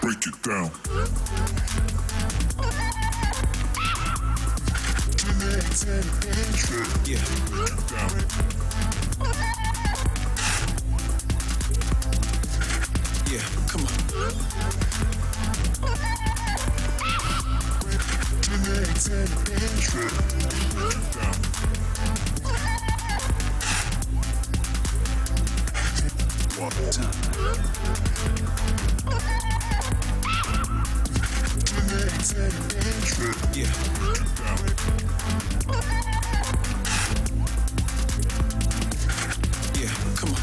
Break it down. Yeah. Break it down. Yeah, come on. One time. Yeah. Yeah, come on.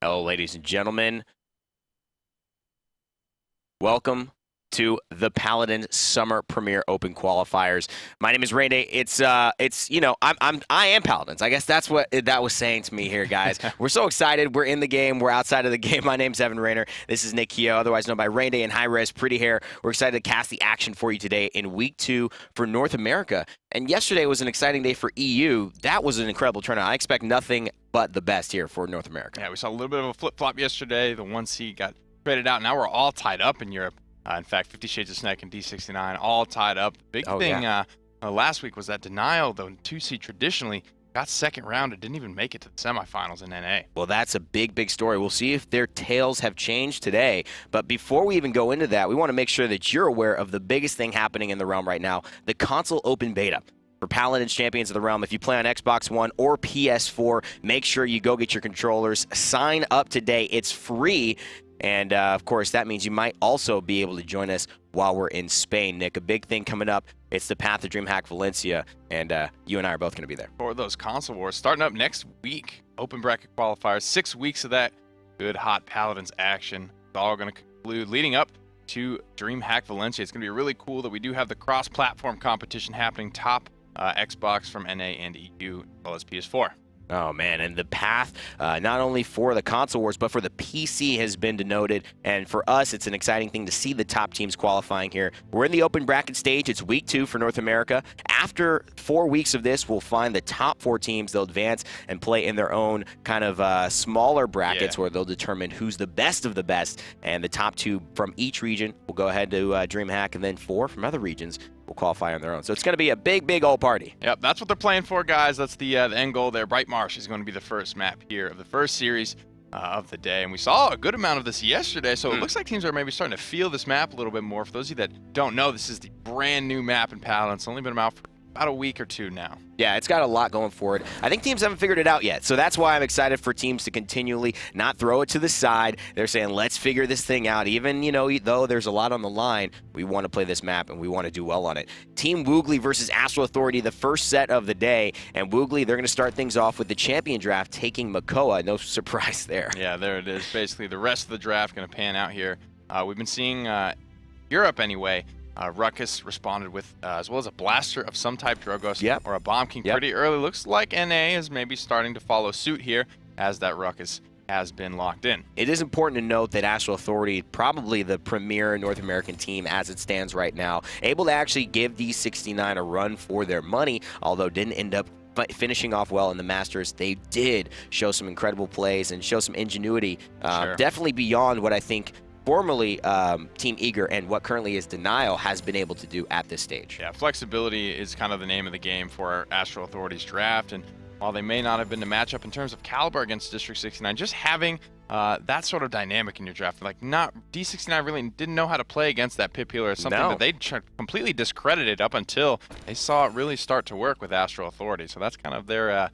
Hello, ladies and gentlemen. Welcome to the Paladins Summer Premier Open Qualifiers. My name is Rain Day. It's you know, I am Paladins. I guess that's what that was saying to me here, guys. We're so excited. We're in the game. We're outside of the game. My name's Evan Rayner. This is Nick Keogh, otherwise known by Rain Day and High Res Pretty Hair. We're excited to cast the action for you today in Week 2 for North America. And yesterday was an exciting day for EU. That was an incredible turnout. I expect nothing but the best here for North America. Yeah, we saw a little bit of a flip-flop yesterday. The 1 seed got traded out. Now we're all tied up in Europe. In fact, 50 Shades of Snake and D69 all tied up. Big thing last week was that Denial, the 2 seed traditionally, got second round and didn't even make it to the semifinals in NA. Well, that's a big story. We'll see if their tails have changed today. But before we even go into that, we want to make sure that you're aware of the biggest thing happening in the realm right now, the console open beta. For Paladins Champions of the Realm, if you play on Xbox One or PS4, make sure you go get your controllers. Sign up today. It's free. And, of course, that means you might also be able to join us while we're in Spain. Nick, a big thing coming up. It's the Path to DreamHack Valencia, and you and I are both going to be there. For those console wars, starting up next week, open bracket qualifiers, 6 weeks of that good, hot Paladins action. It's all going to conclude leading up to DreamHack Valencia. It's going to be really cool that we do have the cross-platform competition happening, top Xbox from NA and EU, as well as PS4. Oh, man, and the path, not only for the console wars, but for the PC has been denoted. And for us, it's an exciting thing to see the top teams qualifying here. We're in the open bracket stage. It's week 2 for North America. After 4 weeks of this, we'll find the top 4 teams. They'll advance and play in their own kind of smaller brackets where they'll determine who's the best of the best. And the top 2 from each region will go ahead to DreamHack, and then 4 from other regions will will qualify on their own. So it's going to be a big, big old party. Yep, that's what they're playing for, guys. That's the end goal there. Bright Marsh is going to be the first map here of the first series of the day. And we saw a good amount of this yesterday, so it looks like teams are maybe starting to feel this map a little bit more. For those of you that don't know, this is the brand new map in Paladins. It's only been out for about a week or two now. Yeah, it's got a lot going for it. I think teams haven't figured it out yet, so that's why I'm excited for teams to continually not throw it to the side. They're saying, let's figure this thing out. Even, though there's a lot on the line, we want to play this map and we want to do well on it. Team Woogly versus Astral Authority, the first set of the day, and Woogly, they're going to start things off with the champion draft, taking Makoa. No surprise there. Yeah, there it is. Basically, the rest of the draft going to pan out here. We've been seeing Europe anyway. Ruckus responded with, as well as a blaster of some type, Drogos, or a Bomb King pretty early. Looks like NA is maybe starting to follow suit here as that Ruckus has been locked in. It is important to note that Astral Authority, probably the premier North American team as it stands right now, able to actually give D69 a run for their money, although didn't end up finishing off well in the Masters. They did show some incredible plays and show some ingenuity, definitely beyond what I think formerly Team Eager and what currently is Denial has been able to do at this stage. Yeah, flexibility is kind of the name of the game for Astral Authority's draft, and while they may not have been the matchup in terms of caliber against District 69, just having that sort of dynamic in your draft, like D69 really didn't know how to play against that pip healer. It's something that they completely discredited up until they saw it really start to work with Astral Authority. So that's kind of their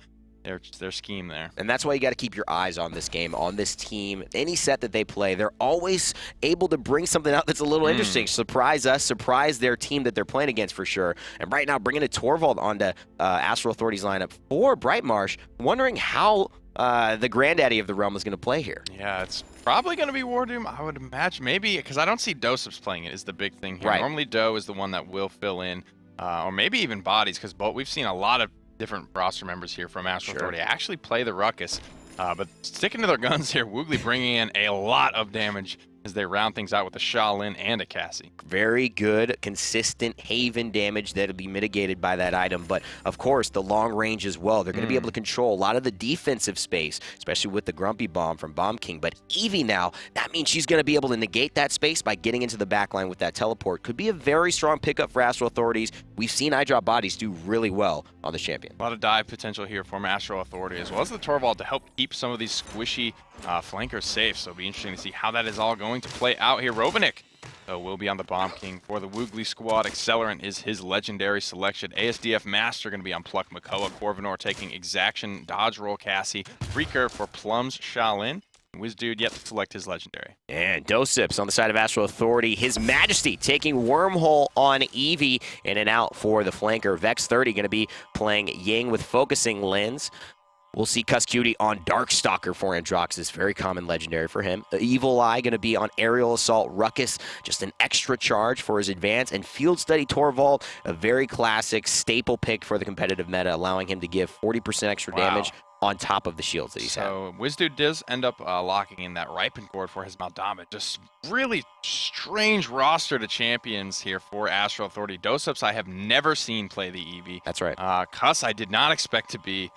scheme there. And that's why you got to keep your eyes on this game, on this team. Any set that they play, they're always able to bring something out that's a little interesting. Surprise us, surprise their team that they're playing against for sure. And right now, bringing a Torvald onto Astral Authority's lineup for Bright Marsh, wondering how the granddaddy of the realm is going to play here. Yeah, it's probably going to be Wardoom, I would imagine. Maybe, because I don't see Doseps playing it is the big thing here. Right. Normally, Doe is the one that will fill in, or maybe even Bodies, because we've seen a lot of different roster members here from Astral Authority actually play the Ruckus. But sticking to their guns here, Woogly bringing in a lot of damage as they round things out with a Shaolin and a Cassie. Very good, consistent Haven damage that'll be mitigated by that item. But, of course, the long range as well. They're going to be able to control a lot of the defensive space, especially with the Grumpy Bomb from Bomb King. But Eevee now, that means she's going to be able to negate that space by getting into the backline with that teleport. Could be a very strong pickup for Astral Authorities. We've seen iDrop Bodies do really well on the champion. A lot of dive potential here from Astral Authority, as well as the Torvald to help keep some of these squishy flankers safe. So it'll be interesting to see how that is all going to play out here. Rovanik will be on the Bomb King for the Woogly squad. Accelerant is his legendary selection. ASDF Master going to be on Pluck Makoa. Corvinor taking Exaction, Dodge Roll Cassie. Freaker for Plums Shaolin. Wizdude yet to select his legendary. And Doseps on the side of Astral Authority. His Majesty taking Wormhole on Eevee. In and out for the flanker. Vex 30 going to be playing Ying with Focusing Lens. We'll see Cutie on Darkstalker for Androxus, very common legendary for him. Evil Eye going to be on Aerial Assault Ruckus, just an extra charge for his advance. And Field Study Torvald, a very classic staple pick for the competitive meta, allowing him to give 40% extra damage on top of the shields that he's had. So Wizdude does end up locking in that Ripen Gourd for his Maldamet. Just really strange roster to champions here for Astral Authority. Doseps I have never seen play the Eevee. That's right. Cuss I did not expect to be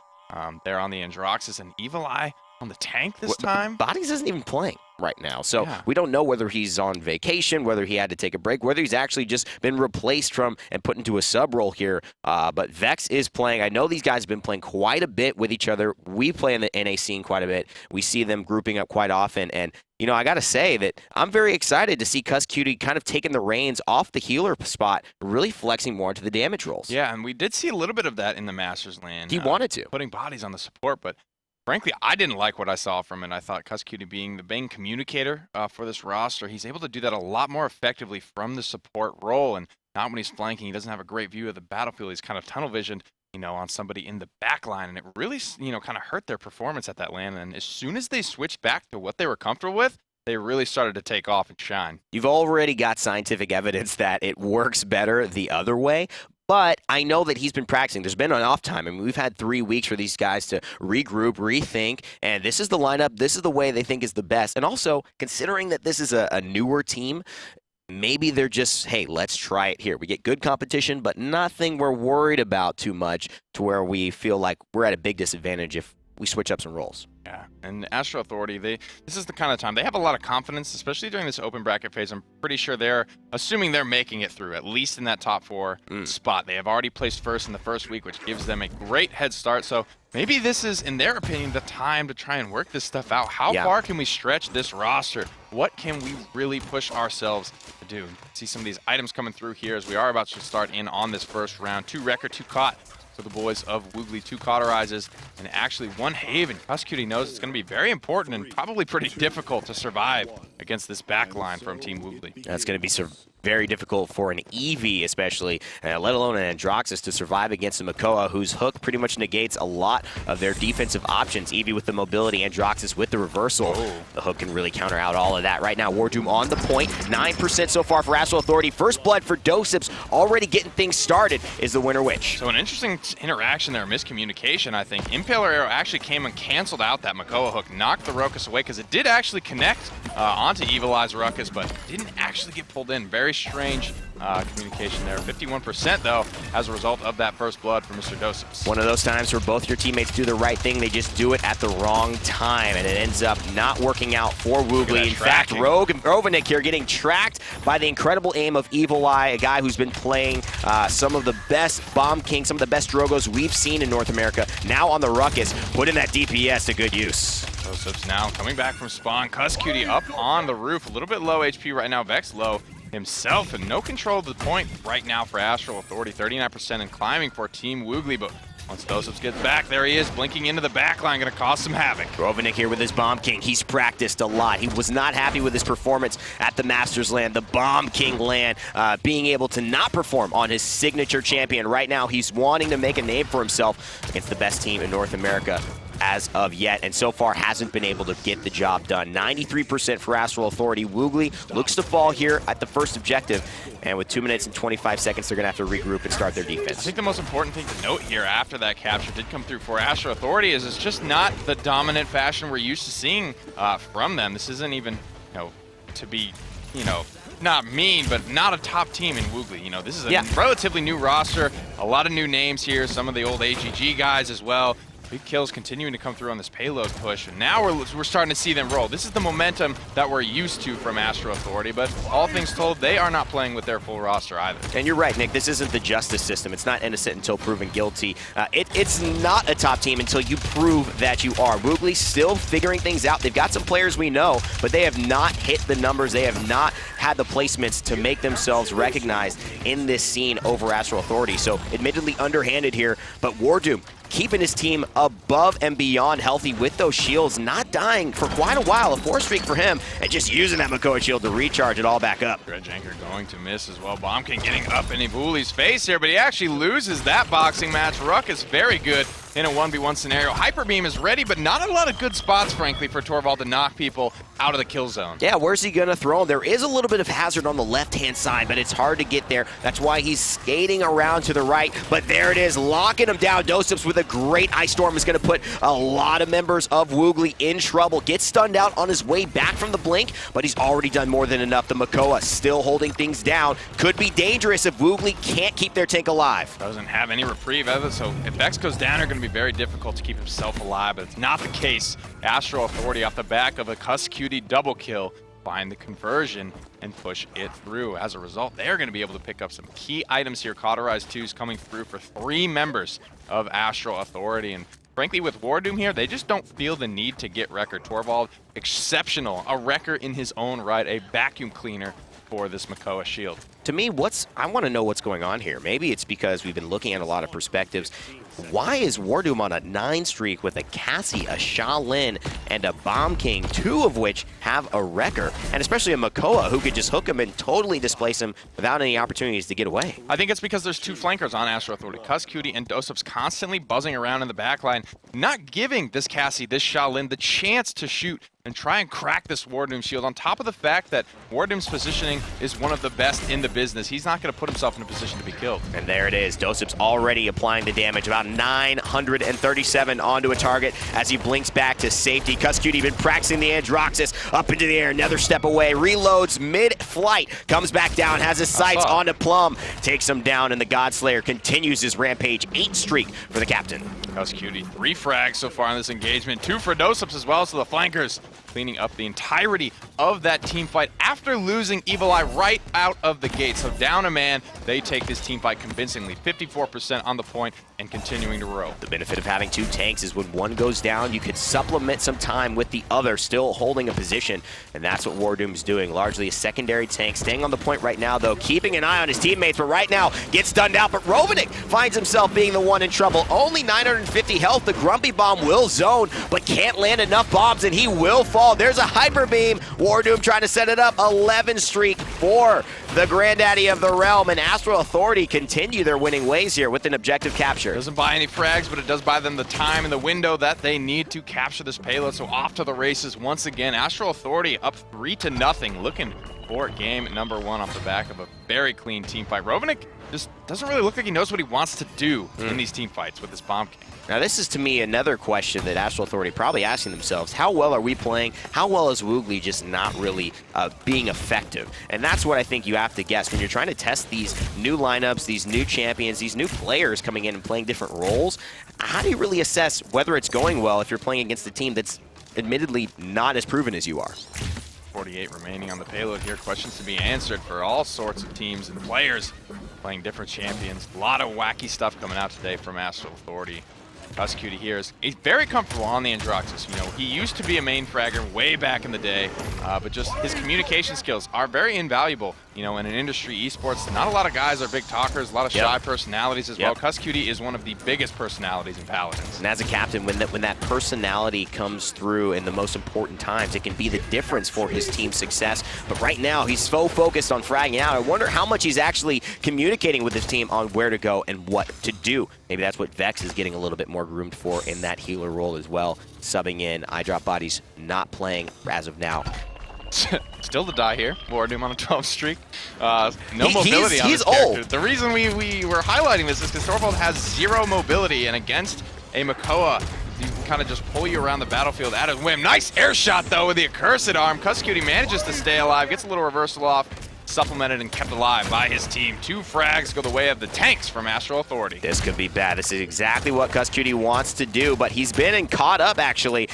there on the Androxus, and Evil Eye on the tank this time. Bodies isn't even playing right now, so we don't know whether he's on vacation, whether he had to take a break, whether he's actually just been replaced from and put into a sub role here. But Vex is playing. I know these guys have been playing quite a bit with each other. We play in the NA scene quite a bit. We see them grouping up quite often, and I got to say that I'm very excited to see Cutie kind of taking the reins off the healer spot, really flexing more into the damage rolls. Yeah, and we did see a little bit of that in the Masters land. He wanted to. Putting Bodies on the support, but frankly, I didn't like what I saw from him. I thought Cutie being the main communicator for this roster, he's able to do that a lot more effectively from the support role, and not when he's flanking. He doesn't have a great view of the battlefield. He's kind of tunnel-visioned, on somebody in the back line, and it really, kind of hurt their performance at that land. And as soon as they switched back to what they were comfortable with, they really started to take off and shine. You've already got scientific evidence that it works better the other way. But I know that he's been practicing. There's been an off time. I mean, we've had 3 weeks for these guys to regroup, rethink, and this is the lineup. This is the way they think is the best. And also, considering that this is a newer team, maybe they're just, hey, let's try it here. We get good competition, but nothing we're worried about too much to where we feel like we're at a big disadvantage if we switch up some roles. Yeah, and Astro Authority, this is the kind of time they have a lot of confidence, especially during this open bracket phase. I'm pretty sure they're assuming they're making it through, at least in that top 4 spot. They have already placed first in the first week, which gives them a great head start. So maybe this is, in their opinion, the time to try and work this stuff out. How far can we stretch this roster? What can we really push ourselves to do? See some of these items coming through here as we are about to start in on this first round. 2 Wrecker, 2 Caught. For the boys of Woogly, 2 Cauterizes, and actually 1 Haven. Cuskcutie knows it's going to be very important and probably pretty difficult to survive against this back line from Team Woogly. That's going to be very difficult for an Eevee especially, let alone an Androxus, to survive against a Makoa whose hook pretty much negates a lot of their defensive options. Eevee with the mobility, Androxus with the reversal. The hook can really counter out all of that. Right now, Wardoom on the point, 9% so far for Astral Authority. First blood for Dosips, already getting things started, is the Winter Witch. So an interesting interaction there, miscommunication, I think. Impaler Arrow actually came and canceled out that Makoa hook, knocked the Ruckus away, because it did actually connect onto Evil Eye's Ruckus, but didn't actually get pulled in. Very strange communication there. 51% though, as a result of that first blood for Mr. Dosips. One of those times where both your teammates do the right thing, they just do it at the wrong time, and it ends up not working out for Woogly. In fact, Rogue and Rovanik here getting tracked by the incredible aim of Evil Eye, a guy who's been playing some of the best Bomb King, some of the best Drogos we've seen in North America. Now on the Ruckus, putting that DPS to good use. Dosips now coming back from spawn. Cuskcutie up on the roof, a little bit low HP right now. Vex low himself, and no control of the point right now for Astral Authority. 39% and climbing for Team Woogly, but once Dosips gets back, there he is, blinking into the backline, gonna cause some havoc. Rovanik here with his Bomb King. He's practiced a lot. He was not happy with his performance at the Masters LAN, the Bomb King LAN, being able to not perform on his signature champion. Right now, he's wanting to make a name for himself against the best team in North America as of yet, and so far hasn't been able to get the job done. 93% for Astral Authority. Woogly looks to fall here at the first objective, and with 2 minutes and 25 seconds, they're going to have to regroup and start their defense. I think the most important thing to note here after that capture did come through for Astral Authority is it's just not the dominant fashion we're used to seeing from them. This isn't even, to be, not mean, but not a top team in Woogly. this is a relatively new roster, a lot of new names here, some of the old AGG guys as well. Big kills continuing to come through on this payload push, and now we're starting to see them roll. This is the momentum that we're used to from Astro Authority, but all things told, they are not playing with their full roster either. And you're right, Nick, this isn't the justice system. It's not innocent until proven guilty. It's not a top team until you prove that you are. Woogly's still figuring things out. They've got some players we know, but they have not hit the numbers. They have not had the placements to make themselves recognized in this scene over Astro Authority. So admittedly underhanded here, but Wardoom keeping his team above and beyond healthy with those shields, not dying for quite a while. A 4 streak for him, and just using that Makoa shield to recharge it all back up. Dredge Anchor going to miss as well. Bomb King getting up in Woogly's face here, but he actually loses that boxing match. Ruck is very good in a 1v1 scenario. Hyper Beam is ready, but not a lot of good spots, frankly, for Torvald to knock people out of the kill zone. Yeah, where's he gonna throw him? There is a little bit of hazard on the left-hand side, but it's hard to get there. That's why he's skating around to the right, but there it is, locking him down. Dosips with a great Ice Storm is gonna put a lot of members of Woogly in trouble. Gets stunned out on his way back from the blink, but he's already done more than enough. The Makoa still holding things down. Could be dangerous if Woogly can't keep their tank alive. Doesn't have any reprieve either, so if Vex goes down, they're gonna be very difficult to keep himself alive, but it's not the case. Astro Authority off the back of a Cuskcutie double kill find the conversion and push it through. As a result, they're going to be able to pick up some key items here. Cauterized 2s coming through for 3 members of Astro Authority, and frankly with Wardoom here, they just don't feel the need to get Wrecker. Torvald, exceptional, a Wrecker in his own right, a vacuum cleaner for this Makoa shield. To me, I want to know what's going on here. Maybe it's because we've been looking at a lot of perspectives. Why is Wardoom on a 9 streak with a Cassie, a Shaolin, and a Bomb King, 2 of which have a Wrecker, and especially a Makoa who could just hook him and totally displace him without any opportunities to get away? I think it's because there's 2 flankers on Astro Authority. Cuskcutie and Dosips constantly buzzing around in the backline, not giving this Cassie, this Shaolin, the chance to shoot and try and crack this Wardoom shield, on top of the fact that Wardoom's positioning is one of the best in the business. He's not going to put himself in a position to be killed. And there it is. Dosips already applying the damage, about about 937 onto a target as he blinks back to safety. Cuskey been practicing the Androxus up into the air, another step away, reloads mid-flight, comes back down, has his sights onto Plum, takes him down, and the Godslayer continues his Rampage 8 streak for the captain. Cuskey, 3 frags so far in this engagement, 2 for Dosups as well, so the flankers cleaning up the entirety of that team fight after losing Evil Eye right out of the gate. So down a man, they take this team fight convincingly, 54% on the point and continuing to row. The benefit of having 2 tanks is when one goes down, you could supplement some time with the other still holding a position, and that's what Wardoom's doing. Largely a secondary tank, staying on the point right now, though, keeping an eye on his teammates, but right now gets stunned out, but Rovenick finds himself being the one in trouble. Only 950 health, the Grumpy Bomb will zone, but can't land enough bombs, and he will fall. There's a Hyper Beam. Wardoom trying to set it up. 11 streak for the Granddaddy of the Realm, and Astral Authority continue their winning ways here with an objective capture. Doesn't buy any frags, but it does buy them the time and the window that they need to capture this payload. So off to the races once again. Astral Authority up 3-0, looking for game number 1 off the back of a very clean team fight. Rovenick just doesn't really look like he knows what he wants to do in these team fights with this Bomb King. Now this is to me another question that Astral Authority probably asking themselves, how well are we playing? How well is Woogly just not really being effective? And that's what I think you have to guess when you're trying to test these new lineups, these new champions, these new players coming in and playing different roles. How do you really assess whether it's going well if you're playing against a team that's admittedly not as proven as you are? 48 remaining on the payload here. Questions to be answered for all sorts of teams and players playing different champions. A lot of wacky stuff coming out today from Astral Authority. Cuskey here is very comfortable on the Androxus. You know, he used to be a main fragger way back in the day, but just his communication skills are very invaluable. You know, in an industry esports, not a lot of guys are big talkers, a lot of shy personalities as well. Cuskey is one of the biggest personalities in Paladins. And as a captain, when that personality comes through in the most important times, it can be the difference for his team's success. But right now, he's so focused on fragging out. I wonder how much he's actually communicating with his team on where to go and what to do. Maybe that's what Vex is getting a little bit more groomed for in that healer role as well. Subbing in, Eyedrop Body's not playing as of now. Still to die here. Wardoom on a 12 streak. No mobility on he's this character. old. The reason we were highlighting this is because Torvald has 0 mobility, and against a Makoa, you can kind of just pull you around the battlefield at his whim. Nice air shot, though, with the accursed arm. Cuskey manages to stay alive, gets a little reversal off, supplemented and kept alive by his team. 2 frags go the way of the tanks from Astral Authority. This could be bad. This is exactly what Cuskey wants to do, but he's been and caught up, actually.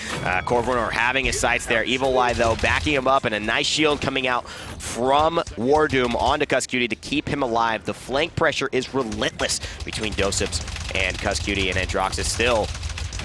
Corvinor having his sights there. Evil Eye, though, backing him up, and a nice shield coming out from Wardoom onto Cuskey to keep him alive. The flank pressure is relentless between Dosups and Cuskey, and Androxus still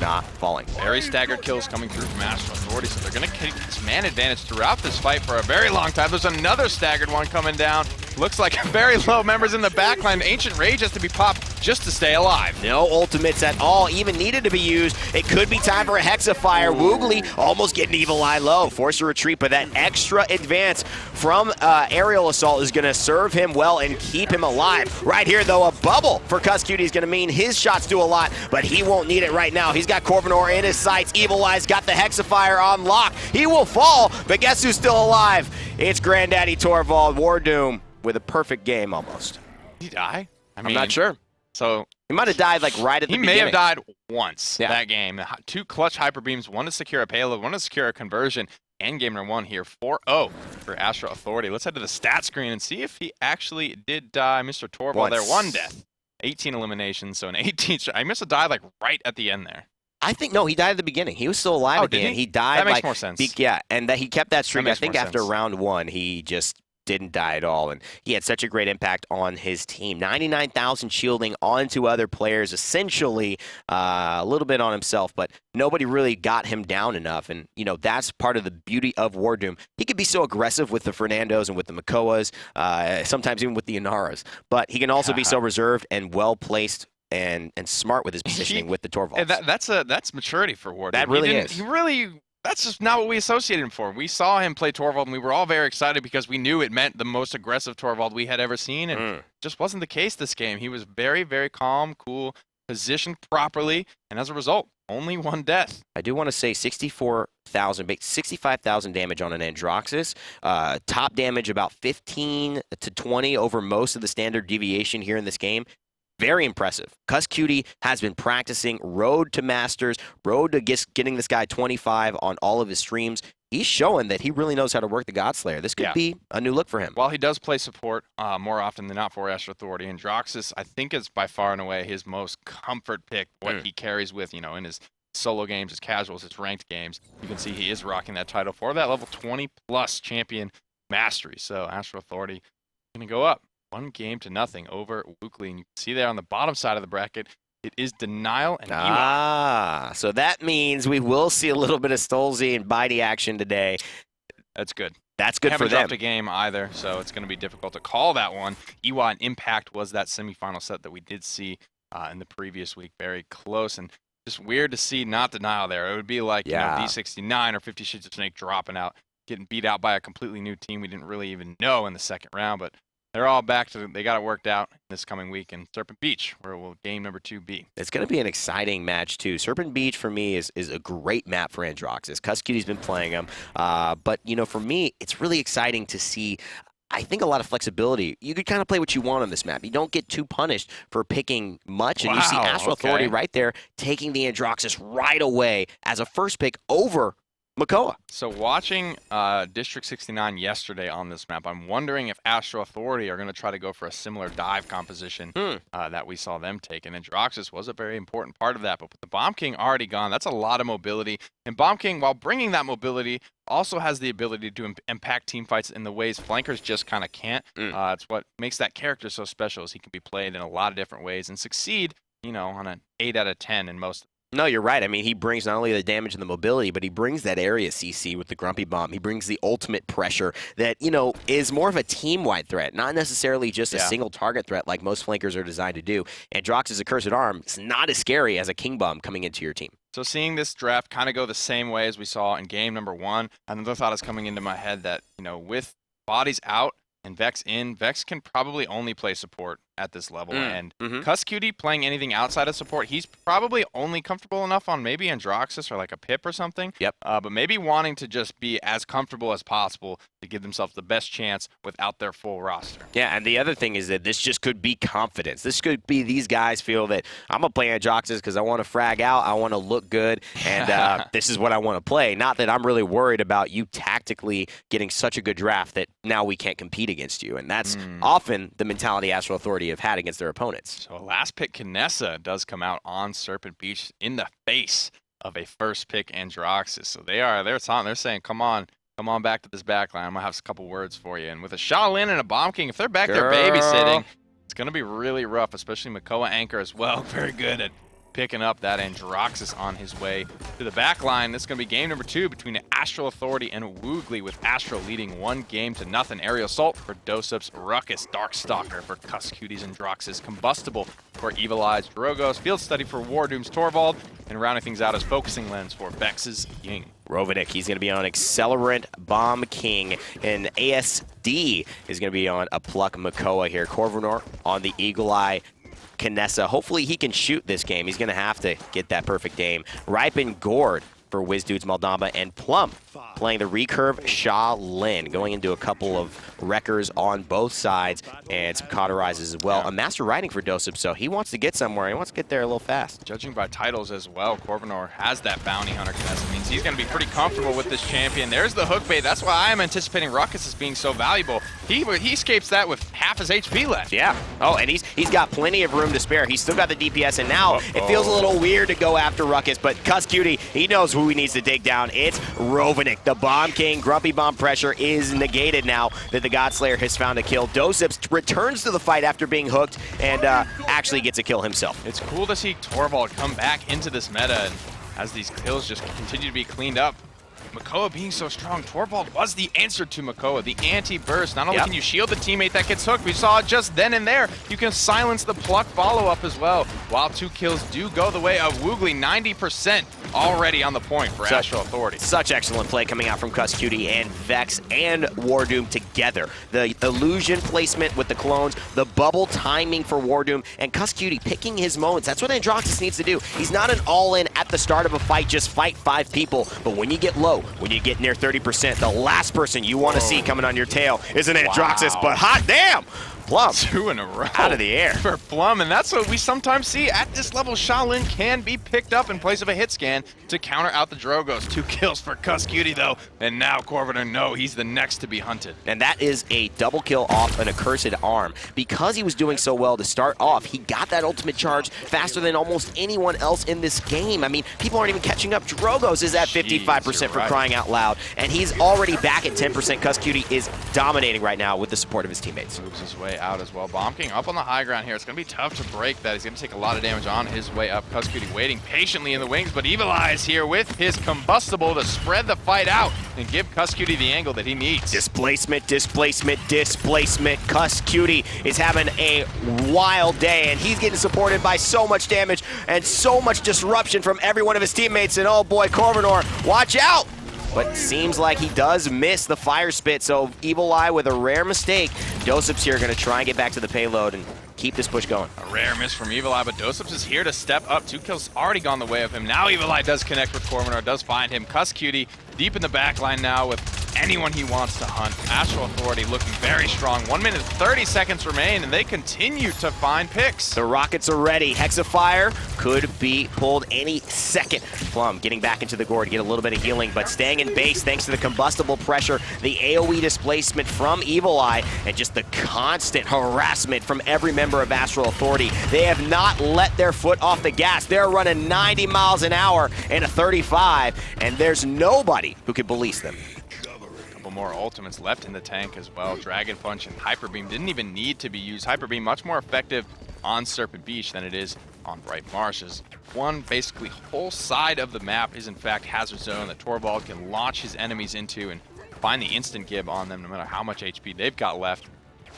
not falling. Very staggered kills coming through from Astral Authority, so they're going to keep this man advantage throughout this fight for a very long time. There's another staggered one coming down. Looks like very low members in the backline. Ancient Rage has to be popped just to stay alive. No ultimates at all even needed to be used. It could be time for a Hexafire. Woogly almost getting Evil Eye low. Force a retreat, but that extra advance from Aerial Assault is going to serve him well and keep him alive. Right here, though, a bubble for Cuskey is going to mean his shots do a lot, but he won't need it right now. He's got Corvinor in his sights. Evil Eye's got the Hexafire on lock. He will fall, but guess who's still alive? It's Granddaddy Torvald. Wardoom with a perfect game almost. Did he die? I'm not sure. So he might have died like right at the beginning. He may have died once that game. 2 clutch hyper beams, 1 to secure a payload, 1 to secure a conversion, and game number 1 here, 4-0 for Astral Authority. Let's head to the stat screen and see if he actually did die. Mr. Torvald there, 1 death, 18 eliminations, so an 18. I must have died like right at the end there. I think, no, he died at the beginning. He was still alive at the end. He died. That makes more sense. Yeah, and that he kept that streak. I think after round 1, he just didn't die at all, and he had such a great impact on his team. 99,000 shielding onto other players, essentially a little bit on himself, but nobody really got him down enough, and you know that's part of the beauty of Wardoom. He could be so aggressive with the Fernandos and with the Makoas, sometimes even with the Inaras, but he can also be so reserved and well-placed and smart with his positioning with the Torvalds. That's maturity for Wardoom. That really is. That's just not what we associated him for. We saw him play Torvald, and we were all very excited because we knew it meant the most aggressive Torvald we had ever seen, and it just wasn't the case this game. He was very, very calm, cool, positioned properly, and as a result, only 1 death. I do want to say 65,000 damage on an Androxus. Top damage about 15 to 20 over most of the standard deviation here in this game. very impressive. Cuss Cutie has been practicing road to Masters, road to getting this guy 25 on all of his streams. He's showing that he really knows how to work the Godslayer. This could be a new look for him. While he does play support more often than not for Astro Authority, and Droxus, I think, is by far and away his most comfort pick, what he carries with, in his solo games, his casuals, his ranked games. You can see he is rocking that title for that level 20+ champion mastery. So Astro Authority going to go up 1-0 over Wookly. And you can see there on the bottom side of the bracket, it is Denial and Ewok. So that means we will see a little bit of Stolzy and Bitey action today. That's good. That's good for them. Haven't dropped a game either, so it's going to be difficult to call that one. Ewok and Impact was that semifinal set that we did see in the previous week. Very close, and just weird to see not Denial there. It would be like D69 or 50 Shades of Snake dropping out, getting beat out by a completely new team we didn't really even know in the second round, but they're all back to, they got it worked out this coming week in Serpent Beach, where will game number 2 be. It's going to be an exciting match, too. Serpent Beach, for me, is a great map for Androxus. Cuss Cutie's been playing them. But, for me, it's really exciting to see, I think, a lot of flexibility. You could kind of play what you want on this map. You don't get too punished for picking much. And you see Astro Authority right there taking the Androxus right away as a first pick over Makoa. So watching District 69 yesterday on this map, I'm wondering if Astro Authority are going to try to go for a similar dive composition that we saw them take. And Androxus was a very important part of that. But with the Bomb King already gone, that's a lot of mobility. And Bomb King, while bringing that mobility, also has the ability to impact team fights in the ways flankers just kind of can't. It's what makes that character so special, is he can be played in a lot of different ways and succeed, on an 8 out of 10 in most. No, you're right. I mean, he brings not only the damage and the mobility, but he brings that area CC with the Grumpy Bomb. He brings the ultimate pressure that, is more of a team-wide threat, not necessarily just a single target threat like most flankers are designed to do. Androxus' Accursed Arm is not as scary as a King Bomb coming into your team. So seeing this draft kind of go the same way as we saw in game number 1, another thought is coming into my head that, with bodies out and Vex in, Vex can probably only play support at this level. And Cuss Cutie playing anything outside of support, he's probably only comfortable enough on maybe Androxus or like a Pip or something. But maybe wanting to just be as comfortable as possible to give themselves the best chance without their full roster. Yeah, and the other thing is that this just could be confidence. This could be these guys feel that I'm going to play Androxus because I want to frag out, I want to look good, and this is what I want to play. Not that I'm really worried about you tactically getting such a good draft that now we can't compete against you. And that's often the mentality Astro Authority have had against their opponents. So last pick Kinessa does come out on Serpent Beach in the face of a first pick Androxus. So they're saying, come on back to this backline. I'm gonna have a couple words for you. And with a Shaolin and a Bomb King, if they're back there babysitting, it's gonna be really rough, especially Makoa Anchor as well. Very good at picking up that Androxus on his way to the back line. This is going to be game number 2 between Astro Authority and Woogly, with Astro leading 1-0. Aerial Assault for Dosup's Ruckus, Darkstalker for Cuss Cutie's Androxus, Combustible for Evil Eyes Drogos, Field Study for Wardoom's Torvald, and rounding things out as Focusing Lens for Vex's Ying. Rovenick, he's going to be on Accelerant Bomb King, and ASD is going to be on a Pluck Makoa here. Corvinor on the Eagle Eye Kinessa. Hopefully he can shoot this game. He's going to have to get that perfect aim. Ripen Gord for Wizdudes Maldamba, and Plum playing the recurve Shaolin, going into a couple of wreckers on both sides and some cauterizes as well. A master riding for Dosup, so he wants to get somewhere. He wants to get there a little fast. Judging by titles as well, Corvinor has that bounty hunter. That means he's going to be pretty comfortable with this champion. There's the hook bait. That's why I am anticipating Ruckus as being so valuable. He escapes that with half his HP left. Yeah. Oh, and he's got plenty of room to spare. He's still got the DPS, and now it feels a little weird to go after Ruckus, but Cuss Cutie, he knows who he needs to take down. It's Rovenick. The Bomb King. Grumpy Bomb pressure is negated now that the Godslayer has found a kill. Dosups returns to the fight after being hooked and actually gets a kill himself. It's cool to see Torvald come back into this meta, and as these kills just continue to be cleaned up. Makoa being so strong, Torvald was the answer to Makoa. The anti-burst. Not only can you shield the teammate that gets hooked, we saw it just then and there. You can silence the Pluck follow-up as well. While 2 kills do go the way of Woogly, 90% already on the point for Astro Authority. Such excellent play coming out from Cuss Cutie and Vex and Wardoom together. The illusion placement with the clones, the bubble timing for Wardoom, and Cuss Cutie picking his moments. That's what Androxus needs to do. He's not an all-in at the start of a fight, just fight 5 people. But when you get low, when you get near 30%, the last person you want to see coming on your tail is an Androxus, but hot damn! Plum. 2 in a row. Out of the air. For Plum, and that's what we sometimes see at this level. Shaolin can be picked up in place of a hit scan to counter out the Drogos. 2 kills for Cuskcutie though, and now Corvener, no, he's the next to be hunted. And that is a double kill off an accursed arm. Because he was doing so well to start off, he got that ultimate charge faster than almost anyone else in this game. I mean, people aren't even catching up. Drogos is at 55% for crying out loud, and he's already back at 10%. Cuskcutie is dominating right now with the support of his teammates. Moves his way out as well. Bomb King up on the high ground here. It's going to be tough to break that. He's going to take a lot of damage on his way up. Cuskcutie waiting patiently in the wings, but Evil Eye is here with his combustible to spread the fight out and give Cuskcutie the angle that he needs. Displacement, displacement, displacement. Cuskcutie is having a wild day, and he's getting supported by so much damage and so much disruption from every one of his teammates. And oh boy, Corvenor, watch out! But seems like he does miss the fire spit, so Evil Eye with a rare mistake. Doseps here going to try and get back to the payload and keep this push going. A rare miss from Evil Eye, but Doseps is here to step up. 2 kills already gone the way of him. Now Evil Eye does connect with Corvener, does find him. Cuskcutie deep in the back line now with anyone he wants to hunt. Astral Authority looking very strong. 1 minute 30 seconds remain, and they continue to find picks. The rockets are ready. Hexafire could be pulled any second. Plum getting back into the gourd, get a little bit of healing, but staying in base thanks to the combustible pressure, the AoE displacement from Evil Eye, and just the constant harassment from every member of Astral Authority. They have not let their foot off the gas. They're running 90 miles an hour in a 35, and there's nobody who can police them. More ultimates left in the tank as well. Dragon Punch and Hyper Beam didn't even need to be used. Hyper Beam much more effective on Serpent Beach than it is on Bright Marshes. One basically whole side of the map is in fact Hazard Zone that Torvald can launch his enemies into and find the instant gib on them no matter how much HP they've got left.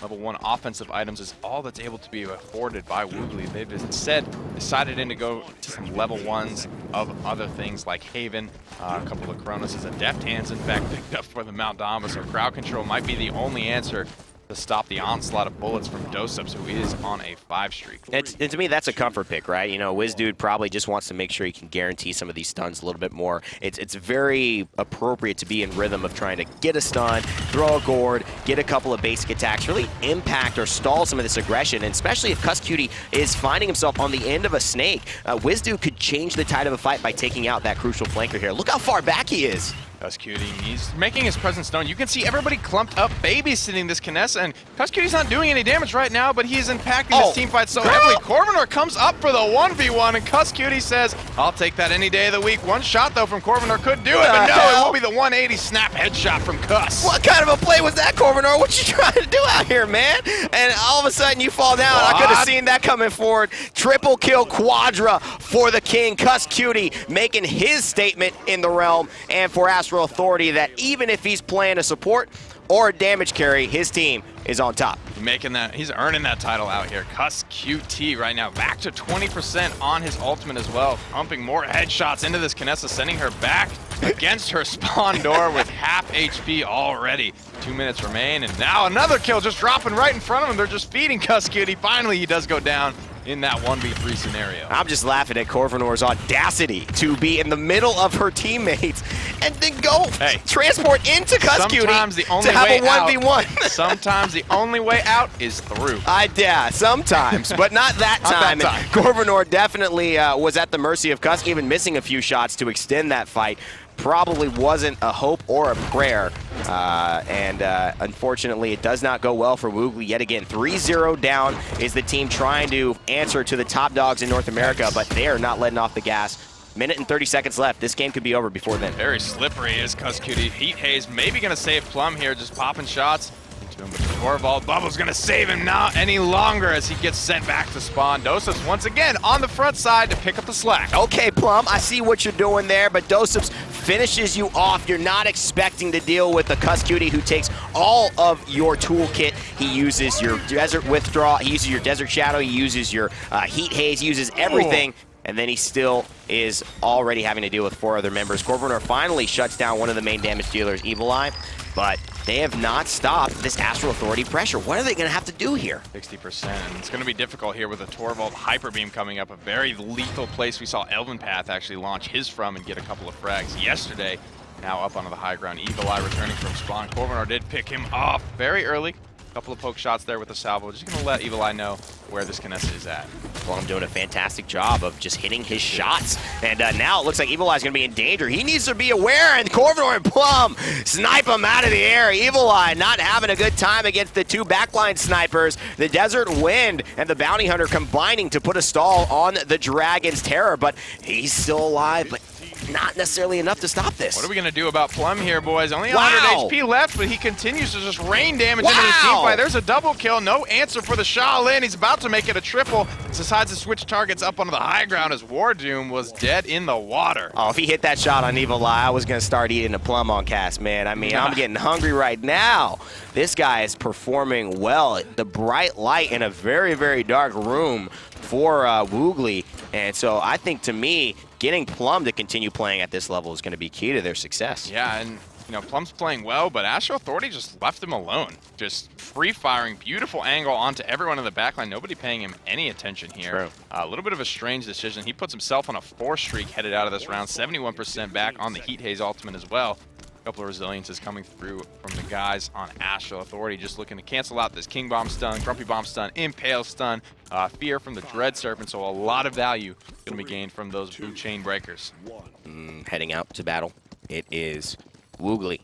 Level 1 offensive items is all that's able to be afforded by Woogly. They've instead decided to go to some level 1s of other things like Haven, a couple of Cronus' and Deft Hands in fact picked up for the Mount Dama, so crowd control might be the only answer to stop the onslaught of bullets from Doseps, who is on a 5 streak. And to me, that's a comfort pick, right? You know, WizDude probably just wants to make sure he can guarantee some of these stuns a little bit more. It's very appropriate to be in rhythm of trying to get a stun, throw a gourd, get a couple of basic attacks, really impact or stall some of this aggression, and especially if Cuskcutie is finding himself on the end of a snake. WizDude could change the tide of a fight by taking out that crucial flanker here. Look how far back he is. Cuskcutie, he's making his presence known. You can see everybody clumped up, babysitting this Kinessa, and Cuskcutie's not doing any damage right now, but he's impacting this team fight so heavily. Corvener comes up for the 1v1, and Cuskcutie says, I'll take that any day of the week. One shot, though, from Corvener could do it, but no, it will be the 180 snap headshot from Cuss. What kind of a play was that, Corvener? What you trying to do out here, man? And all of a sudden, you fall down. I could have seen that coming forward. Triple kill quadra for the king. Cuskcutie making his statement in the realm, and for Astral Authority that even if he's playing a support or a damage carry, his team is on top. Making that, he's earning that title out here. Cuskcutie right now back to 20% on his ultimate as well, pumping more headshots into this Kinessa, sending her back against her spawn door with half HP already. 2 minutes remain, and now another kill just dropping right in front of him. They're just feeding Cuskcutie. Finally, he does go down in that 1v3 scenario. I'm just laughing at Corvenor's audacity to be in the middle of her teammates and then go transport into Cuskcutie to have a 1v1. Sometimes the only way out is through. Yeah, sometimes, but not that time. Not that time. Corvenor definitely was at the mercy of Cusk, even missing a few shots to extend that fight. Probably wasn't a hope or a prayer, and unfortunately it does not go well for Woogly yet again. 3-0 down is the team trying to answer to the top dogs in North America, but they are not letting off the gas. Minute and 30 seconds left. This game could be over before then. Very slippery is Cuskcutie. Heat Haze maybe going to save Plum here, just popping shots into him, but Torvald Bubble's going to save him not any longer as he gets sent back to spawn. Doseps once again on the front side to pick up the slack. Okay, Plum, I see what you're doing there, but Doseps finishes you off. You're not expecting to deal with the Cuskcutie who takes all of your toolkit. He uses your Desert Withdraw, he uses your Desert Shadow, he uses your Heat Haze, he uses everything. And then he still is already having to deal with 4 other members. Corvener finally shuts down one of the main damage dealers, Evil Eye, but they have not stopped this Astral Authority pressure. What are they going to have to do here? 60%. It's going to be difficult here with a Torvald Hyper Beam coming up, a very lethal place we saw Elven Path actually launch his from and get a couple of frags yesterday. Now up onto the high ground, Evil Eye returning from spawn. Corvener did pick him off very early. Couple of poke shots there with the salvo. Just going to let Evil Eye know where this Kinessa is at. Plum doing a fantastic job of just hitting his shots. And now it looks like Evil Eye's going to be in danger. He needs to be aware, and Corvidor and Plum snipe him out of the air. Evil Eye not having a good time against the two backline snipers. The Desert Wind and the Bounty Hunter combining to put a stall on the Dragon's Terror, but he's still alive, but not necessarily enough to stop this. What are we going to do about Plum here, boys? Only Wow. 100 HP left, but he continues to just rain damage into his team fight. There's a double kill. No answer for the Shaolin. He's about to make it a triple. Decides to switch targets up onto the high ground as War Doom was dead in the water. Oh, if he hit that shot on Evil Eye, I was going to start eating a Plum on cast, man. I mean, I'm getting hungry right now. This guy is performing well. The bright light in a very, very dark room for Woogly. And so I think, to me, getting Plum to continue playing at this level is going to be key to their success. Yeah, and Plum's playing well, but Astral Authority just left him alone. Just free-firing, beautiful angle onto everyone in the backline. Nobody paying him any attention here. True. A little bit of a strange decision. He puts himself on a 4 streak headed out of this round. 71% back on the Heat Haze ultimate as well. A couple of resiliences coming through from the guys on Astral Authority, just looking to cancel out this King Bomb stun, Grumpy Bomb stun, Impale stun, Fear from the Dread Serpent, so a lot of value going to be gained from those blue chain breakers. Heading out to battle, it is Woogly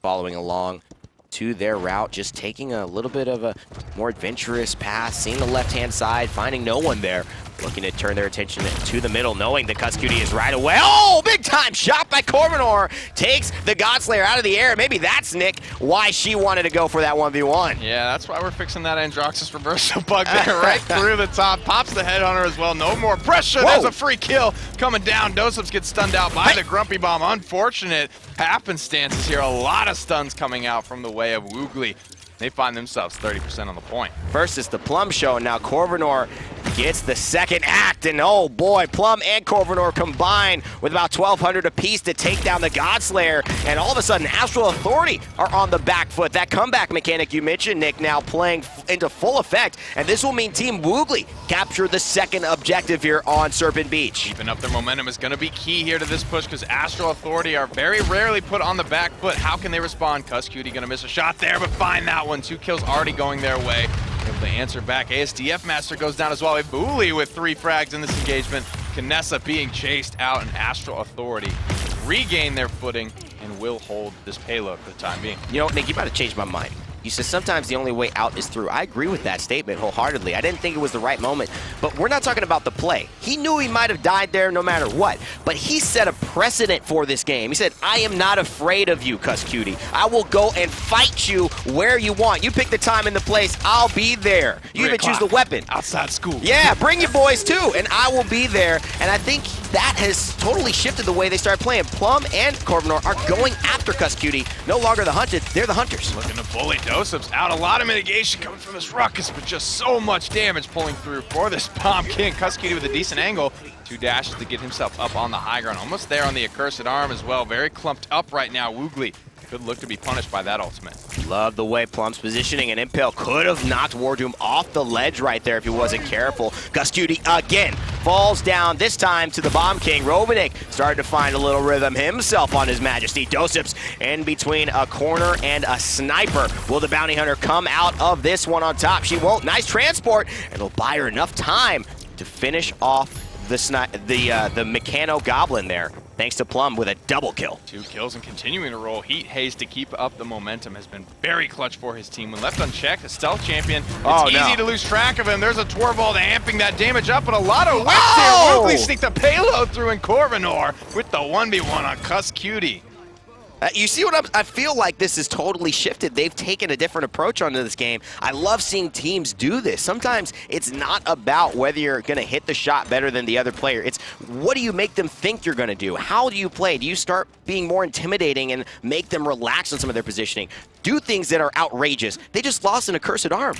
following along to their route, just taking a little bit of a more adventurous path, seeing the left-hand side, finding no one there, looking to turn their attention to the middle, knowing the Cuscutie is right away. Oh, big time shot by Corvinor. Takes the Godslayer out of the air. Maybe that's, Nick, why she wanted to go for that 1v1. Yeah, that's why we're fixing that Androxus reversal bug there right through the top. Pops the Headhunter as well. No more pressure. Whoa. There's a free kill coming down. Doseps gets stunned out by the Grumpy Bomb. Unfortunate happenstances here. A lot of stuns coming out from the way of Woogly. They find themselves 30% on the point. First is the Plum show, and now Corvinor gets the second act, and oh boy, Plum and Corvinor combine with about 1,200 apiece to take down the Godslayer, and all of a sudden Astral Authority are on the back foot. That comeback mechanic you mentioned, Nick, now playing into full effect, and this will mean Team Woogly capture the second objective here on Serpent Beach. Keeping up their momentum is going to be key here to this push because Astral Authority are very rarely put on the back foot. How can they respond? Cuscutie going to miss a shot there, but find that one. 2 kills already going their way. Able to answer back. ASDF Master goes down as well. Bully with 3 frags in this engagement. Kinessa being chased out, and Astral Authority regain their footing and will hold this payload for the time being. You know, Nick, you might have changed my mind. You said sometimes the only way out is through. I agree with that statement wholeheartedly. I didn't think it was the right moment, but we're not talking about the play. He knew he might have died there no matter what, but he set a precedent for this game. He said, I am not afraid of you, Cuscutie. I will go and fight you where you want. You pick the time and the place, I'll be there. You even choose the weapon. Outside school. Yeah, bring your boys too, and I will be there. And I think that has totally shifted the way they start playing. Plum and Corvinor are going after Cuscutie. No longer the hunted, they're the hunters. Looking to bully Doseps out. A lot of mitigation coming from this ruckus, but just so much damage pulling through for this Bomb King. Cuscutie with a decent angle. 2 dashes to get himself up on the high ground. Almost there on the Accursed Arm as well. Very clumped up right now. Woogly could look to be punished by that ultimate. Love the way Plum's positioning, and Impale could have knocked War Doom off the ledge right there if he wasn't careful. Cuscutie again falls down, this time to the Bomb King. Robinik started to find a little rhythm himself on his Majesty. Doseps in between a corner and a sniper. Will the Bounty Hunter come out of this one on top? She won't. Nice transport, and it'll buy her enough time to finish off the Mechano Goblin there. Thanks to Plum with a double kill. 2 kills and continuing to roll. Heat Haze to keep up the momentum has been very clutch for his team. When left unchecked, a stealth champion, it's easy to lose track of him. There's a Torvald amping that damage up, but a lot of whips here. Woogly sneaked the payload through, and Corvinor with the 1v1 on Cuscutie. You see what I feel like this is totally shifted. They've taken a different approach onto this game. I love seeing teams do this. Sometimes it's not about whether you're going to hit the shot better than the other player. It's what do you make them think you're going to do? How do you play? Do you start being more intimidating and make them relax on some of their positioning? Do things that are outrageous. They just lost an Accursed Arm.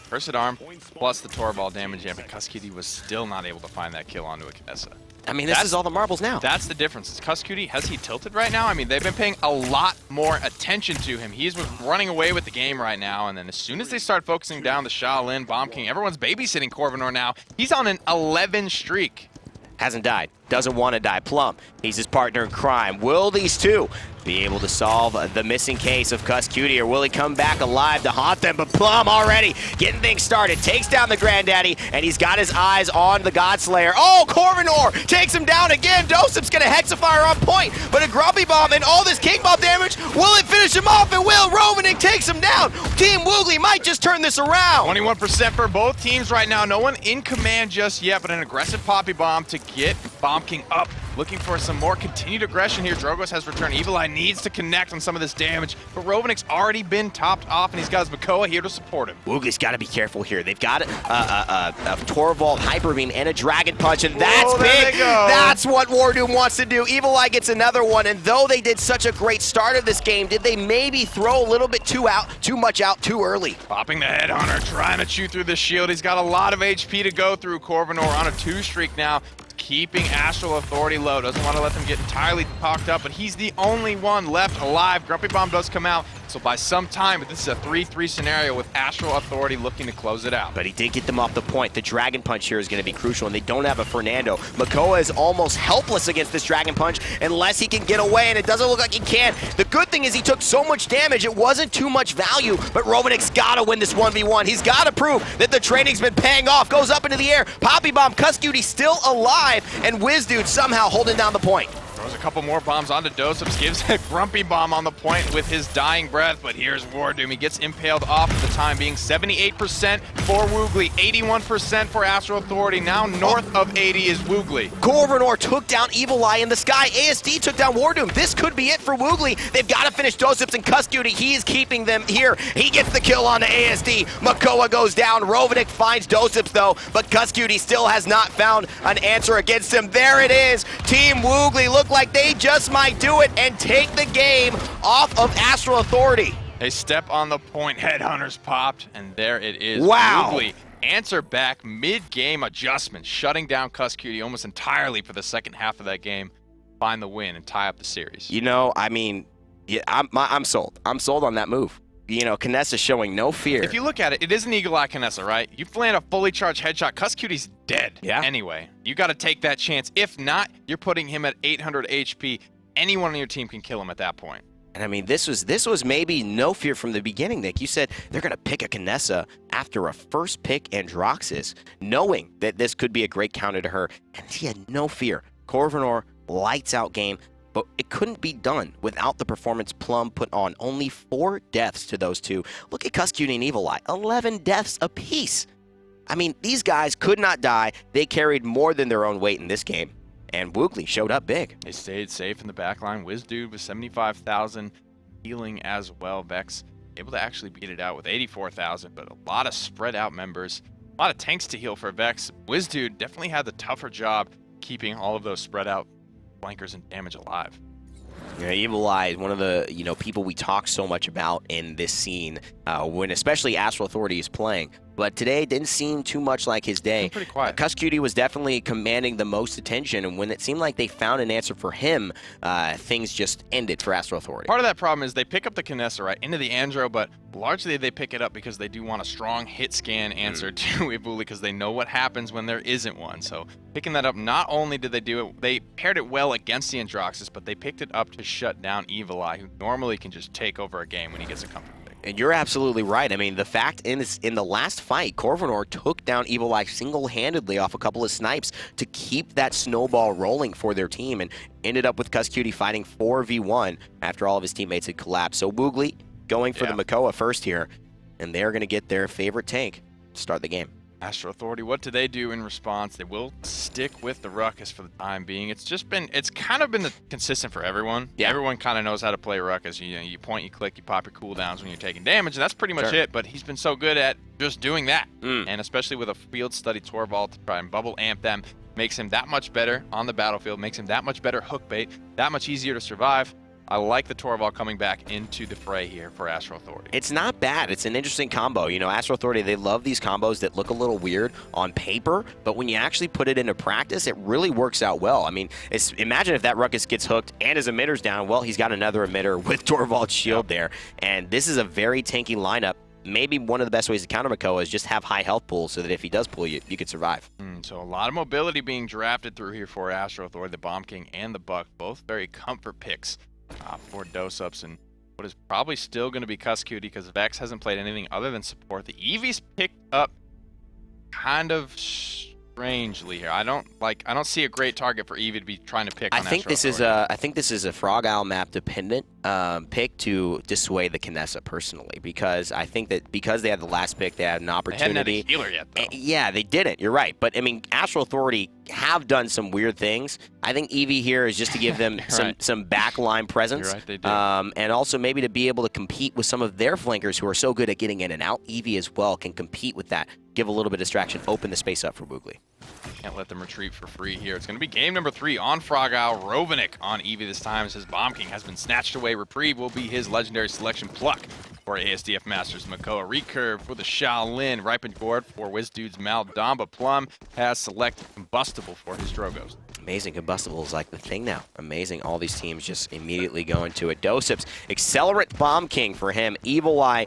Accursed Arm plus the Torvald damage, but Cuscutie was still not able to find that kill onto a Kinessa. I mean, this is all the marbles now. That's the difference. Is Cuscutie, has he tilted right now? I mean, they've been paying a lot more attention to him. He's running away with the game right now, and then as soon as they start focusing down the Shaolin, Bomb King, everyone's babysitting Corvinor now. He's on an 11 streak. Hasn't died. Doesn't want to die. Plum, he's his partner in crime. Will these two be able to solve the missing case of Cuss Cutie, or will he come back alive to haunt them? But Plum already getting things started, takes down the Granddaddy, and he's got his eyes on the Godslayer. Oh, Corvinor takes him down again. Dosip's gonna Hexafire on point, but a Grumpy Bomb and all this King Bomb damage, will it finish him off? It will. Rovanik takes him down. Team Woogly might just turn this around. 21% for both teams right now. No one in command just yet, but an aggressive Poppy Bomb to get Bomb King up. Looking for some more continued aggression here. Drogos has returned. Evil Eye needs to connect on some of this damage, but Rovanik's already been topped off, and he's got his Makoa here to support him. Woogly's got to be careful here. They've got a Torvald Hyper Beam and a Dragon Punch, and that's big. That's what Wardoom wants to do. Evil Eye gets another one, and though they did such a great start of this game, did they maybe throw a little bit too much out too early? Popping the Headhunter, trying to chew through the shield. He's got a lot of HP to go through. Corvinor on a 2-streak now, keeping Astral Authority low. Doesn't want to let them get entirely talked up, but he's the only one left alive. Grumpy Bomb does come out, so by some time, but this is a 3-3 scenario with Astral Authority looking to close it out. But he did get them off the point. The Dragon Punch here is going to be crucial, and they don't have a Fernando. Makoa is almost helpless against this Dragon Punch unless he can get away, and it doesn't look like he can. The good thing is he took so much damage, it wasn't too much value, but Rovanik's got to win this 1v1. He's got to prove that the training's been paying off. Goes up into the air. Poppy Bomb, Cuss Cutie still alive, and Wizdude somehow holding down the point. Throws a couple more bombs onto Dosips, gives a Grumpy Bomb on the point with his dying breath, but here's Wardoom. He gets impaled off for the time being. 78% for Woogly, 81% for Astral Authority. Now north of 80 is Woogly. Corvinor took down Evil Eye in the sky. ASD took down Wardoom. This could be it for Woogly. They've got to finish Dosips and Cuss Cutie. He is keeping them here. He gets the kill on the ASD. Makoa goes down. Rovanik finds Dosips though, but Cuss Cutie still has not found an answer against him. There it is. Team Woogly look like they just might do it and take the game off of Astral Authority. They step on the point, Headhunters popped, and there it is. Wow. Woogly answer back, mid-game adjustment, shutting down Cuss Cutie almost entirely for the second half of that game. Find the win and tie up the series. You know, I mean, yeah, I'm sold. I'm sold on that move. You know, Kinessa showing no fear. If you look at it, it is an Eagle Eye Kinessa, right? You land a fully charged headshot, Cuss Cutie's dead. Yeah. Anyway, you got to take that chance. If not, you're putting him at 800 HP. Anyone on your team can kill him at that point. And I mean, this was maybe no fear from the beginning, Nick. You said they're going to pick a Kinessa after a first pick Androxus, knowing that this could be a great counter to her, and he had no fear. Corvinor, lights out game, but it couldn't be done without the performance Plum put on. Only 4 deaths to those two. Look at Cuss Cutie and Evil Eye, 11 deaths apiece. I mean, these guys could not die. They carried more than their own weight in this game. And Woogly showed up big. They stayed safe in the backline. Wizdude with 75,000 healing as well. Vex able to actually beat it out with 84,000, but a lot of spread out members. A lot of tanks to heal for Vex. Wizdude definitely had the tougher job keeping all of those spread out flankers and damage alive. Yeah, Evil Eye is one of the people we talk so much about in this scene when especially Astral Authority is playing. But today didn't seem too much like his day. Pretty quiet. Cuss Cutie was definitely commanding the most attention, and when it seemed like they found an answer for him, things just ended for Astral Authority. Part of that problem is they pick up the Kinessa right into the Andro, but largely they pick it up because they do want a strong hit scan answer to Ibuli because they know what happens when there isn't one. So picking that up, not only did they do it, they paired it well against the Androxus, but they picked it up to shut down Evil Eye, who normally can just take over a game when he gets a comfort. And you're absolutely right. I mean, the fact in the last fight, Corvinor took down Evil Eye single-handedly off a couple of snipes to keep that snowball rolling for their team, and ended up with Cuss Cutie fighting 4v1 after all of his teammates had collapsed. So Woogly going for the Makoa first here, and they're going to get their favorite tank to start the game. Astral Authority, what do they do in response? They will stick with the Ruckus for the time being. It's kind of been consistent for everyone. Yeah. Everyone kind of knows how to play Ruckus. You point, you click, you pop your cooldowns when you're taking damage, and that's pretty much it. But he's been so good at just doing that. And especially with a field study Torvald to try and bubble amp them, makes him that much better on the battlefield, makes him that much better hook bait, that much easier to survive. I like the Torvald coming back into the fray here for Astral Authority. It's not bad. It's an interesting combo. You know, Astral Authority, they love these combos that look a little weird on paper, but when you actually put it into practice, it really works out well. I mean, imagine if that Ruckus gets hooked and his emitter's down. Well, he's got another emitter with Torvald's shield there. And this is a very tanky lineup. Maybe one of the best ways to counter Makoa is just have high health pools so that if he does pull you, you could survive. So a lot of mobility being drafted through here for Astral Authority, the Bomb King and the Buck, both very comfort picks for dose-ups, and what is probably still going to be Cuskooty because Vex hasn't played anything other than support. The Eevee's picked up kind of strangely here. I don't see a great target for Eevee to be trying to pick. I think this is a Frog Isle map dependent pick to dissuade the Kinessa personally, because I think that because they had the last pick, they had an opportunity. They hadn't had a healer yet, though. Yeah, they didn't. You're right, but I mean, Astral Authority have done some weird things. I think Eevee here is just to give them some backline presence. You're right, they do. And also maybe to be able to compete with some of their flankers who are so good at getting in and out. Eevee as well can compete with that, give a little bit of distraction, open the space up for Woogly. Can't let them retreat for free here. It's going to be game number 3 on Frog Isle. Rovenick on Eevee this time as his Bomb King has been snatched away. Reprieve will be his legendary selection. Pluck for ASDF Masters Makoa. Recurve for the Shaolin. Ripened Gourd for Wizdude's Maldamba. Plum has selected Combustible for his Drogos. Amazing. Combustible is like the thing now. Amazing. All these teams just immediately go into it. Dosips, Accelerate Bomb King for him. Evil Eye,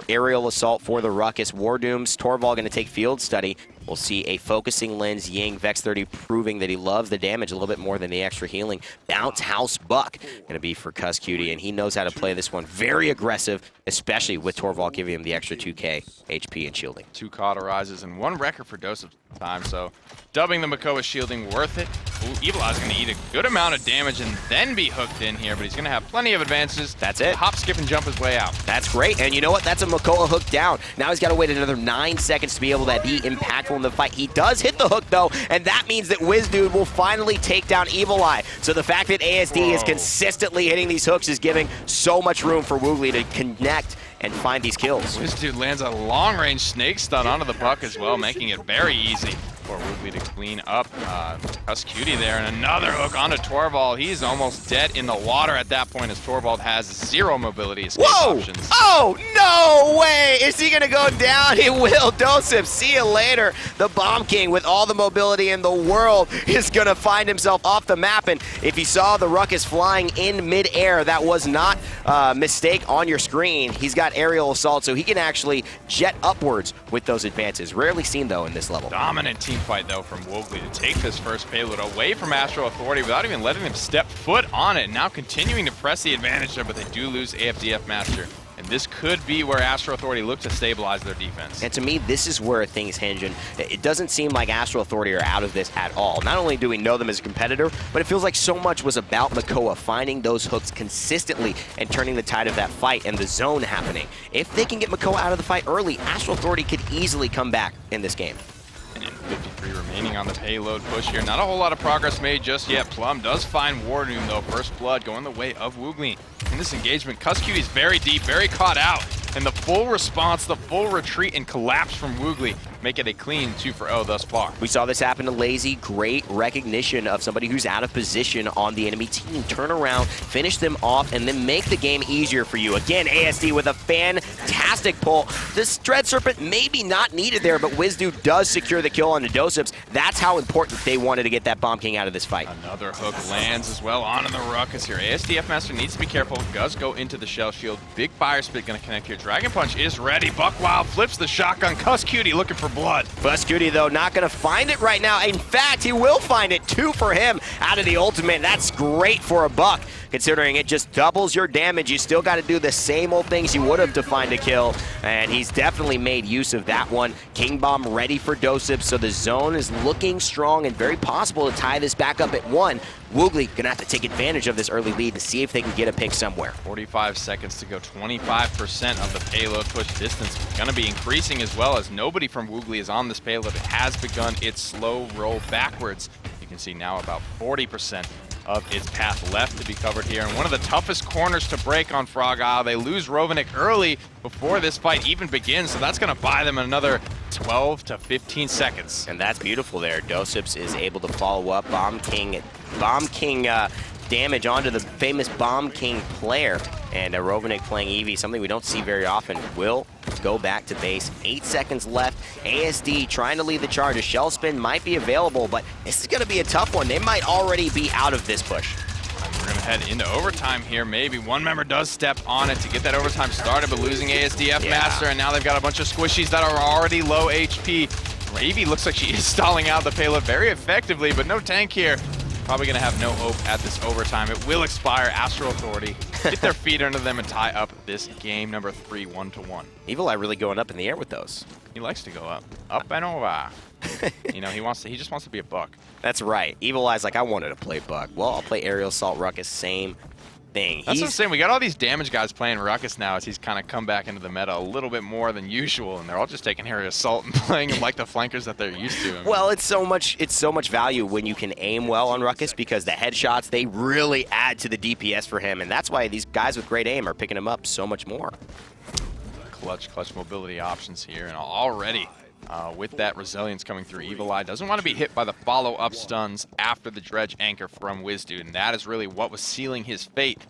Aerial Assault for the Ruckus. Wardooms, Torvald going to take Field Study. We'll see a Focusing Lens, Ying, Vex 30 proving that he loves the damage a little bit more than the extra healing. Bounce House Buck going to be for Cuskooty, and he knows how to play this one. Very aggressive, especially with Torvald giving him the extra 2k HP and shielding. 2 cauterizes and 1 record for Dosips time, so dubbing the Makoa shielding worth it. Ooh, Evil Eye's going to eat a good amount of damage and then be hooked in here, but he's going to have plenty of advances. That's it. Hop, skip, and jump his way out. That's great, and you know what? That's a Makoa hook down. Now he's got to wait another 9 seconds to be able to be impactful in the fight. He does hit the hook, though, and that means that Wizdude will finally take down Evil Eye. So the fact that ASD is consistently hitting these hooks is giving so much room for Woogly to connect and find these kills. Wizdude lands a long-range snake stun onto the Buck as well, making it very easy for Woogly to clean up Cuskooty there, and another hook onto Torvald. He's almost dead in the water at that point as Torvald has 0 mobility escape options. Oh, no way! Is he gonna go down? He will. Dosip, see you later. The Bomb King, with all the mobility in the world, is gonna find himself off the map, and if you saw the Ruckus flying in mid-air, that was not a mistake on your screen. He's got aerial assault, so he can actually jet upwards with those advances. Rarely seen, though, in this level. Dominant team fight, though, from Woogly to take this first payload away from Astral Authority without even letting them step foot on it. Now continuing to press the advantage there, but they do lose AFDF Master. And this could be where Astral Authority look to stabilize their defense. And to me, this is where things hinge, and it doesn't seem like Astral Authority are out of this at all. Not only do we know them as a competitor, but it feels like so much was about Makoa finding those hooks consistently and turning the tide of that fight and the zone happening. If they can get Makoa out of the fight early, Astral Authority could easily come back in this game. And 53 remaining on the payload push here. Not a whole lot of progress made just yet. Plum does find Wardoom, though. First blood going the way of Woogly. In this engagement, Cuskooty's very deep, very caught out. And the full response, the full retreat and collapse from Woogly make it a clean 2-for-0 thus far. We saw this happen to Lazy. Great recognition of somebody who's out of position on the enemy team. Turn around, finish them off, and then make the game easier for you. Again, ASD with a fantastic pull. This Dread Serpent maybe not needed there, but Wizdude does secure the kill on the Dosips. That's how important they wanted to get that Bomb King out of this fight. Another hook lands as well onto the Ruckus here. ASDF Master needs to be careful. Does go into the Shell Shield. Big Fire Spit going to connect here. Dragon Punch is ready. Buckwild flips the shotgun. Cuskooty looking for blood. Cuskooty, though, not going to find it right now. In fact, he will find it. 2 for him out of the ultimate. That's great for a buck, considering it just doubles your damage. You still got to do the same old things you would have to find a kill, and he's definitely made use of that one. King Bomb ready for Dosip, so the zone is looking strong and very possible to tie this back up at 1. Woogly gonna have to take advantage of this early lead to see if they can get a pick somewhere. 45 seconds to go. 25% of the payload push distance gonna be increasing as well, as nobody from Woogly is on this payload. It has begun its slow roll backwards. You can see now about 40% of its path left to be covered here. And one of the toughest corners to break on Frog Isle. They lose Rovenick early before this fight even begins, so that's gonna buy them another 12 to 15 seconds. And that's beautiful there. Dosips is able to follow up Bomb King damage onto the famous Bomb King player. And Rovenick playing Eevee, something we don't see very often, will go back to base. 8 seconds left. ASD trying to lead the charge. A Shell Spin might be available, but this is going to be a tough one. They might already be out of this push. We're going to head into overtime here. Maybe one member does step on it to get that overtime started, but losing ASDF Master, and now they've got a bunch of squishies that are already low HP. Eevee looks like she is stalling out the payload very effectively, but no tank here. Probably going to have no hope at this overtime. It will expire. Astro Authority get their feet under them and tie up this game number 3, 1-1. Evil Eye really going up in the air with those. He likes to go up and over. You know, he just wants to be a buck. That's right. Evil Eye's like, I wanted to play Buck. Well, I'll play Aerial Assault Ruckus, same thing. That's what I'm saying. We got all these damage guys playing Ruckus now as he's kind of come back into the meta a little bit more than usual, and they're all just taking Aerial Assault and playing him like the flankers that they're used to. I mean, well, it's so much value when you can aim well on Ruckus because the headshots, they really add to the DPS for him, and that's why these guys with great aim are picking him up so much more. Clutch mobility options here, and already with that resilience coming through, Evil Eye doesn't want to be hit by the follow-up stuns after the Dredge Anchor from WizDude, and that is really what was sealing his fate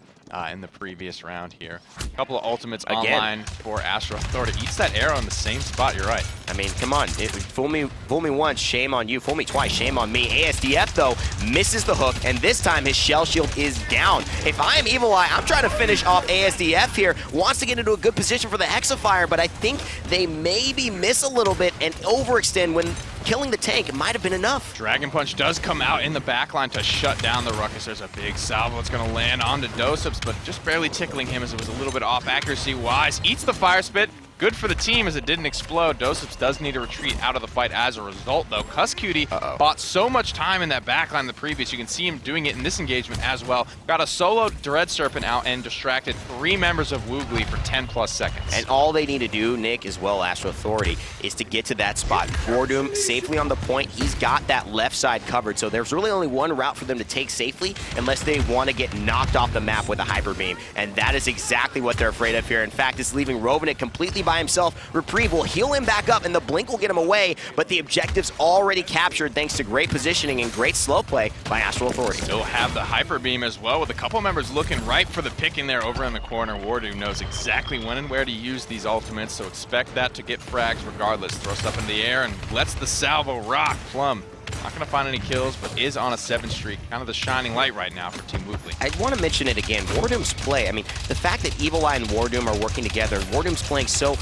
in the previous round here. A couple of ultimates online for Astro Authority. Eats that arrow in the same spot, you're right. I mean, come on. Fool me once, shame on you. Fool me twice, shame on me. ASDF, though, misses the hook, and this time his shell shield is down. If I am Evil Eye, I'm trying to finish off ASDF here. Wants to get into a good position for the Hexafire, but I think they maybe miss a little bit and overextend when killing the tank might have been enough. Dragon Punch does come out in the backline to shut down the Ruckus. There's a big salvo. It's going to land onto Dosups, but just barely tickling him as it was a little bit off accuracy-wise. Eats the Fire Spit. Good for the team as it didn't explode. Dosups does need to retreat out of the fight as a result, though. Cusscutie bought so much time in that backline in the previous. You can see him doing it in this engagement as well. Got a solo Dread Serpent out and distracted 3 members of Woogly for 10+ seconds. And all they need to do, Nick, as well, Astro Authority, is to get to that spot. Wardoom safely on the point. He's got that left side covered, so there's really only one route for them to take safely unless they want to get knocked off the map with a Hyper Beam. And that is exactly what they're afraid of here. In fact, it's leaving Rovenick completely by himself. Reprieve will heal him back up, and the Blink will get him away, but the objective's already captured thanks to great positioning and great slow play by Astral Authority. Still have the Hyper Beam as well, with a couple members looking right for the pick in there over in the corner. Wardoom knows exactly when and where to use these ultimates, so expect that to get frags regardless. Throws up in the air and lets the salvo rock. Plum not going to find any kills, but is on a 7 streak. Kind of the shining light right now for Team Woogly. I want to mention it again. Wardoom's play, I mean, the fact that Evil Eye and Wardoom are working together, Wardoom's playing so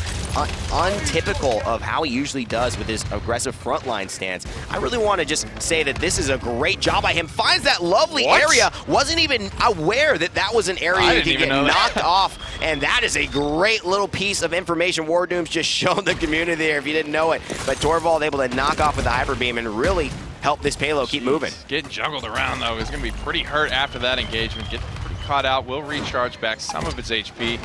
untypical of how he usually does with his aggressive frontline stance. I really want to just say that this is a great job by him. Finds that lovely area. Wasn't even aware that that was an area you could get knocked off. And that is a great little piece of information Wardoom's just shown the community there if you didn't know it. But Torvald able to knock off with the Hyper Beam and really help this payload keep moving. Getting juggled around, though. He's going to be pretty hurt after that engagement. Get pretty caught out. Will recharge back some of its HP.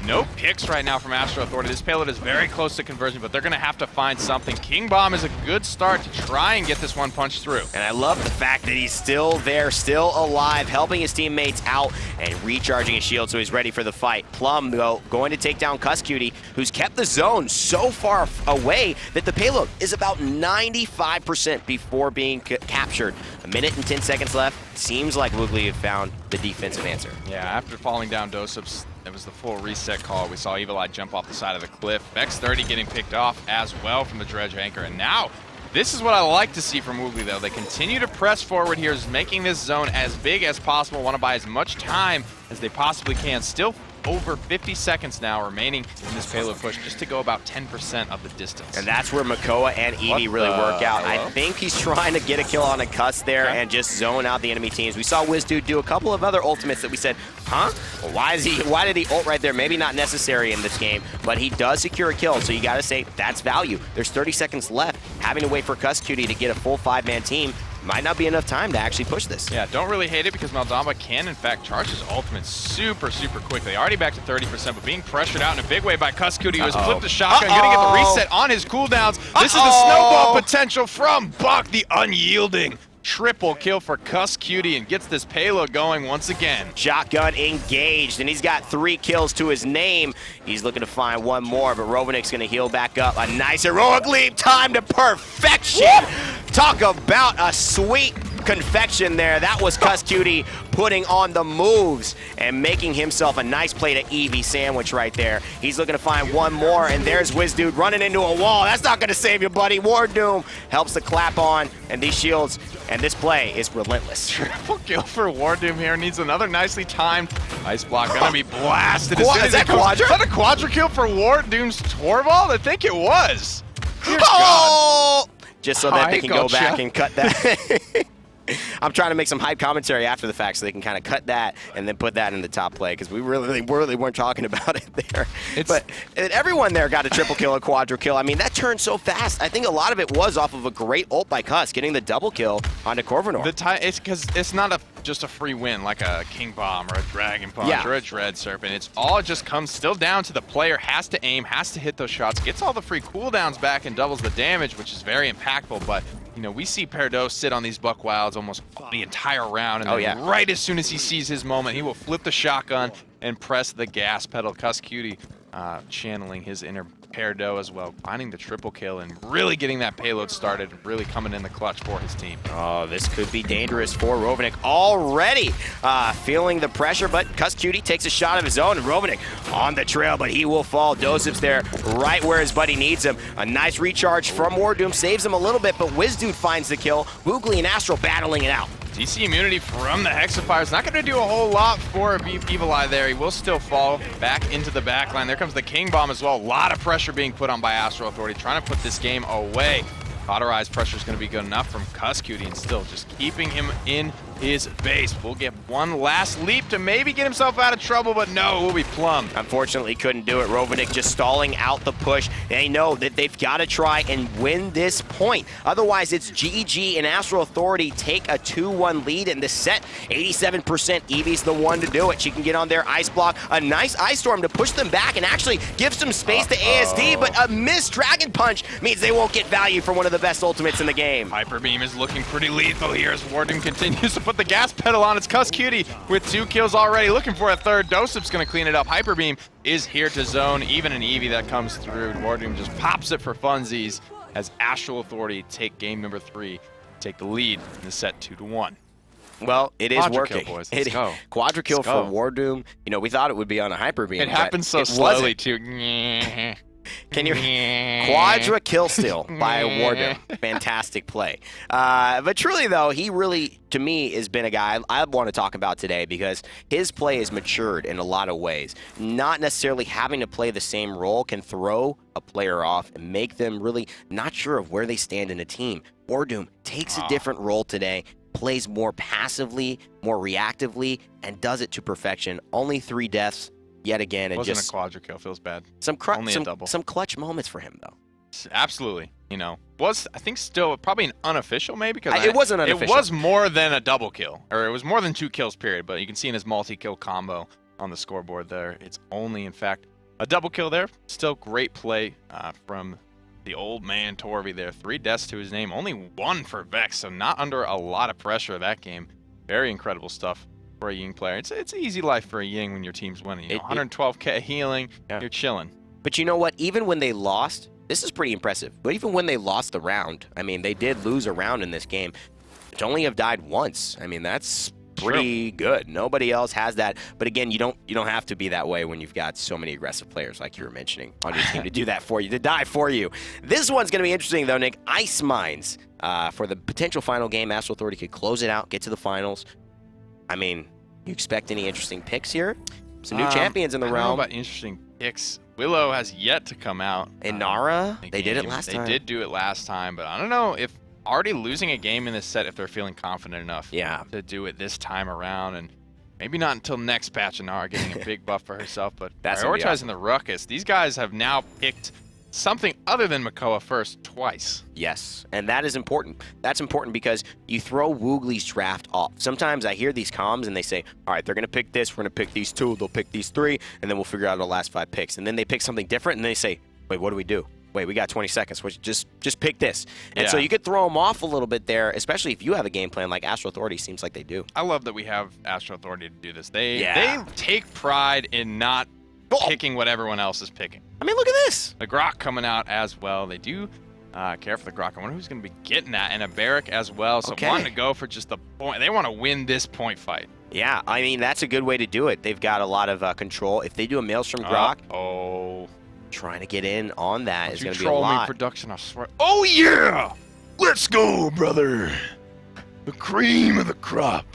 No picks right now from Astro Authority. This payload is very close to conversion, but they're going to have to find something. King Bomb is a good start to try and get this one punched through. And I love the fact that he's still there, still alive, helping his teammates out and recharging his shield so he's ready for the fight. Plum, though, going to take down Cusscutie, who's kept the zone so far away that the payload is about 95% before being captured. 1 minute and 10 seconds left. Seems like Woogly have found the defensive answer. Yeah, after falling down Dosups, it was the full reset call. We saw Evil Eye jump off the side of the cliff. Vex30 getting picked off as well from the Dredge Anchor. And now, this is what I like to see from Woogly, though. They continue to press forward here, making this zone as big as possible. Want to buy as much time as they possibly can. Still over 50 seconds now remaining in this payload push just to go about 10% of the distance. And that's where Makoa and Edie really work out. I think he's trying to get a kill on a Cuss there and just zone out the enemy teams. We saw WizDude do a couple of other ultimates that we said, huh? Well, why did he ult right there? Maybe not necessary in this game, but he does secure a kill, so you gotta say that's value. There's 30 seconds left. Having to wait for Cusscutie to get a full 5-man team might not be enough time to actually push this. Yeah, don't really hate it because Maldamba can, in fact, charge his ultimate super quickly. Already back to 30%, but being pressured out in a big way by Cusscutie, who has flipped the shotgun, gonna get the reset on his cooldowns. This is the snowball potential from Buck, the unyielding. Triple kill for Cusscutie and gets this payload going once again. Shotgun engaged, and he's got 3 kills to his name. He's looking to find one more, but Rovenick's gonna heal back up. A nice heroic leap, time to perfection. Talk about a sweet confection there. That was Cusscutie putting on the moves and making himself a nice plate of Eevee sandwich right there. He's looking to find one more, and there's WizDude running into a wall. That's not gonna save you, buddy. Wardoom helps the clap on, and these shields, and this play is relentless. Triple kill for Wardoom here. Needs another nicely timed ice block. Gonna be blasted. Is that Quadra? Is that a Quadra kill for Wardoom's Torvald? I think it was. Dear Oh! God. Just so that they can go gotcha. back and cut that. I'm trying to make some hype commentary after the fact so they can kind of cut that and then put that in the top play because we really weren't talking about it there. But everyone there got a triple kill, a quadra kill. I mean, that turned so fast. I think a lot of it was off of a great ult by Cuss, getting the double kill onto Corvinor. It's because it's not just a free win like a King Bomb or a Dragon Punch or a Dread Serpent. It's all just comes still down to the player has to aim, has to hit those shots, gets all the free cooldowns back and doubles the damage, which is very impactful. But you know, we see Perdo sit on these Buck Wilds almost the entire round, and then right as soon as he sees his moment, he will flip the shotgun and press the gas pedal. Cuss Cutie channeling his inner Perdo as well, finding the triple kill and really getting that payload started, really coming in the clutch for his team. Oh, this could be dangerous for Rovnik already. Feeling the pressure, but Cuss Cutie takes a shot of his own, and Rovnik on the trail, but he will fall. Dosip's there right where his buddy needs him. A nice recharge from Wardoom saves him a little bit, but Wizdude finds the kill. Woogly and Astral battling it out. DC immunity from the Hexafire. Not going to do a whole lot for Evil Eye there. He will still fall back into the backline. There comes the King Bomb as well. A lot of pressure being put on by Astral Authority, trying to put this game away. Cauterized pressure is going to be good enough from Cuss Cutie, and still just keeping him in his base. We'll get one last leap to maybe get himself out of trouble, but no, we'll be plumbed. Unfortunately, couldn't do it. Rovnik just stalling out the push. They know that they've got to try and win this point. Otherwise, it's GG and Astral Authority take a 2-1 lead in this set. 87% Eevee's the one to do it. She can get on their Ice Block. A nice Ice Storm to push them back and actually give some space to ASD, but a missed Dragon Punch means they won't get value for one of the best ultimates in the game. Hyper Beam is looking pretty lethal here as Warden continues to put the gas pedal on. It's Cuss Cutie with 2 kills already, looking for a third. Dosip's going to clean it up. Hyper Beam is here to zone even an Eevee that comes through. Warden just pops it for funsies as Astral Authority take game number 3, take the lead in the set 2-1. Well, it is working. Kill, boys. Let's go. Quadra kill for Wardoom. You know, we thought it would be on a Hyper Beam. It happens so slowly, too. Can you quadra kill still by Wardoom? Fantastic play. But truly though, he really, to me, has been a guy I want to talk about today because his play has matured in a lot of ways. Not necessarily having to play the same role can throw a player off and make them really not sure of where they stand in a team. Wardoom takes a different role today, plays more passively, more reactively, and does it to perfection. Only 3 deaths. Yet again, and wasn't just a quadra kill, feels bad. Only a double. Some clutch moments for him, though. Absolutely, you know, was I think still probably an unofficial maybe because it wasn't unofficial. It was more than a double kill, or it was more than 2 kills period. But you can see in his multi-kill combo on the scoreboard there, it's only in fact a double kill there. Still great play from the old man Torvi there. 3 deaths to his name, only 1 for Vex, so not under a lot of pressure that game. Very incredible stuff for a Ying player. It's easy life for a Ying when your team's winning. You know, 112k healing, you're chilling. But you know what? Even when they lost, this is pretty impressive. But even when they lost the round, I mean, they did lose a round in this game. To only have died once, I mean, that's pretty good. Nobody else has that. But again, you don't have to be that way when you've got so many aggressive players like you were mentioning on your team to do that for you, to die for you. This one's going to be interesting though, Nick. Ice Mines for the potential final game. Astral Authority could close it out, get to the finals. I mean, you expect any interesting picks here? Some new champions in the I don't realm. know about interesting picks. Willow has yet to come out. Inara, they did it last time. They did do it last time, but I don't know if already losing a game in this set if they're feeling confident enough to do it this time around. And maybe not until next patch, Inara getting a big buff for herself, but that's prioritizing awesome. the Ruckus. These guys have now picked something other than Makoa first twice. Yes, and that is important. That's important because you throw Woogly's draft off. Sometimes I hear these comms and they say, all right, they're going to pick this, we're going to pick these 2, they'll pick these 3, and then we'll figure out the last 5 picks. And then they pick something different and they say, wait, what do we do? Wait, we got 20 seconds. Just pick this. And so you could throw them off a little bit there, especially if you have a game plan like Astral Authority seems like they do. I love that we have Astral Authority to do this. They take pride in not picking what everyone else is picking. I mean, look at this. The Grok coming out as well. They do care for the Grok. I wonder who's going to be getting that. And a Barrack as well. So wanting to go for just the point. They want to win this point fight. Yeah, I mean, that's a good way to do it. They've got a lot of control. If they do a Maelstrom Grok, trying to get in on that is going to be a lot. Production, I swear. Oh, yeah! Let's go, brother. The cream of the crop.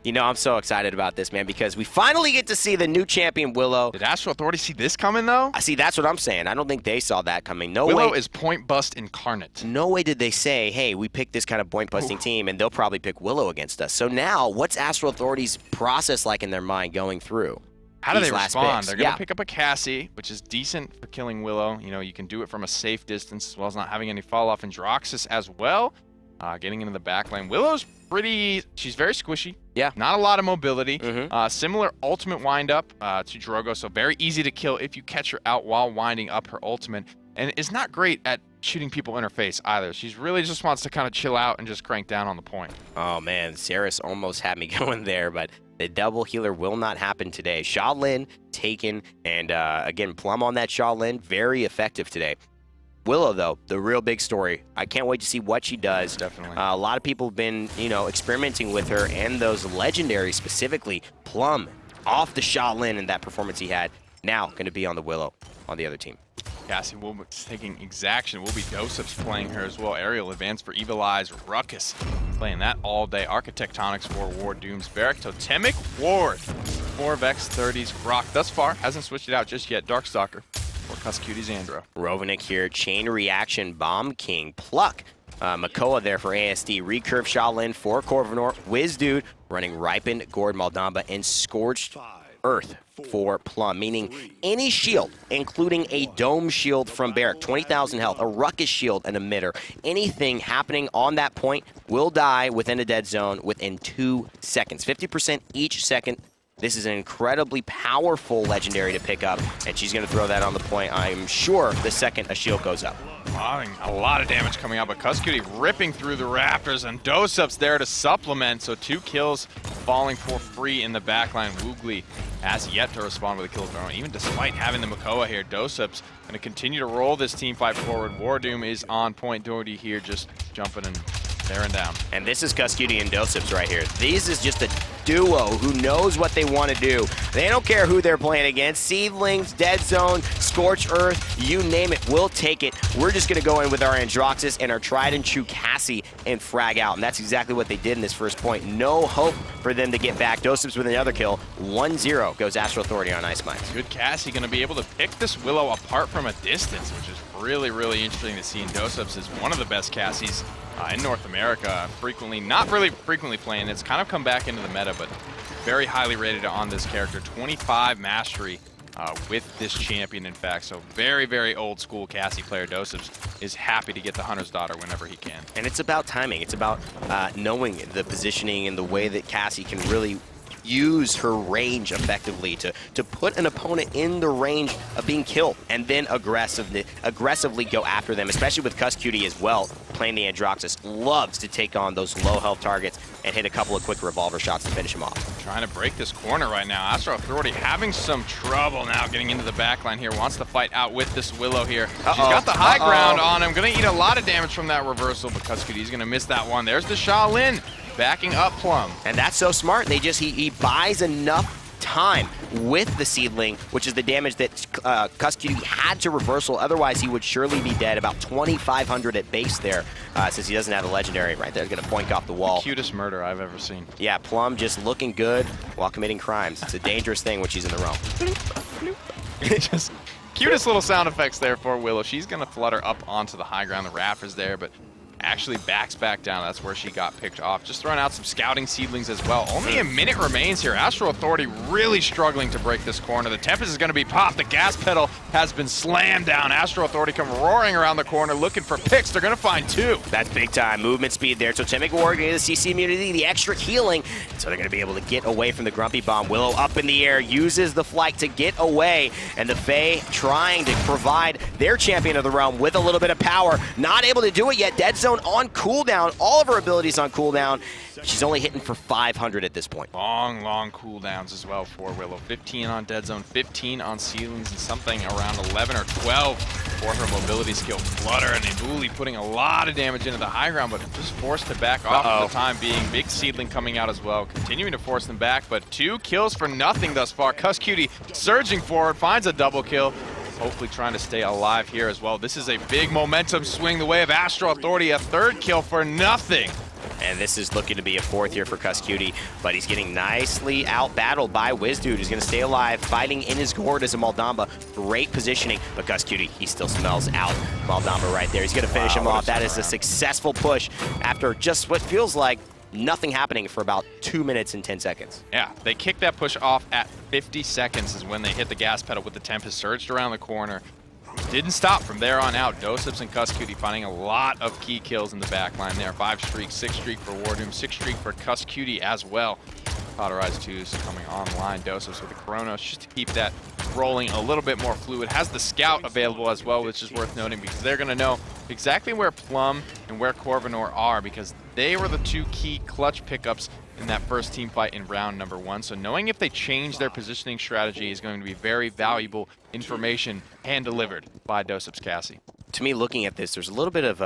You know, I'm so excited about this, man, because we finally get to see the new champion, Willow. Did Astral Authority see this coming, though? See, that's what I'm saying. I don't think they saw that coming. No Willow way. is point bust incarnate. No way did they say, hey, we picked this kind of point-busting team, and they'll probably pick Willow against us. So now, what's Astral Authority's process like in their mind going through? How do they respond? Picks? They're going to pick up a Cassie, which is decent for killing Willow. You know, you can do it from a safe distance as well as not having any fall off. And Droxus as well, getting into the back lane. Willow's she's very squishy. Yeah. Not a lot of mobility. Similar ultimate windup to Drogo, so very easy to kill if you catch her out while winding up her ultimate. And is not great at shooting people in her face either. She's really just wants to kind of chill out and just crank down on the point. Oh, man, Saris almost had me going there, but the double healer will not happen today. Shaolin taken, and again, Plum on that Shaolin, very effective today. Willow, though, the real big story. I can't wait to see what she does. Definitely. A lot of people have been, experimenting with her and those legendaries, specifically Plum, off the Shaolin and that performance he had. Now going to be on the Willow on the other team. Cassie will be taking Exaction. Will be Doseps playing her as well. Aerial Advance for Evil Eyes. Ruckus playing that all day. Architectonics for Ward. Dooms Barrack. Totemic Ward. 4 Vex 30s. Rock thus far hasn't switched it out just yet. Darkstalker for Cutie Xandro. Rovenick here. Chain Reaction. Bomb King. Pluck. Makoa there for ASD. Recurve Shaolin for Corvinor. Wizdude running Ripened, Gord Maldamba, and Scorched Earth for Plum, meaning any shield, including a dome shield from Barrack, 20,000 health, a ruckus shield, an emitter, anything happening on that point will die within a dead zone within 2 seconds. 50% each second. This is an incredibly powerful legendary to pick up, and she's going to throw that on the point, I'm sure, the second a shield goes up. A lot of damage coming out, but Cutie ripping through the Raptors, and Dosep's there to supplement, so 2 kills falling for free in the backline. Woogly has yet to respond with a kill of their own. Even despite having the Makoa here, Dosep's going to continue to roll this team fight forward. Wardoom is on point. Doherty here just jumping and staring down. And this is Cutie and Dosep's right here. This is just a duo who knows what they want to do. They don't care who they're playing against. Seedlings, Dead Zone, Scorch Earth, you name it, we'll take it. We're just going to go in with our Androxus and our tried and true Cassie and frag out. And that's exactly what they did in this first point. No hope for them to get back. Dosep's with another kill. 1-0 goes Astral Authority on Ice Mines. Good Cassie going to be able to pick this Willow apart from a distance, which is really, really interesting to see. And Dosep's is one of the best Cassies in North America. Not really frequently playing. It's kind of come back into the meta, but very highly rated on this character. 25 mastery with this champion, in fact. So very, very old school Cassie player. Dosep's is happy to get the Hunter's Daughter whenever he can. And it's about timing. It's about knowing the positioning and the way that Cassie can really use her range effectively to put an opponent in the range of being killed and then aggressively go after them, especially with Cutie as well. Playing the Androxus loves to take on those low health targets and hit a couple of quick revolver shots to finish him off. Trying to break this corner right now. Astral Authority having some trouble now getting into the backline here. Wants to fight out with this Willow here. She's got the high ground on him. Going to eat a lot of damage from that reversal, but Cutie's going to miss that one. There's the Shaolin backing up Plum. And that's so smart. He buys enough time with the Seedling, which is the damage that Cutie had to reversal. Otherwise, he would surely be dead. About 2,500 at base there, since he doesn't have the legendary right there. He's going to point off the wall. The cutest murder I've ever seen. Yeah, Plum just looking good while committing crimes. It's a dangerous thing when she's in the realm. Just cutest little sound effects there for Willow. She's going to flutter up onto the high ground. The Raptors there, but actually backs back down. That's where she got picked off. Just throwing out some scouting seedlings as well. Only a minute remains here. Astral Authority really struggling to break this corner. The Tempest is going to be popped. The gas pedal has been slammed down. Astral Authority come roaring around the corner looking for picks. They're going to find 2. That's big time movement speed there. So Totemic Ward getting the CC immunity, the extra healing. So they're going to be able to get away from the Grumpy Bomb. Willow up in the air, uses the flight to get away. And the Fae trying to provide their champion of the realm with a little bit of power. Not able to do it yet. Dead Zone on cooldown. All of her abilities on cooldown. She's only hitting for 500 at this point. Long cooldowns as well for Willow. 15 on Dead Zone, 15 on ceilings, and something around 11 or 12 for her mobility skill. Flutter and Ibuli putting a lot of damage into the high ground, but just forced to back off for the time being. Big Seedling coming out as well, continuing to force them back, but 2 kills for nothing thus far. Cutie surging forward, finds a double kill. Hopefully trying to stay alive here as well. This is a big momentum swing the way of Astral Authority. A 3rd kill for nothing And this is looking to be a 4th here for Cuscutie, but he's getting nicely out-battled by Wizdude, who's going to stay alive, fighting in his gourd as a Maldamba. Great positioning, but Cuscutie, he still smells out Maldamba right there. He's going to finish him off. That is a successful push after just what feels like nothing happening for about 2 minutes and 10 seconds. Yeah, they kicked that push off at 50 seconds is when they hit the gas pedal with the Tempest, surged around the corner. Didn't stop from there on out. Doseps and Cuscutie finding a lot of key kills in the back line there. 5 streak, 6 streak for Wardoom, 6 streak for Cuscutie as well. Cauterized 2s coming online. Doseps with the Chronos just to keep that rolling a little bit more fluid. Has the Scout available as well, which is worth noting because they're going to know exactly where Plum and where Corvinor are because they were the 2 key clutch pickups in that first team fight in round number 1. So knowing if they change their positioning strategy is going to be very valuable information hand delivered by Doseps Cassie. To me, looking at this, there's a little bit of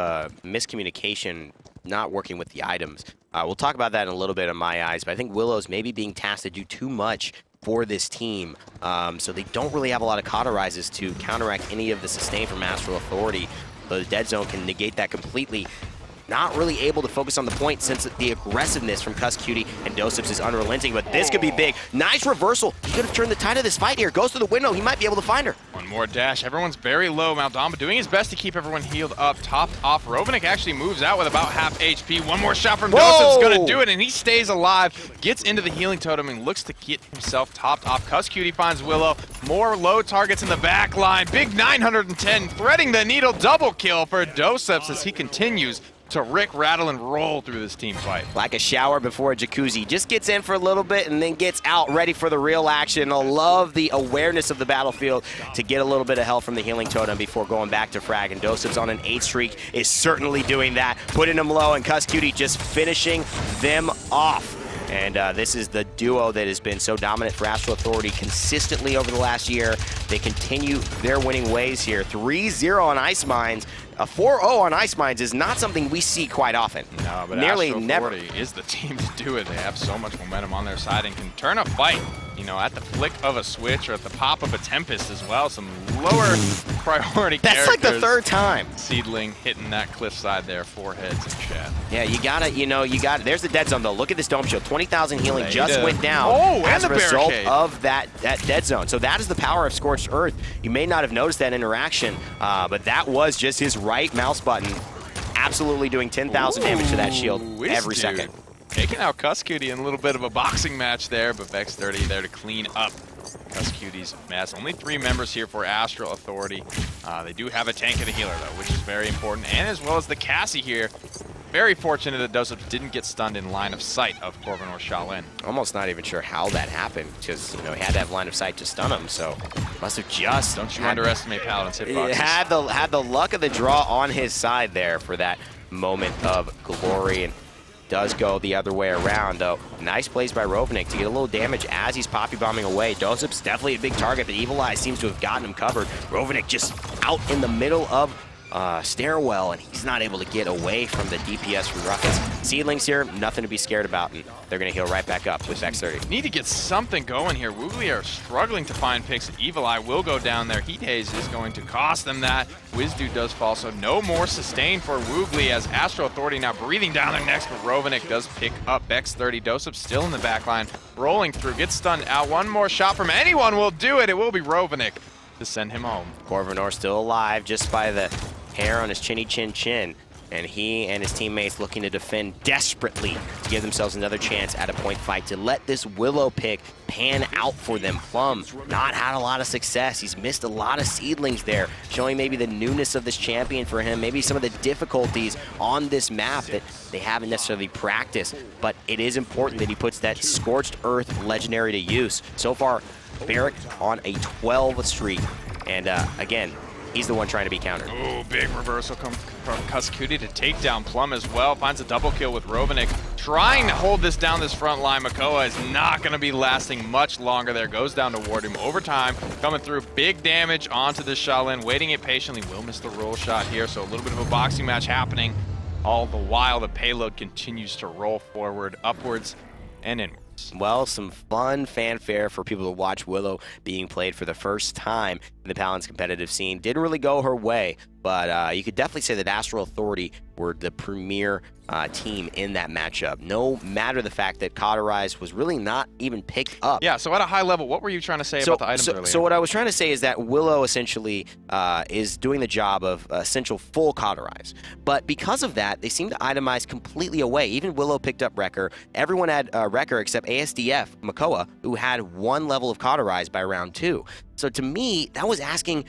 miscommunication not working with the items. We'll talk about that in a little bit in my eyes, but I think Willow's maybe being tasked to do too much for this team, so they don't really have a lot of cauterizes to counteract any of the sustain from Astral Authority. The dead zone can negate that completely. Not really able to focus on the point since the aggressiveness from Cuscutie and Doseps is unrelenting, but this could be big. Nice reversal. He could have turned the tide of this fight here. Goes to the window. He might be able to find her. One more dash. Everyone's very low. Maldamba doing his best to keep everyone healed up. Topped off. Rovenick actually moves out with about half HP. One more shot from Doseps is going to do it, and he stays alive. Gets into the healing totem and looks to get himself topped off. Cuscutie finds Willow. More low targets in the back line. Big 910 threading the needle. Double kill for Doseps as he continues to Rick, rattle, and roll through this team fight. Like a shower before a jacuzzi. Just gets in for a little bit and then gets out ready for the real action. I love the awareness of the battlefield to get a little bit of help from the healing totem before going back to frag. And Doseps on an 8 streak is certainly doing that. Putting them low and Cuscutie just finishing them off. And this is the duo that has been so dominant for Astral Authority consistently over the last year. They continue their winning ways here. 3-0 on Ice Mines. A 4-0 on Ice Mines is not something we see quite often. No, but nearly Astral never Authority is the team to do it. They have so much momentum on their side and can turn a fight, you know, at the flick of a switch or at the pop of a Tempest as well. Some lower priority That's characters. like the 3rd time. Seedling hitting that cliffside there, 4 heads in chat. Yeah, you gotta, there's the dead zone though. Look at this dome shield. 20,000 healing just went down as a result of that dead zone. So that is the power of Scorched Earth. You may not have noticed that interaction, but that was just his right mouse button absolutely doing 10,000 damage to that shield every second. Taking out Cuscutie in a little bit of a boxing match there, but Vex30 there to clean up Cuscutie's mess. Only 3 members here for Astral Authority. They do have a tank and a healer though, which is very important, and as well as the Cassie here. Very fortunate that Doseps didn't get stunned in line of sight of Corvinor Shaolin. Almost not even sure how that happened because, he had to have line of sight to stun him, so must have just... Don't you underestimate Paladins hitboxes. Had the luck of the draw on his side there for that moment of glory, and does go the other way around, though. Nice plays by Rovenick to get a little damage as he's poppy bombing away. Doseps definitely a big target. The Evil Eye seems to have gotten him covered. Rovenick just out in the middle of stairwell, and he's not able to get away from the DPS from Ruckus. Seedlings here, nothing to be scared about, and they're going to heal right back up with Vex30. Need to get something going here. Woogly are struggling to find picks. Evil Eye will go down there. Heat Haze is going to cost them that. Wizdude does fall, so no more sustain for Woogly as Astral Authority now breathing down their necks, but Rovenick does pick up Vex30. Doseps still in the back line, rolling through, gets stunned out. One more shot from anyone will do it. It will be Rovenick to send him home. Corvinor still alive just by the hair on his chinny chin, and he and his teammates looking to defend desperately to give themselves another chance at a point fight to let this Willow pick pan out for them. Plum not had a lot of success. He's missed a lot of seedlings there, showing maybe the newness of this champion for him, maybe some of the difficulties on this map that they haven't necessarily practiced, but it is important that he puts that Scorched Earth legendary to use. So far, Barrick on a 12 streak, and again, he's the one trying to be countered. Oh, big reversal from Cuscutie to take down Plum as well. Finds a double kill with Rovenick. Trying to hold this down this front line. Makoa is not going to be lasting much longer there. Goes down to Wardoom. Overtime coming through. Big damage onto the Shaolin. Waiting it patiently. Will miss the roll shot here. So a little bit of a boxing match happening. All the while the payload continues to roll forward, upwards, and inwards. Well, some fun fanfare for people to watch Willow being played for the first time in the Paladins competitive scene. Didn't really go her way, but you could definitely say that Astral Authority were the premier team in that matchup. No matter the fact that Cauterize was really not even picked up. Yeah, so at a high level, what were you trying to say about the items earlier? So what I was trying to say is that Willow essentially is doing the job of essential full Cauterize. But because of that, they seem to itemize completely away. Even Willow picked up Wrecker. Everyone had Wrecker except ASDF, Makoa, who had 1 level of Cauterize by round 2. So to me, that was asking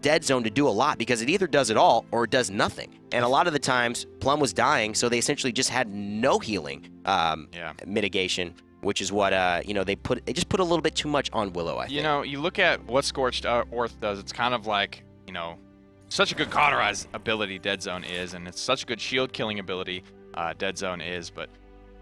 Dead Zone to do a lot because it either does it all or it does nothing. And a lot of the times, Plum was dying, so they essentially just had no healing mitigation, which is what they just put a little bit too much on Willow. I think. You look at what Scorched Earth does. It's kind of like such a good Cauterize ability Dead Zone is, and it's such a good shield killing ability Dead Zone is, but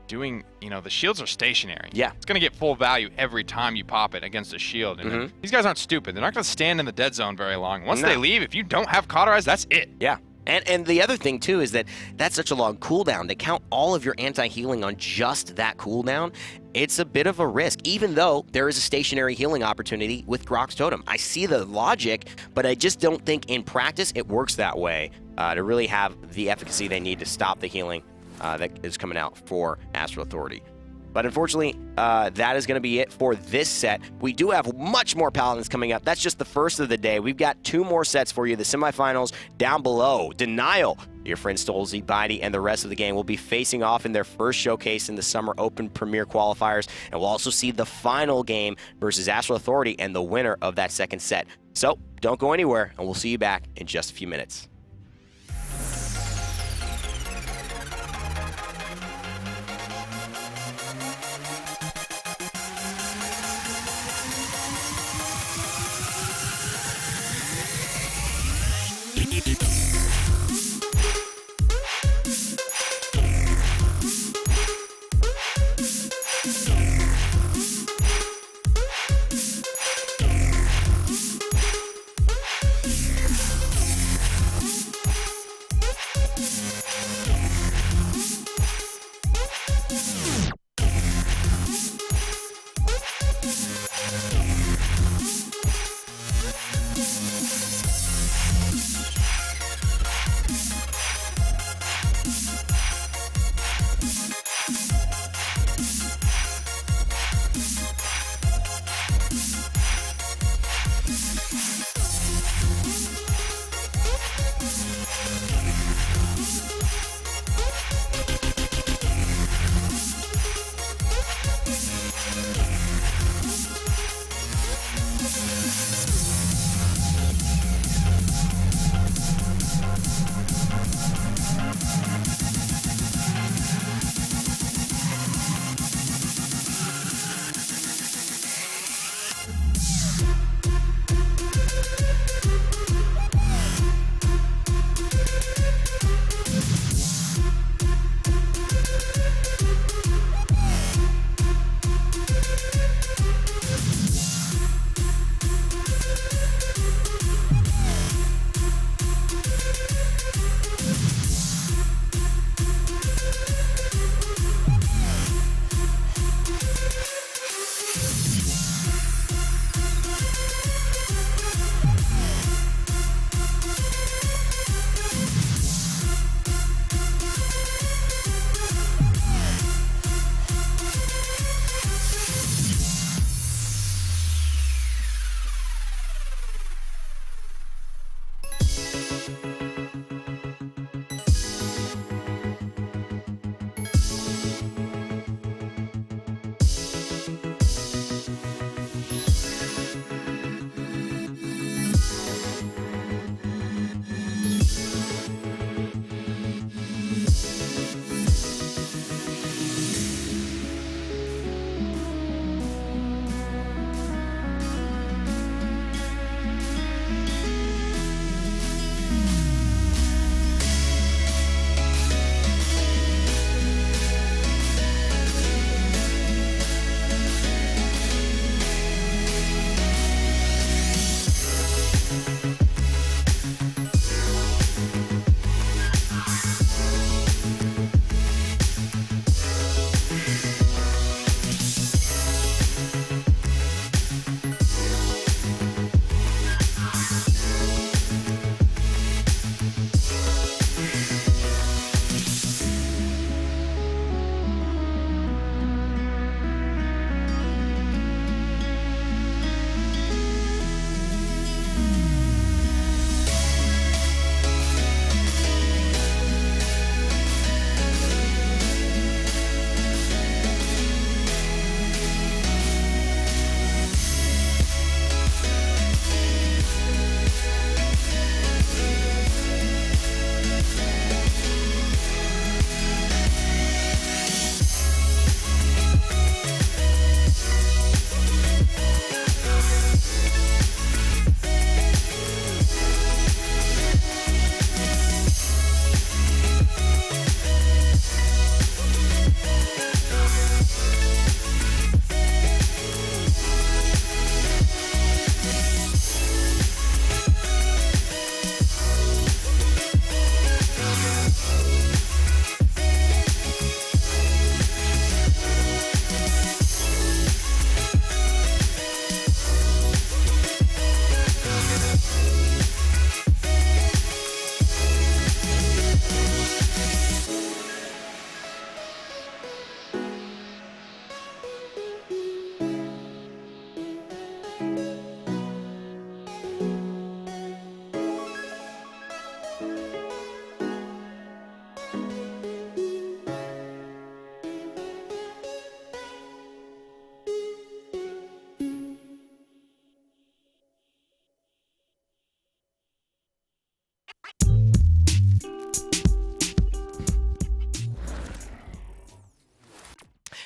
doing, the shields are stationary. Yeah. It's going to get full value every time you pop it against a shield. And these guys aren't stupid. They're not going to stand in the dead zone very long. Once they leave, if you don't have Cauterize, that's it. Yeah. And the other thing, too, is that that's such a long cooldown. They count all of your anti-healing on just that cooldown. It's a bit of a risk, even though there is a stationary healing opportunity with Grok's Totem. I see the logic, but I just don't think in practice it works that way to really have the efficacy they need to stop the healing that is coming out for Astral Authority. But unfortunately, that is going to be it for this set. We do have much more Paladins coming up. That's just the first of the day. We've got 2 more sets for you. The semifinals down below. Denial, your friend Stolzy, Bitey, and the rest of the gang will be facing off in their first showcase in the Summer Open Premier Qualifiers. And we'll also see the final game versus Astral Authority and the winner of that second set. So don't go anywhere, and we'll see you back in just a few minutes.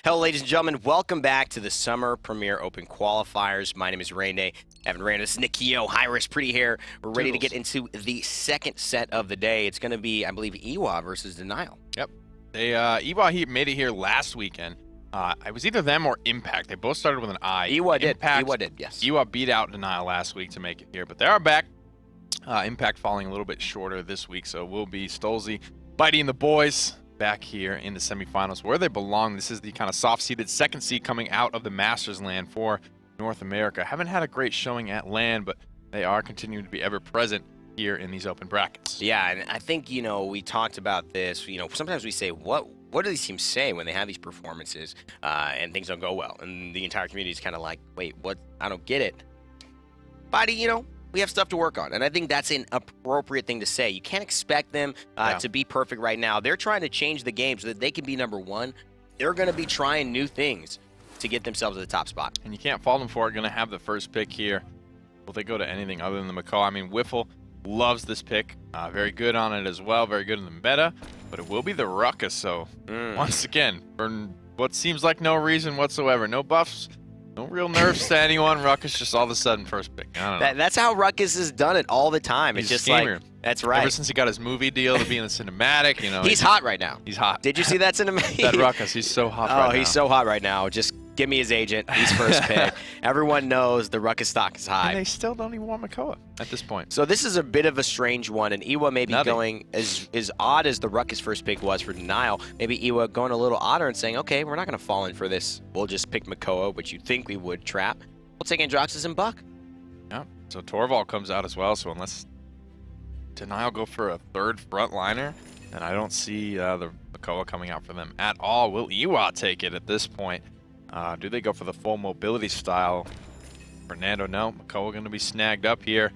Hello, ladies and gentlemen. Welcome back to the Summer Premier Open Qualifiers. My name is Rene. Evan Randall, this is Nick Keogh, High-Risk Pretty Hair. We're ready to get into the second set of the day. It's going to be, I believe, Iwa versus Denial. Yep. Iwa made it here last weekend. It was either them or Impact. They both started with an I. Iwa did, yes. Iwa beat out Denial last week to make it here, but they are back. Impact falling a little bit shorter this week, so we'll be Stolzy, Bitey, and the boys back here in the semifinals where they belong. This is the kind of soft-seeded second seed coming out of the Masters land for North America. Haven't had a great showing at land, but they are continuing to be ever present here in these open brackets. Yeah, and I think, we talked about this. Sometimes we say, what do these teams say when they have these performances and things don't go well? And the entire community is kind of like, wait, what? I don't get it. Bitey, we have stuff to work on, and I think that's an appropriate thing to say. You can't expect them to be perfect right now. They're trying to change the game so that they can be number one. They're going to be trying new things to get themselves to the top spot. And you can't fault them for it. Going to have the first pick here. Will they go to anything other than the Makoa? I mean, Wiffle loves this pick. Very good on it as well. Very good in the meta. But it will be the Ruckus. So, once again, for what seems like no reason whatsoever, no buffs, no real nerfs to anyone. Ruckus just all of a sudden first pick. I don't know. That's how Ruckus has done it all the time. He's it's just a schemer. That's right. Ever since he got his movie deal to be in the cinematic, he's hot right now. He's hot. Did you see that cinematic? That Ruckus, he's so hot right now. Oh, he's so hot right now. Just give me his agent. He's first pick. Everyone knows the Ruckus stock is high. And they still don't even want Makoa at this point. So this is a bit of a strange one, and Iwa may be going as odd as the Ruckus first pick was for Denial. Maybe Iwa going a little odder and saying, okay, we're not going to fall in for this. We'll just pick Makoa, which you'd think we would trap. We'll take Androxus and Buck. Yeah, so Torvald comes out as well, so unless Denial go for a third frontliner, then I don't see the Makoa coming out for them at all. Will Iwa take it at this point? Do they go for the full mobility style? Fernando, no. Makoa going to be snagged up here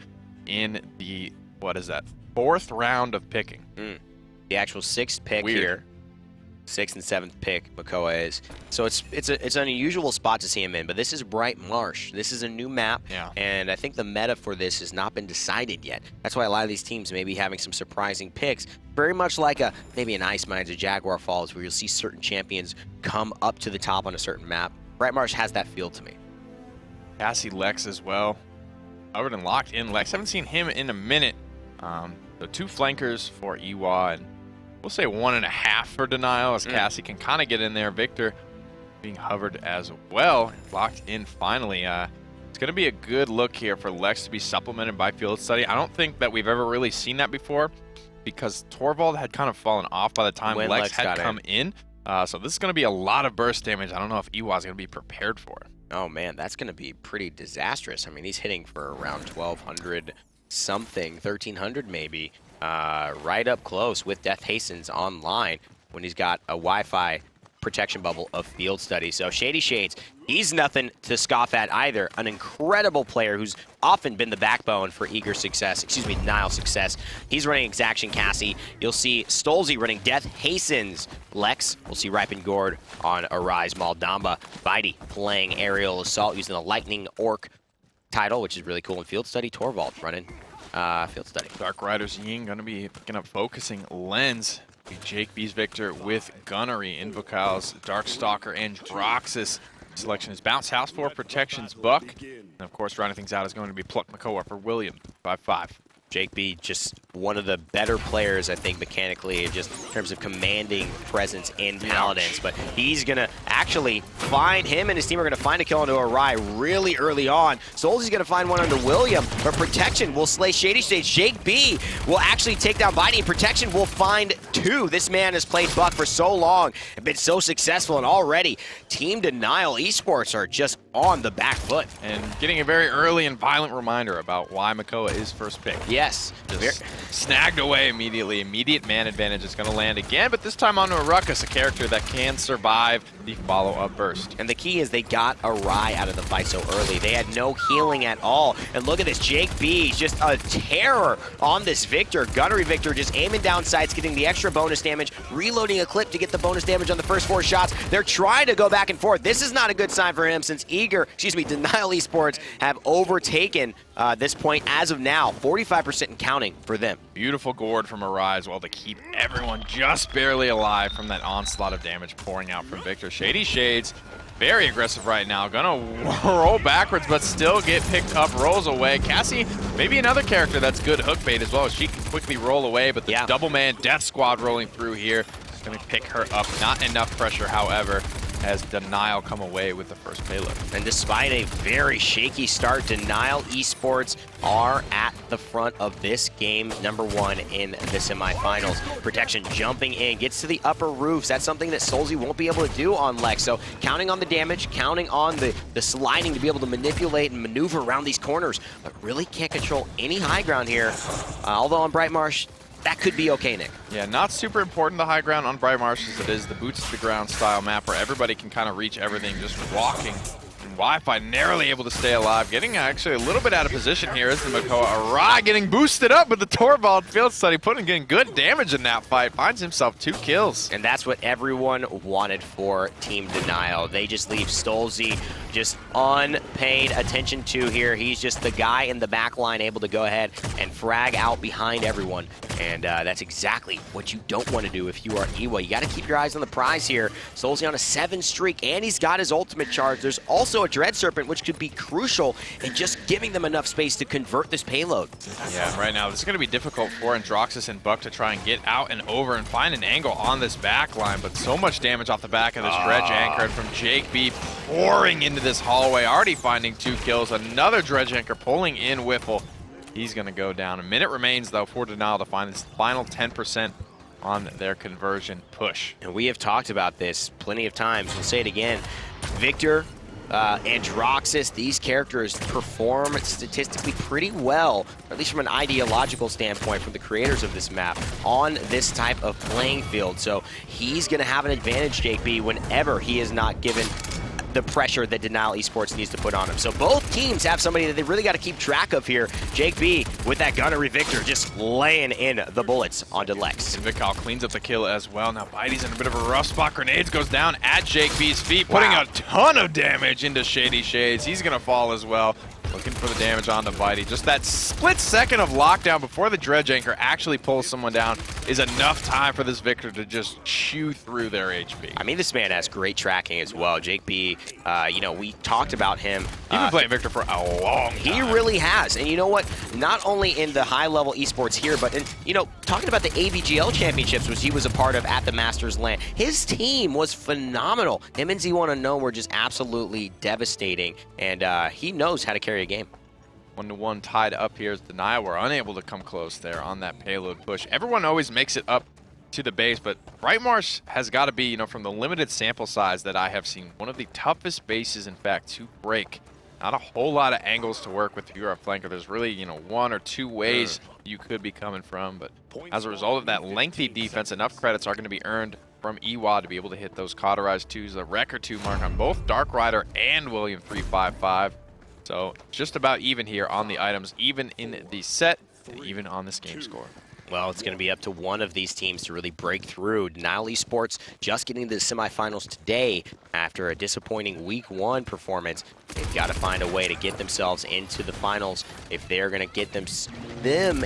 in the, fourth round of picking. The actual sixth pick here. Sixth and seventh pick, Makoa is. So it's an unusual spot to see him in, but this is Bright Marsh. This is a new map, and I think the meta for this has not been decided yet. That's why a lot of these teams may be having some surprising picks. Very much like maybe an Ice Mines or Jaguar Falls, where you'll see certain champions come up to the top on a certain map. Bright Marsh has that feel to me. Cassie Lex as well. Covered and locked in Lex. Haven't seen him in a minute. The two flankers for Iwa, and we'll say 1.5 for Denial, as Cassie can kind of get in there. Victor being hovered as well. Locked in finally. It's going to be a good look here for Lex to be supplemented by Field Study. I don't think that we've ever really seen that before, because Torvald had kind of fallen off by the time Lex had come in. So this is going to be a lot of burst damage. I don't know if Iwa's going to be prepared for it. Oh, man, that's going to be pretty disastrous. I mean, he's hitting for around 1,200 something, 1,300 maybe. Right up close with Death Hastens online when he's got a Wi-Fi protection bubble of Field Study. So Shady Shades, he's nothing to scoff at either. An incredible player who's often been the backbone for Denial success. He's running Exaction Cassie. You'll see Stolzy running Death Hastens. Lex, we'll see Ripen Gord on Arise Maldamba. Bitey playing Aerial Assault using the Lightning Orc title, which is really cool in Field Study. Torvald running Field Study. Dark Riders Ying going to be picking up Focusing Lens. Jake B's Victor with Gunnery, Invocals, Darkstalker, and Droxus. Selection is Bounce House for Protections Buck. And of course, rounding things out is going to be Pluck Makoa for William, 5-5. Jake B, just one of the better players, I think, mechanically, just in terms of commanding presence in Paladins. But he's going to actually find, him and his team are going to find a kill onto Arai really early on. Soulsy's going to find one onto William, but Protection will slay Shady Stage. Jake B will actually take down Bitey, and Protection will find two. This man has played Buck for so long and been so successful, and already Team Denial Esports are just on the back foot. And getting a very early and violent reminder about why Makoa is first pick. Yes. Just snagged away immediately. Immediate man advantage is going to land again, but this time onto a Ruckus, a character that can survive the follow-up burst. And the key is they got Arai out of the fight so early. They had no healing at all. And look at this, Jake B, just a terror on this Victor. Gunnery Victor just aiming down sights, getting the extra bonus damage, reloading a clip to get the bonus damage on the first 4 shots. They're trying to go back and forth. This is not a good sign for him, since Denial Esports have overtaken this point as of now, 45% and counting for them. Beautiful gourd from Arise, well, to keep everyone just barely alive from that onslaught of damage pouring out from Victor. Shady Shades, very aggressive right now. Gonna roll backwards, but still get picked up, rolls away. Cassie, maybe another character that's good hook bait as well. She can quickly roll away, but the double man death squad rolling through here. Gonna pick her up. Not enough pressure, however, as Denial come away with the first payload. And despite a very shaky start, Denial Esports are at the front of this game, number 1 in the semifinals. Protection jumping in, gets to the upper roofs. That's something that Solzy won't be able to do on Lex. So counting on the damage, counting on the sliding to be able to manipulate and maneuver around these corners, but really can't control any high ground here. Although on Bright Marsh, that could be okay, Nick. Yeah, not super important, the high ground on Bright Marsh, as it is the boots to the ground style map where everybody can kind of reach everything just walking. And Wi-Fi narrowly able to stay alive, getting actually a little bit out of position here is the Makoa. Arai getting boosted up with the Torvald field study, getting good damage in that fight, finds himself 2 kills. And that's what everyone wanted for Team Denial. They just leave Stolzy just unpaid attention to here. He's just the guy in the back line able to go ahead and frag out behind everyone. And that's exactly what you don't want to do if you are Iwa. You got to keep your eyes on the prize here. Stolzy on a 7 streak, and he's got his ultimate charge. There's also a Dread Serpent, which could be crucial in just giving them enough space to convert this payload. Yeah, right now, this is going to be difficult for Androxus and Buck to try and get out and over and find an angle on this back line, but so much damage off the back of this Dredge Anchor from Jake B pouring into this hallway, already finding 2 kills. Another Dredge Anchor pulling in Whiffle. He's going to go down. A minute remains, though, for Denial to find his final 10% on their conversion push. And we have talked about this plenty of times. We'll say it again. Victor, Androxus, these characters perform statistically pretty well, or at least from an ideological standpoint from the creators of this map, on this type of playing field. So he's going to have an advantage, Jake B, whenever he is not given the pressure that Denial Esports needs to put on him. So both teams have somebody that they really got to keep track of here. Jake B with that gunnery Victor just laying in the bullets onto Lex. And Vikal cleans up the kill as well. Now Bitey's in a bit of a rough spot. Grenades goes down at Jake B's feet, putting a ton of damage into Shady Shades. He's going to fall as well. Looking for the damage on the Bitey. Just that split second of lockdown before the Dredge Anchor actually pulls someone down is enough time for this Victor to just chew through their HP. I mean, this man has great tracking as well. Jake B, you know, we talked about him. He's been playing Victor for a long time. He really has. And you know what? Not only in the high-level esports here, but in, you know, talking about the AVGL championships, which he was a part of at the Masters LAN, his team was phenomenal. Him and Z1 Unknown were just absolutely devastating, and he knows how to carry a game. 1-1 tied up here as Denial were unable to come close there on that payload push. Everyone always makes it up to the base, but Bright Marsh has got to be, you know, from the limited sample size that I have seen, one of the toughest bases, in fact, to break. Not a whole lot of angles to work with if you're a flanker. There's really, you know, 1 or 2 ways you could be coming from, but as a result of that lengthy defense, enough credits are going to be earned from Iwa to be able to hit those cauterized 2s, the record 2 mark on both Dark Rider and William 355. So just about even here on the items, even in the set, and even on this game score. Well, it's going to be up to one of these teams to really break through. Denial Esports just getting to the semifinals today after a disappointing Week 1 performance. They've got to find a way to get themselves into the finals if they're going to get them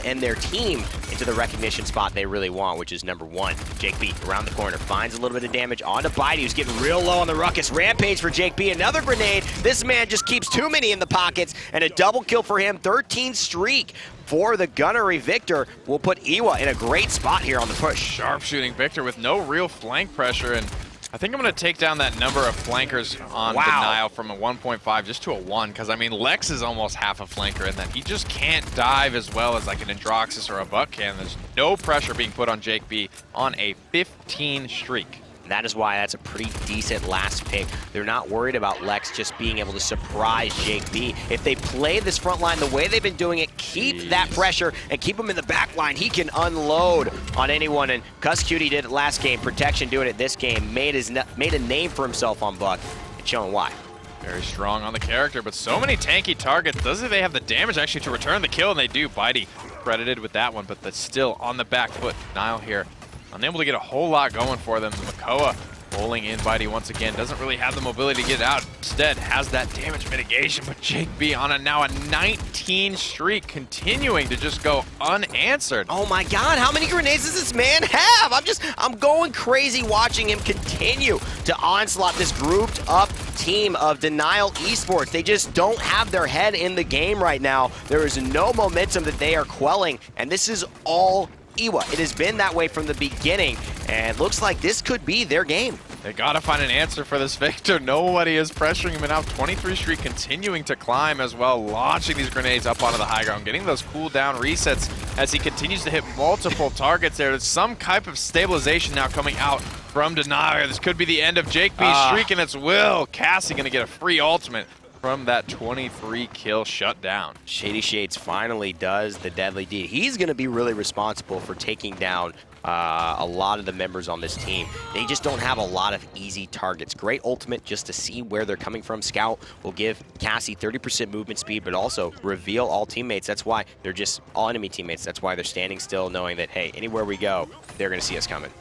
and their team into the recognition spot they really want, which is number 1. Jake B around the corner, finds a little bit of damage onto Bitey, who's getting real low on the ruckus. Rampage for Jake B, another grenade. This man just keeps too many in the pockets, and a double kill for him, 13 streak. For the gunnery Victor will put Iwa in a great spot here on the push. Sharpshooting Victor with no real flank pressure, and I think I'm going to take down that number of flankers on Denial from a 1.5 just to a 1, because I mean Lex is almost half a flanker in that he just can't dive as well as like an Androxus or a Buck can. There's no pressure being put on Jake B on a 15 streak. That is why that's a pretty decent last pick. They're not worried about Lex just being able to surprise Jake B. If they play this front line the way they've been doing it, keep that pressure and keep him in the back line, he can unload on anyone. And Cuss Cutie did it last game. Protection doing it this game. Made a name for himself on Buck and showing why. Very strong on the character, but so many tanky targets. Doesn't they have the damage actually to return the kill? And they do. Bitey credited with that one, but that's still on the back foot. Denial here unable to get a whole lot going for them. Makoa Rolling in Bitey once again, doesn't really have the mobility to get out. Instead, has that damage mitigation, but Jake B on now a 19 streak, continuing to just go unanswered. Oh my God, how many grenades does this man have? I'm going crazy watching him continue to onslaught this grouped up team of Denial Esports. They just don't have their head in the game right now. There is no momentum that they are quelling, and this is all Iwa. It has been that way from the beginning, and it looks like this could be their game. They gotta find an answer for this Victor. Nobody is pressuring him, and now 23 streak continuing to climb as well, launching these grenades up onto the high ground, getting those cooldown resets as he continues to hit multiple targets there. There's some type of stabilization now coming out from Denial. This could be the end of Jake B's streak, and it's Will. Cassie gonna get a free ultimate from that 23 kill shutdown. Shady Shades finally does the deadly deed. He's going to be really responsible for taking down a lot of the members on this team. They just don't have a lot of easy targets. Great ultimate just to see where they're coming from. Scout will give Cassie 30% movement speed, but also reveal all teammates. That's why they're just all enemy teammates. That's why they're standing still, knowing that, hey, anywhere we go, they're going to see us coming.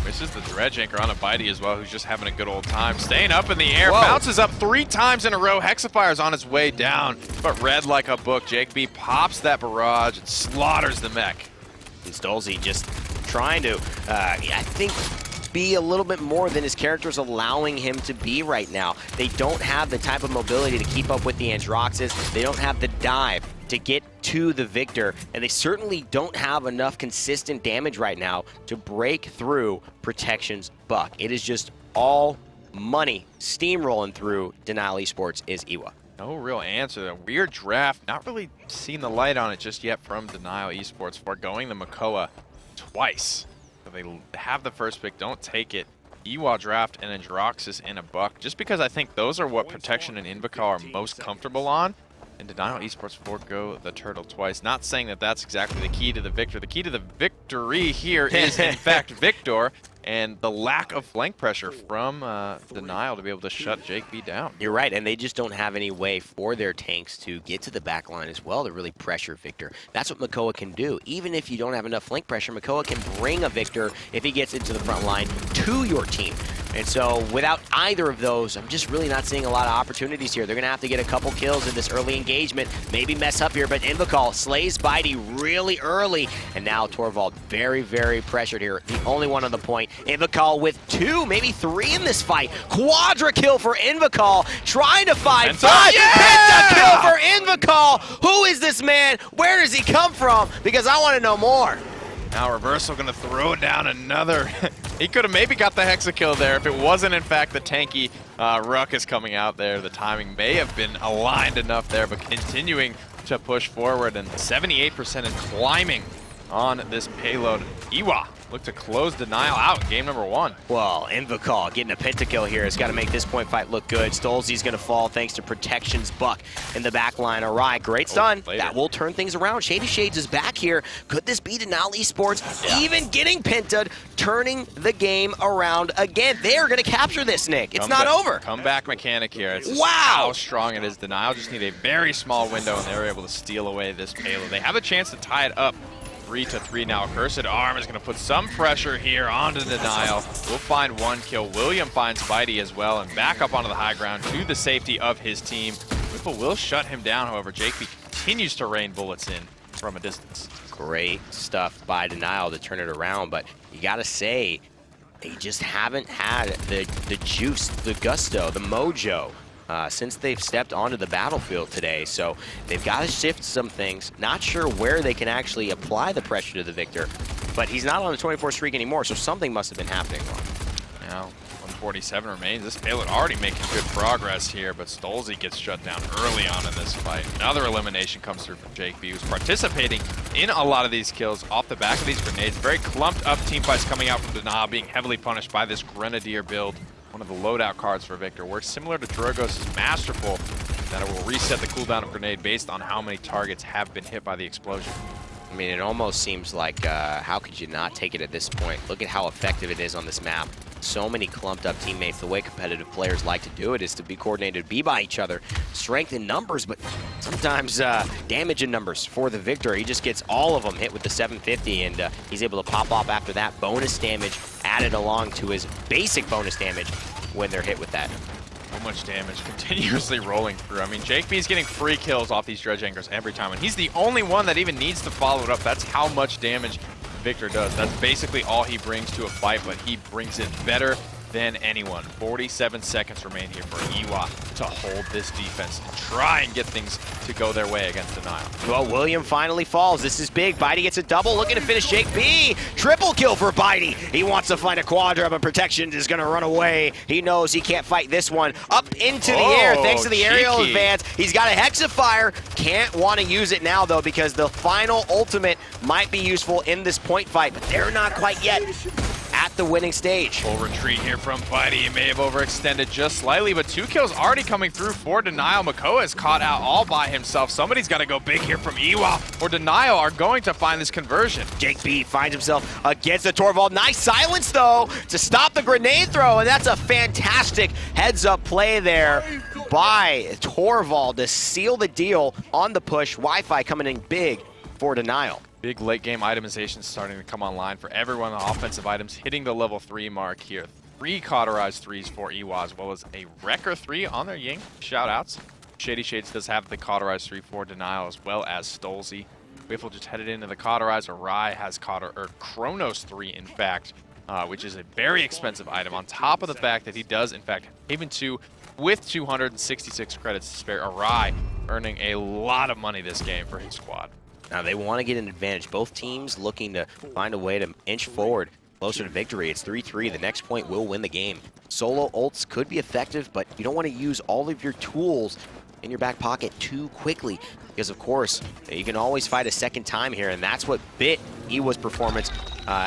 Misses the dredge anchor on a Bitey as well, who's just having a good old time. Staying up in the air, Whoa. Bounces bounces up 3 times in a row. Hexifire's on his way down, but red like a book. Jake B pops that barrage and slaughters the mech. And Stolzy just trying to, I think, be a little bit more than his character's allowing him to be right now. They don't have the type of mobility to keep up with the Androxus. They don't have the dive to get to the Victor, and they certainly don't have enough consistent damage right now to break through Protection's buck. It is just all money steamrolling through Denial Esports is Iwa. No real answer. A weird draft. Not really seen the light on it just yet from Denial Esports, foregoing the Makoa twice. So they have the first pick, don't take it. Iwa draft and Androxus in a buck, just because I think those are what Protection and Invocar are most comfortable on. And Denial Esports forego the turtle twice. Not saying that that's exactly the key to the Victor. The key to the victory here is, in fact, Victor, and the lack of flank pressure from Denial to be able to shut Jake B down. You're right, and they just don't have any way for their tanks to get to the back line as well to really pressure Victor. That's what Makoa can do. Even if you don't have enough flank pressure, Makoa can bring a Victor, if he gets into the front line, to your team. And so without either of those, I'm just really not seeing a lot of opportunities here. They're going to have to get a couple kills in this early engagement, maybe mess up here, but Invocar slays Bitey really early, and now Torvald very, very pressured here. The only one on the point. Invocar with 2, maybe 3 in this fight. Quadra kill for Invocar, trying to find 5. Yeah! Penta kill for Invocar. Who is this man? Where does he come from? Because I want to know more. Now Reversal gonna throw down another. He could have maybe got the Hexa kill there if it wasn't in fact the tanky Ruckus coming out there. The timing may have been aligned enough there, but continuing to push forward, and 78% and climbing on this payload. Iwa look to close Denial out in game number 1. Well, Invocar getting a pentakill here has got to make this point fight look good. Stolzy's going to fall thanks to Protection's buck in the back line. All right, great stun. That will turn things around. Shady Shades is back here. Could this be Denial Esports even getting penta'd, turning the game around again? They are going to capture this, Nick. It's not over. Comeback mechanic here. It's just wow, how strong it is. Denial just need a very small window, and they were able to steal away this payload. They have a chance to tie it up 3-3 now. Cursed Arm is going to put some pressure here onto Denial. We'll find 1 kill. William finds Bitey as well, and back up onto the high ground to the safety of his team. Whipple will shut him down, however. Jake B continues to rain bullets in from a distance. Great stuff by Denial to turn it around, but you got to say, they just haven't had the juice, the gusto, the mojo since they've stepped onto the battlefield today. So they've got to shift some things. Not sure where they can actually apply the pressure to the Victor, but he's not on a 24 streak anymore, so something must have been happening wrong. Now, 147 remains. This payload already making good progress here, but Stolzy gets shut down early on in this fight. Another elimination comes through from Jake B, who's participating in a lot of these kills off the back of these grenades. Very clumped up team fights coming out from Denial, being heavily punished by this Grenadier build. One of the loadout cards for Victor works similar to Drogos' Masterful, that it will reset the cooldown of grenade based on how many targets have been hit by the explosion. I mean, it almost seems like, how could you not take it at this point? Look at how effective it is on this map. so many clumped up teammates. The way competitive players like to do it is to be coordinated, be by each other, strength in numbers, but sometimes damage in numbers for the victor. He just gets all of them hit with the 750, and he's able to pop off after that. Bonus damage added along to his basic bonus damage when they're hit with that. So much damage continuously rolling through. I mean, Jake B's getting free kills off these dredge anchors every time, and he's the only one that even needs to follow it up. That's how much damage Victor does. That's basically all he brings to a fight, but he brings it better than anyone. 47 seconds remain here for Iwa to hold this defense and try and get things to go their way against Denial. Well, William finally falls. This is big. Bitey gets a double, looking to finish Jake B. Triple kill for Bitey. He wants to find a quadra, but Protection is going to run away. He knows he can't fight this one. Up into the air, thanks to the aerial advance. He's got a Hexafire. Can't want to use it now, though, because the final ultimate might be useful in this point fight, but they're not quite yet at the winning stage. Full retreat here from Bitey. He may have overextended just slightly, but 2 kills already coming through for Denial. Makoa is caught out all by himself. Somebody's got to go big here from Iwa, or Denial are going to find this conversion. Jake B finds himself against the Torvald. Nice silence, though, to stop the grenade throw, and that's a fantastic heads-up play there by Torvald to seal the deal on the push. Wi-Fi coming in big for Denial. Big late game itemization starting to come online for everyone. The offensive items hitting the level 3 mark here. 3 cauterized 3s for Iwa, as well as a Wrecker 3 on their Ying. Shout outs. Shady Shades does have the cauterized 3 for Denial, as well as Stolzy. Whiffle just headed into the cauterized. Arai has Chronos 3, in fact, which is a very expensive item, on top of the fact that he does, in fact, Haven 2 with 266 credits to spare. Arai earning a lot of money this game for his squad. Now they want to get an advantage. Both teams looking to find a way to inch forward closer to victory. It's 3-3. The next point will win the game. Solo ults could be effective, but you don't want to use all of your tools in your back pocket too quickly, because of course you can always fight a second time here, and that's what bit Iwa's performance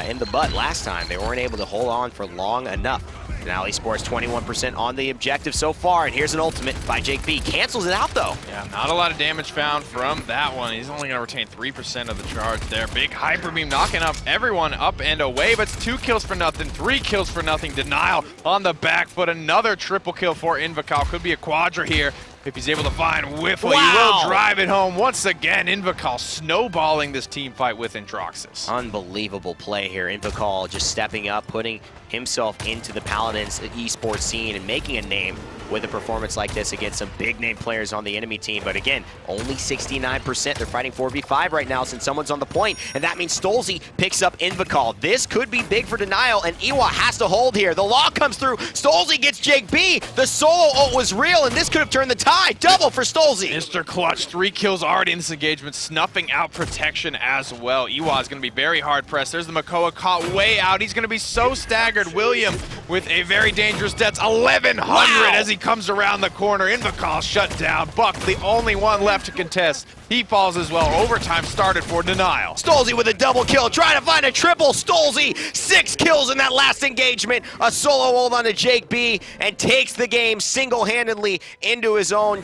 in the butt last time. They weren't able to hold on for long enough. Now Esports 21% on the objective so far, and here's an ultimate by Jake B. Cancels it out, though. Yeah, not a lot of damage found from that one. He's only going to retain 3% of the charge there. Big Hyper Beam knocking up everyone up and away, but it's 2 kills for nothing, 3 kills for nothing. Denial on the back foot. Another triple kill for Invocal. Could be a quadra here if he's able to find Whiffle. Wow. He will drive it home once again. Invocal snowballing this team fight with Androxus. Unbelievable play here. Invocal just stepping up, putting himself into the Paladins esports scene and making a name with a performance like this against some big name players on the enemy team. But again, only 69%. They're fighting 4v5 right now since someone's on the point, and that means Stolzy picks up Invocal. This could be big for Denial, and Iwa has to hold here. The law comes through. Stolzy gets Jake B. The solo ult was real, and this could have turned the tide. Double for Stolzy. Mr. Clutch, 3 kills already in this engagement, snuffing out Protection as well. Iwa is going to be very hard pressed. There's the Makoa caught way out. He's going to be so staggered. William with a very dangerous death. 1100 as he comes around the corner. Invocal shut down. Buck, the only one left to contest. He falls as well. Overtime started for Denial. Stolzy with a double kill, trying to find a triple. Stolzy, 6 kills in that last engagement. A solo hold on to Jake B, and takes the game single-handedly into his own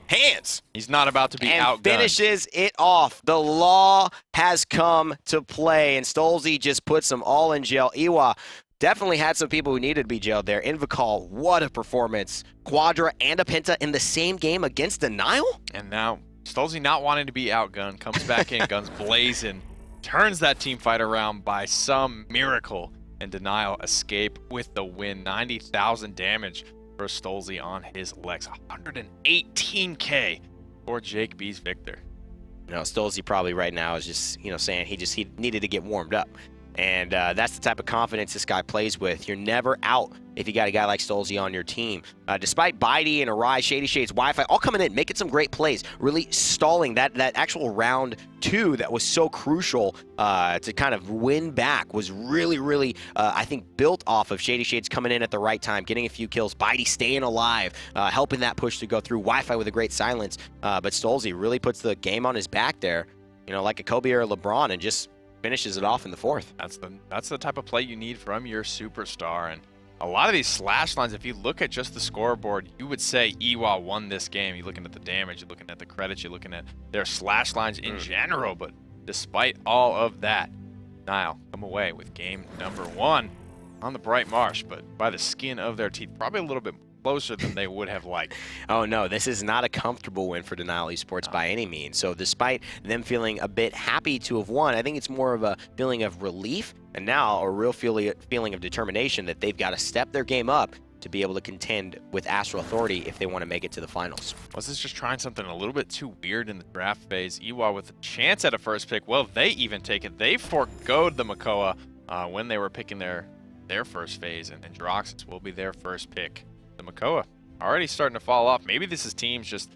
hands. He's not about to be and outgunned. Finishes it off. The law has come to play, and Stolzy just puts them all in jail. Iwa definitely had some people who needed to be jailed there. Invocal, what a performance. Quadra and a Penta in the same game against Denial? And now, Stolzy not wanting to be outgunned, comes back in, guns blazing, turns that team fight around by some miracle, and Denial escape with the win. 90,000 damage for Stolzy on his legs. 118k for Jake B's victor. You know, Stolzy probably right now is just, saying he needed to get warmed up. And that's the type of confidence this guy plays with. You're never out if you got a guy like Stolzy on your team. Despite Bitey and Arai, Shady Shades, Wi-Fi, all coming in, making some great plays, really stalling that actual round 2 that was so crucial to kind of win back was really, I think, built off of Shady Shades coming in at the right time, getting a few kills, Bitey staying alive, helping that push to go through, Wi-Fi with a great silence. But Stolzy really puts the game on his back there, like a Kobe or a LeBron, and just finishes it off in the 4th. That's the type of play you need from your superstar. And a lot of these slash lines, if you look at just the scoreboard, you would say Iwa won this game. You're looking at the damage, you're looking at the credits, you're looking at their slash lines in general. But despite all of that, Nile come away with game number 1. on the Bright Marsh, but by the skin of their teeth, probably a little bit closer than they would have liked. Oh no, this is not a comfortable win for Denial Esports by any means. So despite them feeling a bit happy to have won, I think it's more of a feeling of relief and now a real feeling of determination that they've got to step their game up to be able to contend with Astral Authority if they want to make it to the finals. Was this just trying something a little bit too weird in the draft phase? Iwa with a chance at a first pick. Well, they even take it. They forgoed the Makoa when they were picking their first phase, and Droxus will be their first pick. The Makoa already starting to fall off. Maybe this is teams just,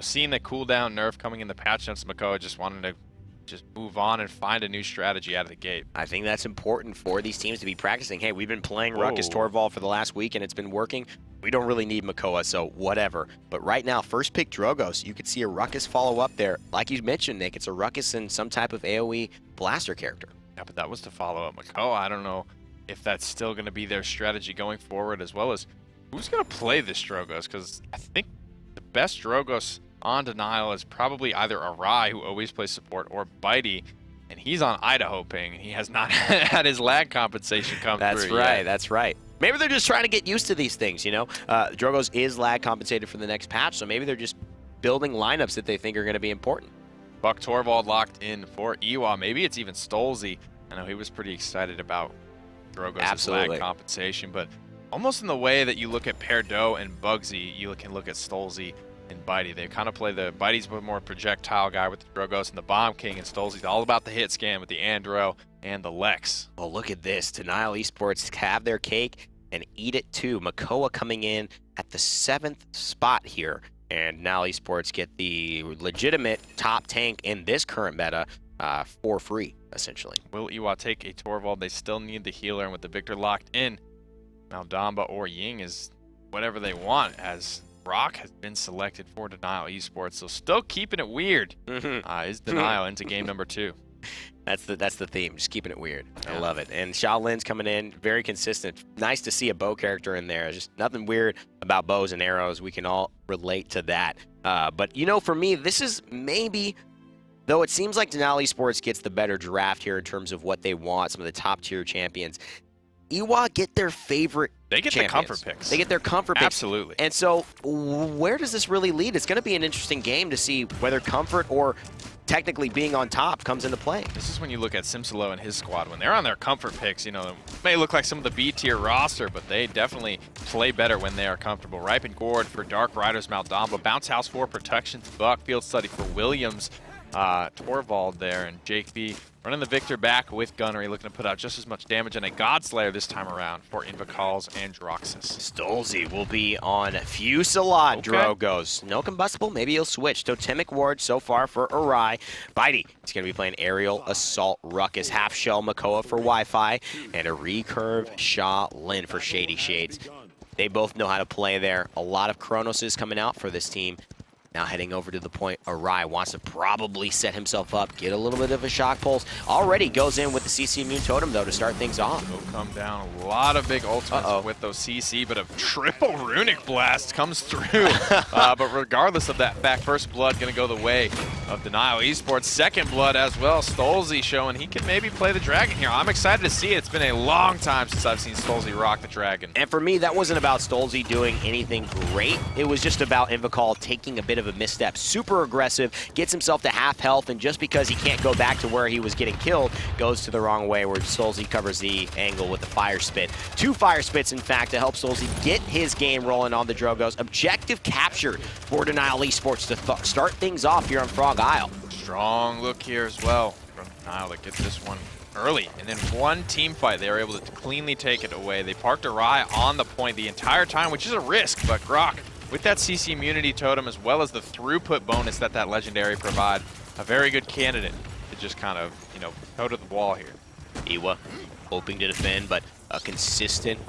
seeing the cooldown nerf coming in the patch notes, Makoa just wanting to just move on and find a new strategy out of the gate. I think that's important for these teams to be practicing. Hey, we've been playing Ruckus Torvald for the last week and it's been working. We don't really need Makoa, so whatever. But right now, first pick Drogos. You could see a Ruckus follow up there. Like you mentioned, Nick, it's a Ruckus and some type of AoE blaster character. Yeah, but that was to follow up Makoa. I don't know if that's still going to be their strategy going forward, as well as who's going to play this Drogos, because I think the best Drogos on Denial is probably either Arai, who always plays support, or Bitey, and he's on Idaho ping, and he has not had his lag compensation come through. That's right, that's right. Maybe they're just trying to get used to these things, Drogos is lag compensated for the next patch, so maybe they're just building lineups that they think are going to be important. Buck Torvald locked in for Iwa. Maybe it's even Stolzy. I know he was pretty excited about Drogos' lag compensation, but almost in the way that you look at Perdo and Bugsy, you can look at Stolzy and Bitey. They kind of play Bitey's a more projectile guy with the Drogos and the Bomb King, and Stolzy's all about the hit scan with the Andro and the Lex. Oh, look at this. Denial Esports have their cake and eat it too. Makoa coming in at the 7th spot here, and Denial Esports get the legitimate top tank in this current meta for free, essentially. Will Iwa take a Torvald? They still need the healer, and with the Victor locked in, Maldamba or Ying is whatever they want, as Rock has been selected for Denial Esports, so still keeping it weird. Is Denial into game number 2. That's the theme, just keeping it weird. I love it. And Shaolin's coming in, very consistent. Nice to see a bow character in there. Just nothing weird about bows and arrows. We can all relate to that. But, for me, this is maybe, though it seems like Denial Esports gets the better draft here in terms of what they want, some of the top-tier champions. Iwa get their favorite They get champions. the comfort picks. They get their comfort picks. Absolutely. And so where does this really lead? It's going to be an interesting game to see whether comfort or technically being on top comes into play. This is when you look at Simsalo and his squad. When they're on their comfort picks, it may look like some of the B-tier roster, but they definitely play better when they are comfortable. Ripe and Gourd for Dark Riders, Maldamba. Bounce House for Protection to Buck. Field Study for Williams. Torvald there, and Jake B running the Victor back with Gunnery, looking to put out just as much damage, and a Godslayer this time around for Invicals and Droxus. Stolzy will be on Fusillade Drogos. No combustible, maybe he'll switch. Totemic Ward so far for Arai. Bitey, he's going to be playing Aerial Assault Ruckus, Half Shell Makoa for Wi-Fi, and a Recurve Sha Lin for Shady Shades. They both know how to play there. A lot of Chronoses coming out for this team. Now heading over to the point, Arai wants to probably set himself up, get a little bit of a shock pulse. Already goes in with the CC Immune Totem, though, to start things off. Will come down a lot of big ultimates with those CC, but a triple Runic Blast comes through. But regardless of that fact, first blood going to go the way of Denial Esports. Second blood as well. Stolzy showing he can maybe play the Dragon here. I'm excited to see it. It's been a long time since I've seen Stolzy rock the Dragon. And for me, that wasn't about Stolzy doing anything great. It was just about Invicol taking a bit of a misstep. Super aggressive, gets himself to half health, and just because he can't go back to where he was getting killed, goes to the wrong way where Stolzy covers the angle with the Fire Spit. 2 Fire Spits, in fact, to help Stolzy get his game rolling on the Drogos. Objective captured for Denial Esports to start things off here on Frog Isle. Strong look here as well from Denial to get this one early. And then one team fight, they were able to cleanly take it away. They parked Arai on the point the entire time, which is a risk, but Grok, with that CC immunity totem as well as the throughput bonus that legendary provide, a very good candidate to just kind of, toe to the wall here. Iwa hoping to defend, but a consistent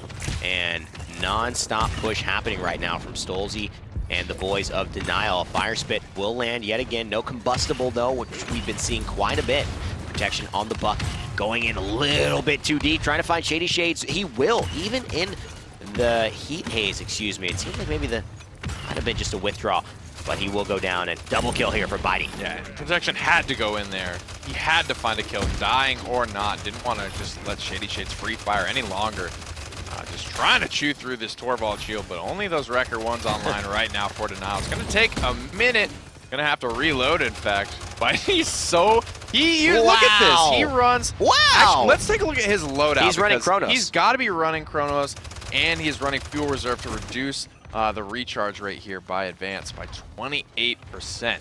and non-stop push happening right now from Stolzy and the boys of Denial. Fire Spit will land yet again. No combustible, though, which we've been seeing quite a bit. Protection on the Buck, going in a little bit too deep, trying to find Shady Shades. He will, even in the Heat Haze, excuse me. It seems like maybe might have been just a withdrawal, but he will go down and double kill here for Bitey. Yeah, Protection had to go in there. He had to find a kill, dying or not. Didn't want to just let Shady Shades free fire any longer. Just trying to chew through this Torvald shield, but only those Wrecker ones online right now for Denial. It's going to take a minute. Going to have to reload, in fact. But he's so... Look at this. He runs... Wow! Actually, let's take a look at his loadout. He's running Chronos. He's got to be running Chronos, and he's running Fuel Reserve to reduce the recharge rate here by advance by 28%.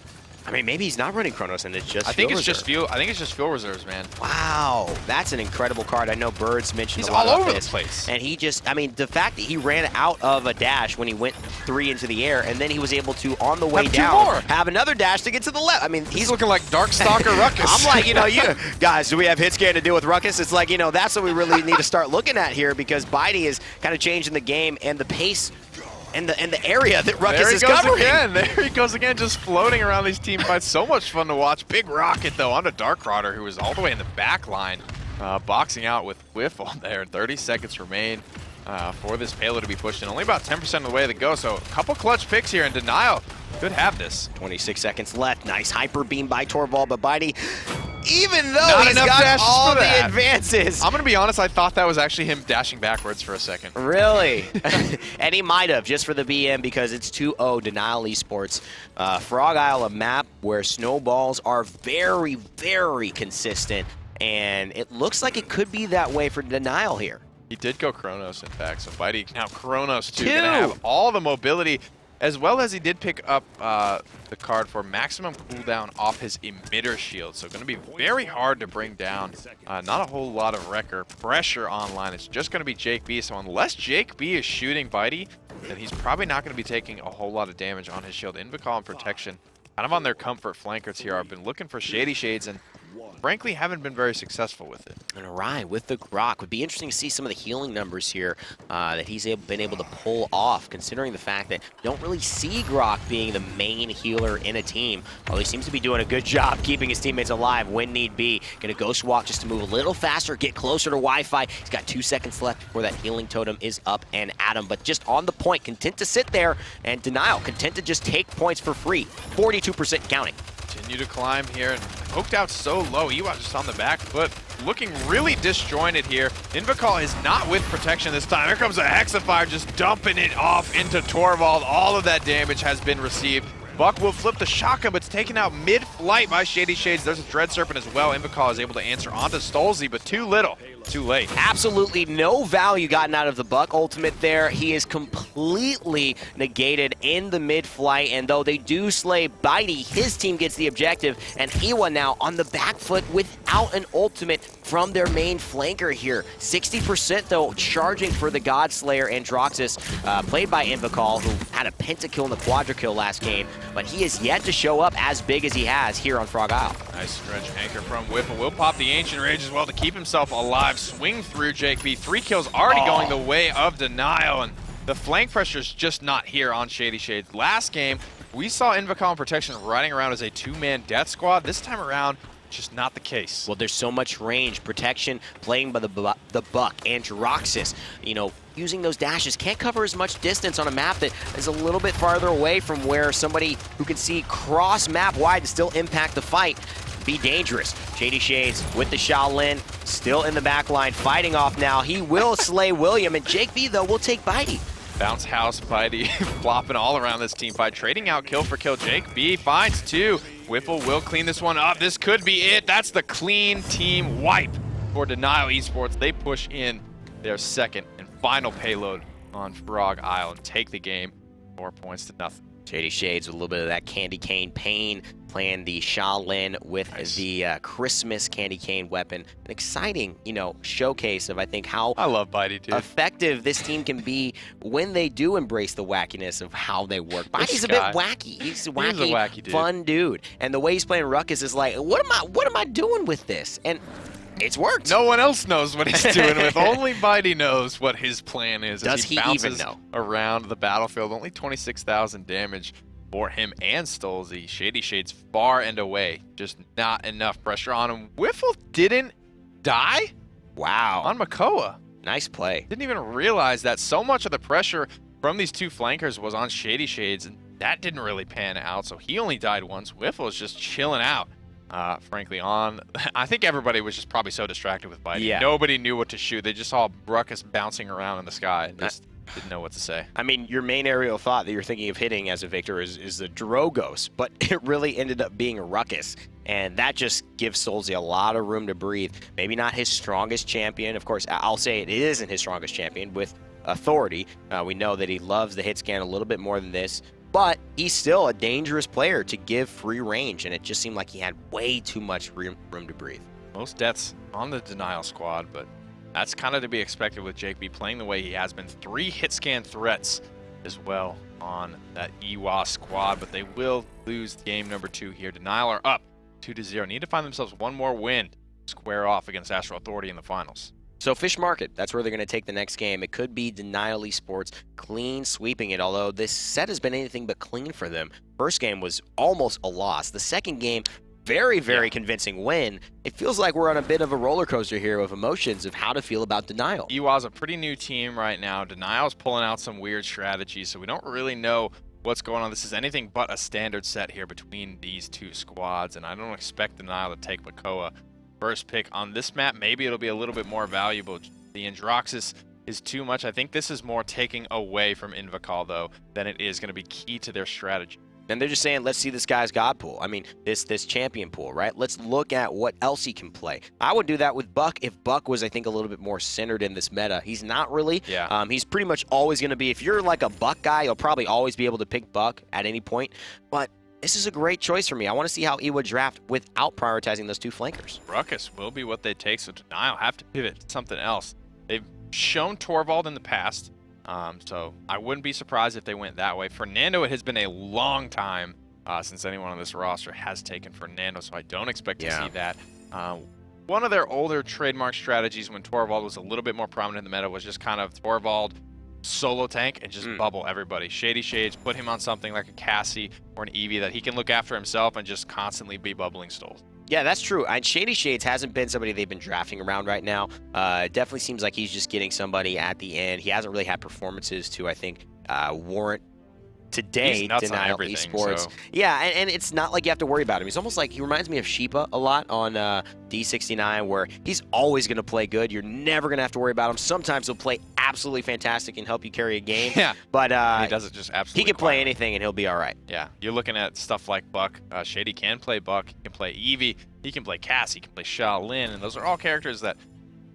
I mean, maybe he's not running Chronos and it's just I think Fuel it's Reserve. just fuel. I think it's just Fuel Reserves, man. Wow, that's an incredible card. I know Birds mentioned He's a lot all of over this. the place. And he just, I mean, the fact that he ran out of a dash when he went 3 into the air, and then he was able to, on the way Have 2 down, more. have another dash to get to the left. I mean, He's looking like Darkstalker Ruckus. I'm like, you know, guys, do we have hit scan to deal with Ruckus? It's like, you know, that's what we really need to start looking at here, because Bitey is kind of changing the game and the pace and the area that Ruckus is covering. There he goes again, just floating around these team fights. So much fun to watch. Big Rocket, though, onto Dark Rodder, who is all the way in the back line, boxing out with Whiffle there. 30 seconds remain for this payload to be pushed in. Only about 10% of the way to go, so a couple clutch picks here, and Denial could have this. 26 seconds left. Nice hyper beam by Torvald, but Bitey, even though Not he's enough got dashes all for the that. advances. I'm going to be honest, I thought that was actually him dashing backwards for a second. Really? And he might have, just for the BM, because it's 2-0 Denial Esports. Frog Isle, a map where snowballs are very, very consistent, and it looks like it could be that way for Denial here. He did go Chronos, in fact, so Bitey now Chronos too. 2. Gonna have all the mobility, as well as he did pick up the card for maximum cooldown off his emitter shield. So gonna be very hard to bring down. Not a whole lot of Wrecker pressure online. It's just gonna be Jake B. So unless Jake B is shooting Bitey, then he's probably not gonna be taking a whole lot of damage on his shield. Invicol and Protection, kind of on their comfort flankers here. I've been looking for Shady Shades and frankly haven't been very successful with it. And Arai with the Grok. Would be interesting to see some of the healing numbers here that he's been able to pull off, considering the fact that you don't really see Grok being the main healer in a team. Well, he seems to be doing a good job keeping his teammates alive when need be. Gonna Ghost Walk just to move a little faster, get closer to Wi-Fi. He's got 2 seconds left before that healing totem is up and at him, but just on the point, content to sit there, and Denial content to just take points for free. 42% counting. Continue to climb here, and poked out so low. Ewok just on the back foot, looking really disjointed here. Invicol is not with Protection this time. Here comes a Hexafire, just dumping it off into Torvald. All of that damage has been received. Buck will flip the shotgun, but it's taken out mid-flight by Shady Shades. There's a Dread Serpent as well. Invicol is able to answer onto Stolzy, but too little, too late. Absolutely no value gotten out of the Buck ultimate there. He is completely negated in the mid-flight, and though they do slay Bitey, his team gets the objective, and Iwa now on the back foot without an ultimate from their main flanker here. 60% though, charging for the Godslayer Androxus, played by Invicol, who had a pentakill and the quadra-kill last game, but he is yet to show up as big as he has here on Frog Isle. Nice stretch anchor from Whiffle. Will pop the Ancient Rage as well to keep himself alive. Swing through Jake B. 3 kills already going the way of Denial, and the flank pressure is just not here on Shady Shades. Last game, we saw Invicol and Protection riding around as a 2-man death squad. This time around, just not the case. Well, there's so much range. Protection playing by the Buck. Androxus, you know, using those dashes, can't cover as much distance on a map that is a little bit farther away from where somebody who can see cross map wide and still impact the fight. Be dangerous. Shady Shades with the Shaolin, still in the back line, fighting off now. He will slay William, and Jake B, though, will take Bitey. Bounce House, Bitey flopping all around this team fight, trading out kill for kill. Jake B finds 2. Whiffle will clean this one up. This could be it. That's the clean team wipe for Denial Esports. They push in their second and final payload on Frog Isle and take the game 4 points to nothing. Shady Shades with a little bit of that candy cane pain, playing the Shaolin with the Christmas candy cane weapon. An exciting, you know, showcase of, I think, how I love Bitey, dude. effective this team can be when they do embrace the wackiness of how they work. Bitey's a bit wacky. He's a wacky dude. Fun dude. And the way he's playing Ruckus is like, what am I doing with this? And it's worked. No one else knows what he's doing with. Only Bitey knows what his plan is. Does as he bounces even know? Around the battlefield. Only 26,000 damage for him and Stolzy. Shady Shades far and away. Just not enough pressure on him. Whiffle didn't die? Wow. On Makoa. Nice play. Didn't even realize that so much of the pressure from these 2 flankers was on Shady Shades, and that didn't really pan out, so he only died once. Whiffle is just chilling out. frankly, on. I think everybody was just probably so distracted with fighting. Yeah. Nobody knew what to shoot. They just saw Ruckus bouncing around in the sky and just didn't know what to say. I mean, your main aerial thought that you're thinking of hitting as a Victor is the Drogos, but it really ended up being a Ruckus. And that just gives Solzy a lot of room to breathe. Maybe not his strongest champion. Of course, I'll say it isn't his strongest champion with authority. We know that he loves the hit scan a little bit more than this. But he's still a dangerous player to give free range, and it just seemed like he had way too much room to breathe. Most deaths on the Denial squad, but that's kind of to be expected with Jake B playing the way he has been. 3 hit scan threats as well on that EWA squad, but they will lose game number 2 here. Denial are up 2-0. Need to find themselves one more win to square off against Astral Authority in the finals. So Fish Market, that's where they're going to take the next game. It could be Denial Esports clean sweeping it, although this set has been anything but clean for them. First game was almost a loss. The second game, very, very convincing win. It feels like we're on a bit of a roller coaster here of emotions of how to feel about Denial. EWA's a pretty new team right now. Denial's pulling out some weird strategies, so we don't really know what's going on. This is anything but a standard set here between these two squads, and I don't expect Denial to take Makoa first pick on this map. Maybe it'll be a little bit more valuable. The Androxus is too much. I think this is more taking away from Invocal, though, than it is going to be key to their strategy. And they're just saying, let's see this guy's God pool. I mean, this champion pool, right? Let's look at what else he can play. I would do that with Buck if Buck was, I think, a little bit more centered in this meta. He's not really. Yeah. He's pretty much always going to be, if you're like a Buck guy, you'll probably always be able to pick Buck at any point. But this is a great choice for me. I want to see how he would draft without prioritizing those two flankers. Ruckus will be what they take, so Denial have to pivot to something else. They've shown Torvald in the past, so I wouldn't be surprised if they went that way. Fernando, it has been a long time since anyone on this roster has taken Fernando, so I don't expect to see that. One of their older trademark strategies when Torvald was a little bit more prominent in the meta was just kind of Torvald solo tank and just bubble everybody. Shady Shades, put him on something like a Cassie or an Eevee that he can look after himself and just constantly be bubbling Stoles. Yeah, that's true. And Shady Shades hasn't been somebody they've been drafting around right now. It definitely seems like he's just getting somebody at the end. He hasn't really had performances to, I think, warrant today Denial Esports. So. Yeah, and it's not like you have to worry about him. He's almost like, he reminds me of Sheepa a lot on D69, where he's always going to play good. You're never going to have to worry about him. Sometimes he'll play absolutely fantastic and help you carry a game. Yeah, but he does it just absolutely. He can play anything and he'll be all right. Yeah, you're looking at stuff like Buck. Shady can play Buck. He can play Eevee. He can play Cass. He can play Shaolin, and those are all characters that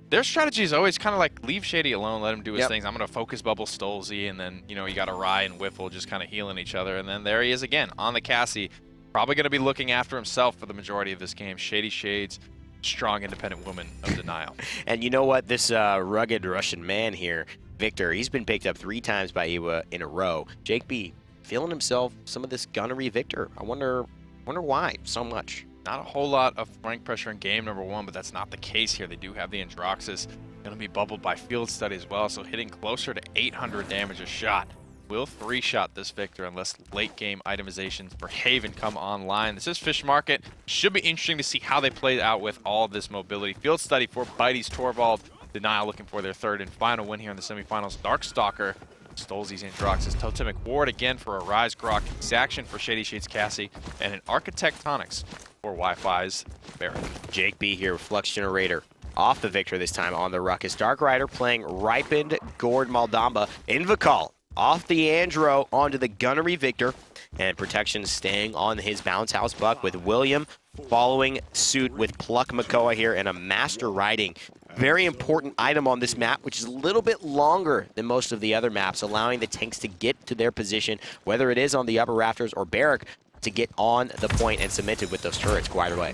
their strategy is always kind of like, leave Shady alone, let him do his things. I'm going to focus bubble Stolzy, and then, you know, you got a Rye and Whiffle just kind of healing each other. And then there he is again on the Cassie, probably going to be looking after himself for the majority of this game. Shady Shades, strong, independent woman of Denial. And you know what? This rugged Russian man here, Victor, he's been picked up 3 times by Ewa in a row. Jake B feeling himself some of this gunnery Victor. I wonder why so much. Not a whole lot of flank pressure in game number 1, but that's not the case here. They do have the Androxus. Going to be bubbled by Field Study as well, so hitting closer to 800 damage a shot. Will 3-shot this Victor unless late game itemizations for Haven come online. This is Fish Market. Should be interesting to see how they play out with all of this mobility. Field Study for Bitey's Torvald. Denial looking for their 3rd and final win here in the semifinals. Darkstalker, Stolzy's Androxus, Totemic Ward again for a Rise Grok, Exaction for Shady Shades Cassie, and an Architectonics for Wi-Fi's Barrack. Jake B here with Flux Generator. Off the Victor this time on the Ruckus. Dark Rider playing Ripened Gourd Maldamba. Invocal off the Andro onto the Gunnery Victor. And Protection staying on his Bounce House Buck with William following suit with Pluck Makoa here and a Master Riding. Very important item on this map, which is a little bit longer than most of the other maps, allowing the tanks to get to their position, whether it is on the upper rafters or Barrack, to get on the point and cemented with those turrets quite away.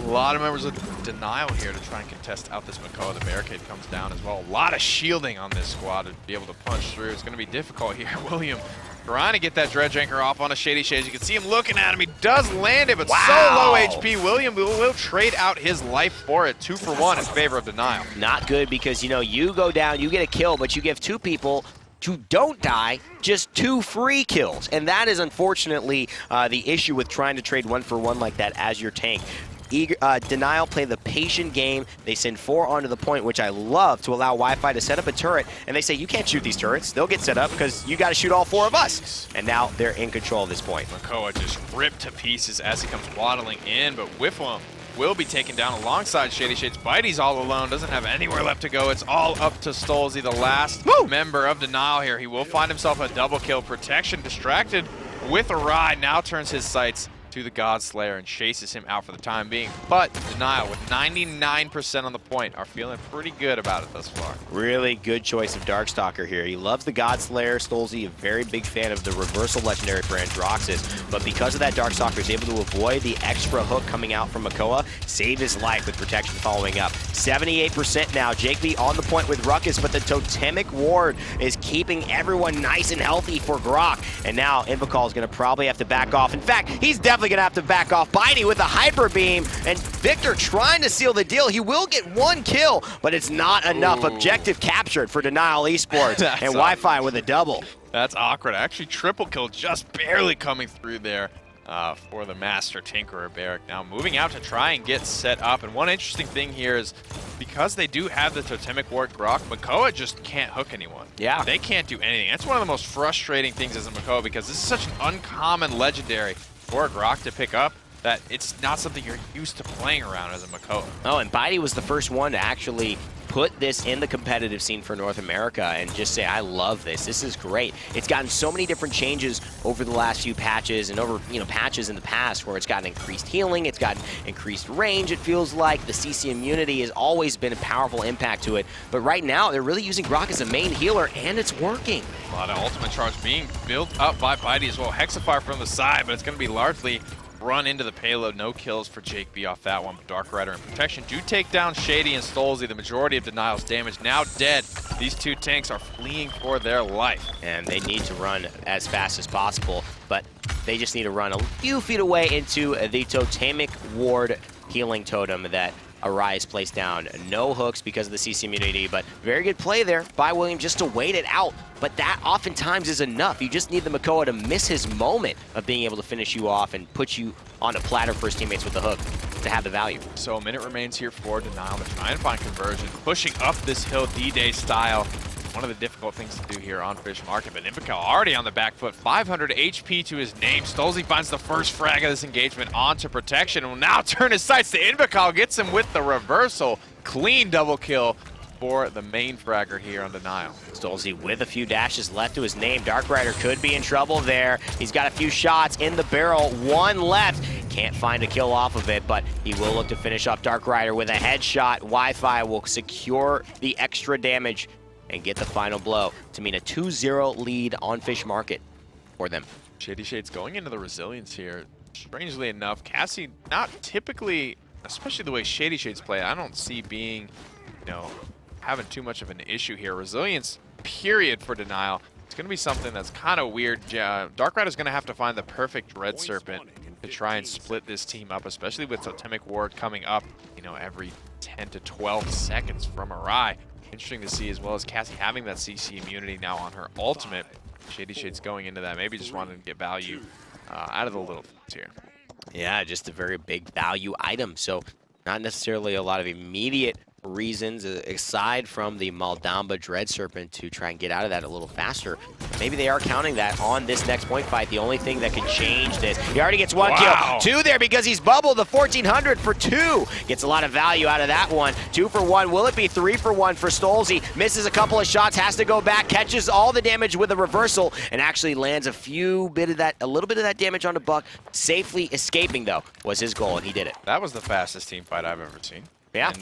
A lot of members of Denial here to try and contest out this Makoa. The barricade comes down as well. A lot of shielding on this squad to be able to punch through. It's going to be difficult here. William trying to get that Dredge Anchor off on a Shady Shades. You can see him looking at him. He does land it, but so low HP. William will trade out his life for it. 2 for 1 in favor of Denial. Not good because, you know, you go down, you get a kill, but you give 2 people who don't die just 2 free kills. And that is unfortunately the issue with trying to trade 1 for 1 like that as your tank. Denial play the patient game. They send 4 onto the point, which I love, to allow Wi-Fi to set up a turret. And they say, you can't shoot these turrets. They'll get set up because you got to shoot all 4 of us. And now they're in control of this point. Makoa just ripped to pieces as he comes waddling in, but Whifflum will be taken down alongside Shady Shades. Bitey's all alone, doesn't have anywhere left to go. It's all up to Stolzy, the last member of Denial here. He will find himself a double kill. Protection distracted with a ride, now turns his sights to the Godslayer and chases him out for the time being. But Denial, with 99% on the point, are feeling pretty good about it thus far. Really good choice of Darkstalker here. He loves the Godslayer. Stolzy, a very big fan of the reversal legendary for Androxus, but because of that, Darkstalker is able to avoid the extra hook coming out from Makoa, save his life with protection following up. 78% now. Jake B on the point with Ruckus, but the Totemic Ward is keeping everyone nice and healthy for Grok. And now Invocal is going to probably have to back off. In fact, he's definitely going to have to back off. Bitey with the Hyper Beam, and Victor trying to seal the deal. He will get 1 kill, but it's not enough. Objective captured for Denial Esports, and Wi-Fi with a double. That's awkward. Actually, triple kill just barely coming through there for the Master Tinkerer Barrack. Now moving out to try and get set up. And one interesting thing here is because they do have the Totemic Ward Grok, Makoa just can't hook anyone. Yeah. They can't do anything. That's one of the most frustrating things as a Makoa, because this is such an uncommon legendary for Grok to pick up that it's not something you're used to playing around as a Makoa. Oh, and Bitey was the first one to actually put this in the competitive scene for North America and just say, I love this. This is great. It's gotten so many different changes over the last few patches and over, patches in the past where it's gotten increased healing, it's gotten increased range, it feels like. The CC immunity has always been a powerful impact to it. But right now, they're really using Grok as a main healer, and it's working. A lot of ultimate charge being built up by Bitey as well. Hexafire from the side, but it's going to be largely run into the payload. No kills for Jake B off that one, but Dark Rider and Protection do take down Shady and Stolzy. The majority of Denial's damage now dead. These 2 tanks are fleeing for their life. And they need to run as fast as possible, but they just need to run a few feet away into the Totemic Ward healing totem that Arise placed down. No hooks because of the CC immunity, but very good play there by William just to wait it out. But that oftentimes is enough. You just need the Makoa to miss his moment of being able to finish you off and put you on a platter for his teammates with the hook to have the value. So a minute remains here for Denial to try and find conversion, pushing up this hill D-Day style. One of the difficult things to do here on Fish Market, but Invocal already on the back foot. 500 HP to his name. Stolzy finds the first frag of this engagement onto Protection and will now turn his sights to Invocal. Gets him with the reversal. Clean double kill for the main fragger here on Denial. Stolzy with a few dashes left to his name. Dark Rider could be in trouble there. He's got a few shots in the barrel. 1 left. Can't find a kill off of it, but he will look to finish off Dark Rider with a headshot. Wi-Fi will secure the extra damage and get the final blow to mean a 2-0 lead on Fish Market for them. Shady Shades going into the resilience here. Strangely enough, Cassie not typically, especially the way Shady Shades play, I don't see being, having too much of an issue here. Resilience, period, for Denial. It's going to be something that's kind of weird. Dark Rider's going to have to find the perfect Red Serpent to try and split this team up, especially with Totemic Ward coming up, every 10 to 12 seconds from Arai. Interesting to see, as well as Cassie having that CC immunity now on her ultimate. Shady Shades going into that, maybe just wanted to get value out of the little things here. Yeah, just a very big value item. So not necessarily a lot of immediate reasons aside from the Maldamba Dread Serpent to try and get out of that a little faster. Maybe they are counting that on this next point fight. The only thing that can change this. He already gets 1 kill. 2 there because he's bubbled. The 1400 for 2. Gets a lot of value out of that one. 2 for 1. Will it be 3 for 1 for Stolzy? Misses a couple of shots, has to go back, catches all the damage with a reversal, and actually lands a little bit of that damage onto Buck. Safely escaping, though, was his goal, and he did it. That was the fastest team fight I've ever seen. Yeah.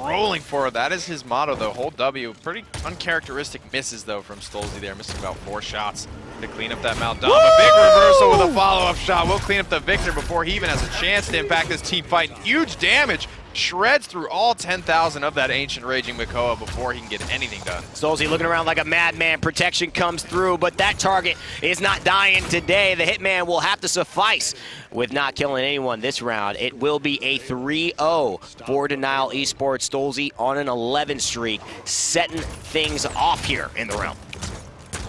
Rolling forward. That is his motto, though. Hold W. Pretty uncharacteristic misses, though, from Stolzy there. Missing about 4 shots to clean up that Maldamba. Big reversal with a follow-up shot. We'll clean up the Victor before he even has a chance to impact this team fight. Huge damage. Shreds through all 10,000 of that Ancient Raging Makoa before he can get anything done. Stolzy looking around like a madman. Protection comes through, but that target is not dying today. The Hitman will have to suffice with not killing anyone this round. It will be a 3-0 for Denial Esports. Stolzy on an 11 streak, setting things off here in the realm.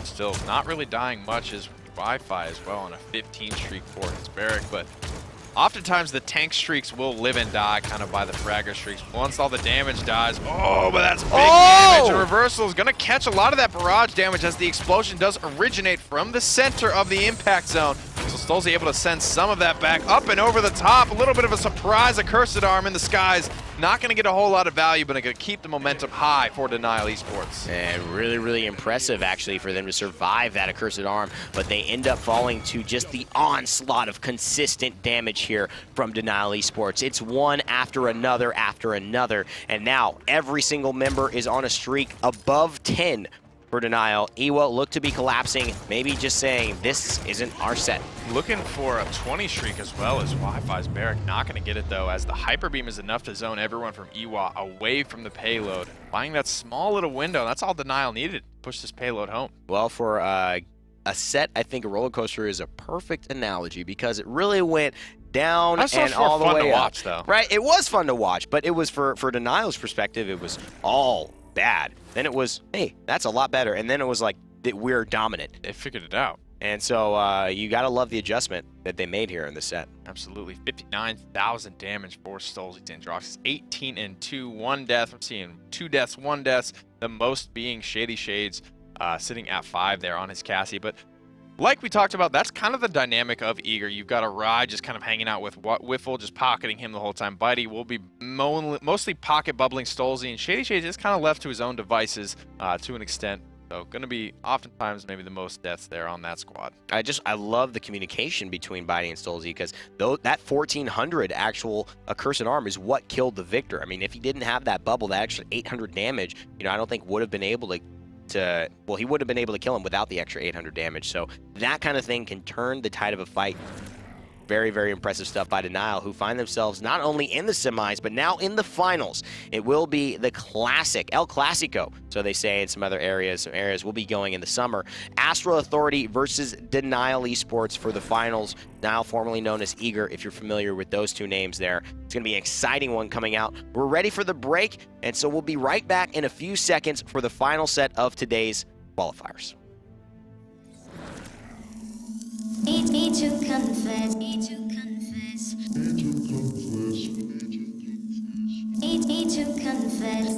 Still not really dying much as Wi-Fi as well on a 15 streak for his Barrack, but Oftentimes the tank streaks will live and die kind of by the fragger streaks. Once all the damage dies, oh, but that's big damage. And Reversal is going to catch a lot of that barrage damage as the explosion does originate from the center of the impact zone. So Stolze able to send some of that back up and over the top. A little bit of a surprise, a Cursed Arm in the skies. Not going to get a whole lot of value, but going to keep the momentum high for Denial Esports. And really, really impressive, actually, for them to survive that Accursed Arm, but they end up falling to just the onslaught of consistent damage here from Denial Esports. It's one after another, and now every single member is on a streak above 10 for Denial. Ewa look to be collapsing, maybe just saying, this isn't our set. Looking for a 20 streak as well as Wi-Fi's Barrack. Not going to get it, though, as the Hyper Beam is enough to zone everyone from Ewa away from the payload. Buying that small little window, that's all Denial needed to push this payload home. Well, for a set, I think a roller coaster is a perfect analogy because it really went down and all the way up. Fun to watch, though. Right, it was fun to watch, but it was for Denial's perspective, it was all bad. Then it was, hey, that's a lot better. And then it was like, we're dominant. They figured it out. And so you got to love the adjustment that they made here in the set. Absolutely. 59,000 damage for Stolze Androxys. 18 and 2, 1 death. I'm seeing 2 deaths, 1 death. The most being Shady Shades sitting at 5 there on his Cassie. But like we talked about, that's kind of the dynamic of Eager. You've got a Rye just kind of hanging out with Wiffle, just pocketing him the whole time. Bitey will be mostly pocket bubbling Stolze, and Shady Shades is kind of left to his own devices to an extent. So going to be oftentimes maybe the most deaths there on that squad. I love the communication between Bitey and Stolze because that 1400 actual Accursed Arm is what killed the Victor. I mean, if he didn't have that bubble, that extra 800 damage, I don't think would have been able to well, he would have been able to kill him without the extra 800 damage. So that kind of thing can turn the tide of a fight. Very, very impressive stuff by Denial, who find themselves not only in the semis, but now in the finals. It will be the classic, El Clasico, so they say in some other areas. Some areas will be going in the summer. Astral Authority versus Denial Esports for the finals. Now formerly known as Eager, if you're familiar with those two names there. It's going to be an exciting one coming out. We're ready for the break, and so we'll be right back in a few seconds for the final set of today's qualifiers. Need to confess. Need to confess. Need to confess.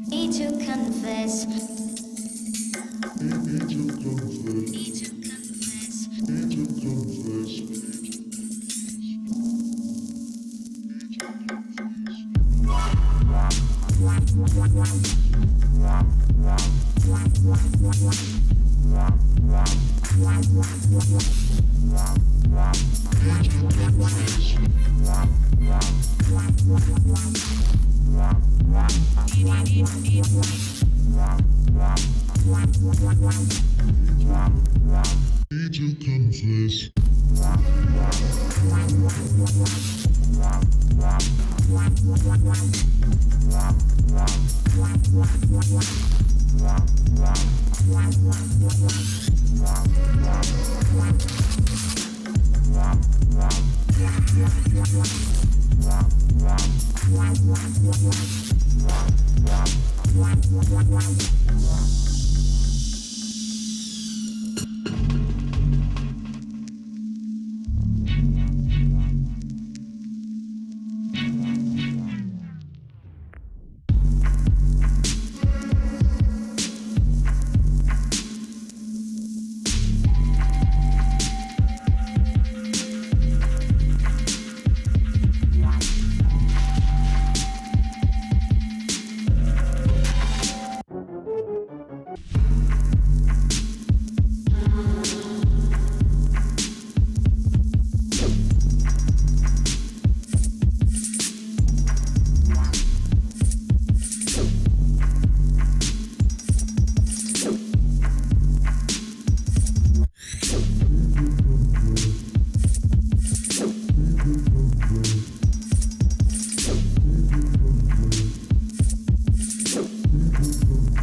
Need to confess. Need to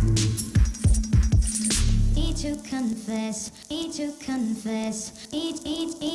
confess. Need to confess. Need to confess.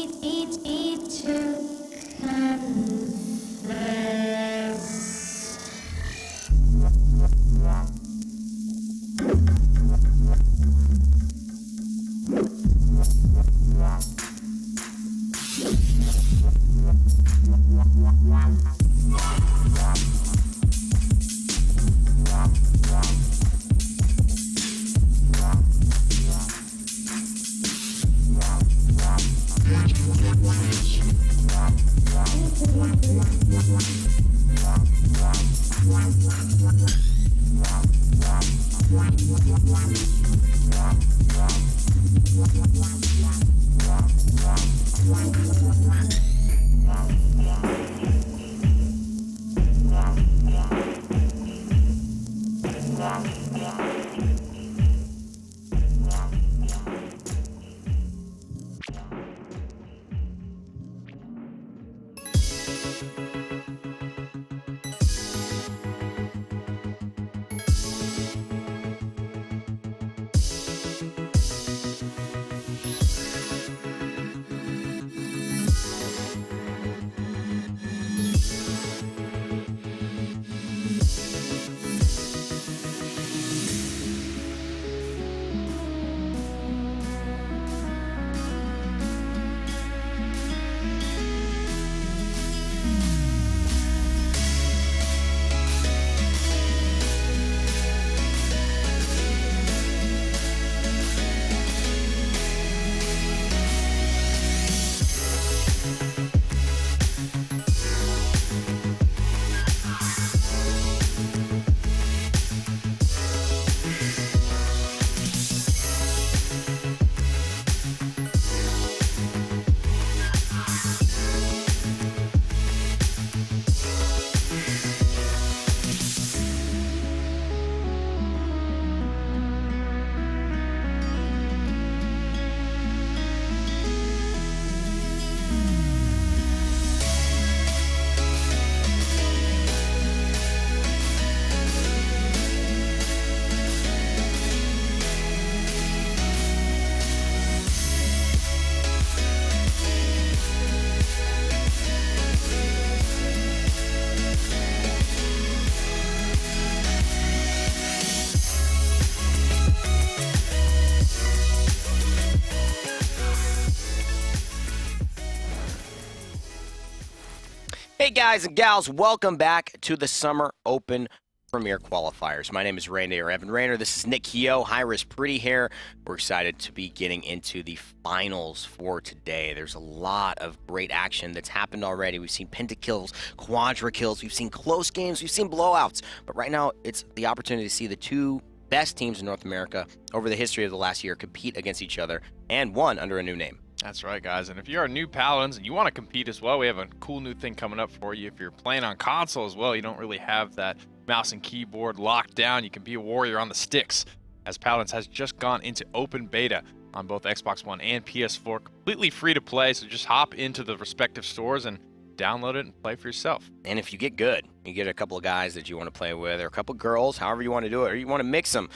Hey guys and gals, welcome back to the Summer Open Premier Qualifiers. My name is Randy or Evan Rayner. This is Nick Keogh, High Risk Pretty Hair. We're excited to be getting into the finals for today. There's a lot of great action that's happened already. We've seen pentakills, quadra kills, we've seen close games, we've seen blowouts. But right now, it's the opportunity to see the two best teams in North America over the history of the last year compete against each other, and one under a new name. That's right, guys. And if you're a new Paladins and you want to compete as well, we have a cool new thing coming up for you. If you're playing on console as well, you don't really have that mouse and keyboard locked down. You can be a warrior on the sticks, as Paladins has just gone into open beta on both Xbox One and PS4. Completely free to play, so just hop into the respective stores and download it and play for yourself. And if you get good, you get a couple of guys that you want to play with, or a couple of girls, however you want to do it, or you want to mix them,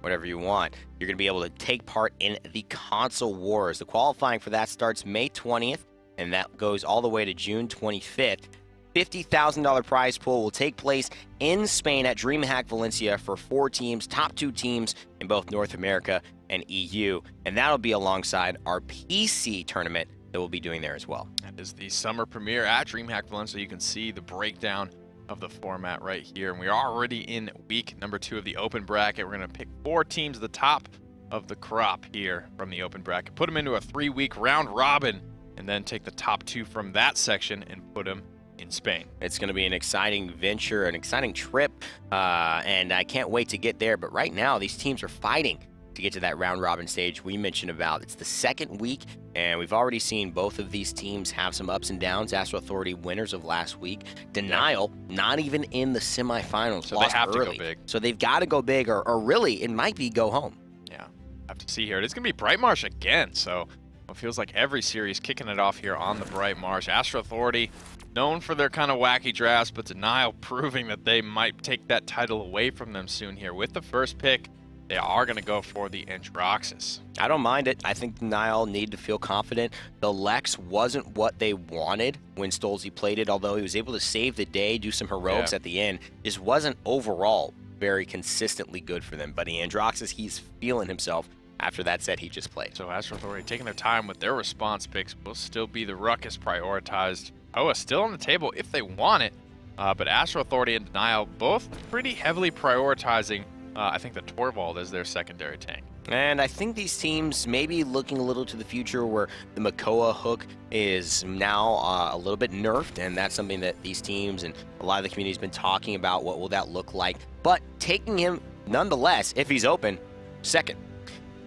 whatever you want, you're going to be able to take part in the console wars. The qualifying for that starts May 20th, and that goes all the way to June 25th. $50,000 prize pool will take place in Spain at DreamHack Valencia for 4 teams, top 2 teams in both North America and EU. And that'll be alongside our PC tournament that we'll be doing there as well. That is the summer premiere at DreamHack Valencia. You can see the breakdown of the format right here. And we are already in week number 2 of the open bracket. We're going to pick 4 teams at the top of the crop here from the open bracket, put them into a 3-week round robin, and then take the top 2 from that section and put them in Spain. It's going to be an exciting venture, an exciting trip, and I can't wait to get there. But right now, these teams are fighting to get to that round robin stage we mentioned about. It's the second week, and we've already seen both of these teams have some ups and downs. Astro Authority, winners of last week. Denial, not even in the semifinals. So they have early. to go big. So they've got to go big, or really, it might be go home. Yeah, have to see here. It's going to be Bright Marsh again, so it feels like every series kicking it off here on the Bright Marsh. Astro Authority, known for their kind of wacky drafts, but Denial proving that they might take that title away from them soon here. With the first pick, they are going to go for the Androxus. I don't mind it. I think Denial need to feel confident. The Lex wasn't what they wanted when Stolze played it, although he was able to save the day, do some heroics at the end. Just wasn't overall very consistently good for them. But the Androxus, he's feeling himself after that set he just played. So Astro Authority taking their time with their response picks. Will still be the Ruckus prioritized Makoa still on the table if they want it. But Astro Authority and Denial both pretty heavily prioritizing, I think, the Torvald as their secondary tank. And I think these teams may be looking a little to the future where the Makoa hook is now a little bit nerfed, and that's something that these teams and a lot of the community has been talking about. What will that look like? But taking him, nonetheless, if he's open, second.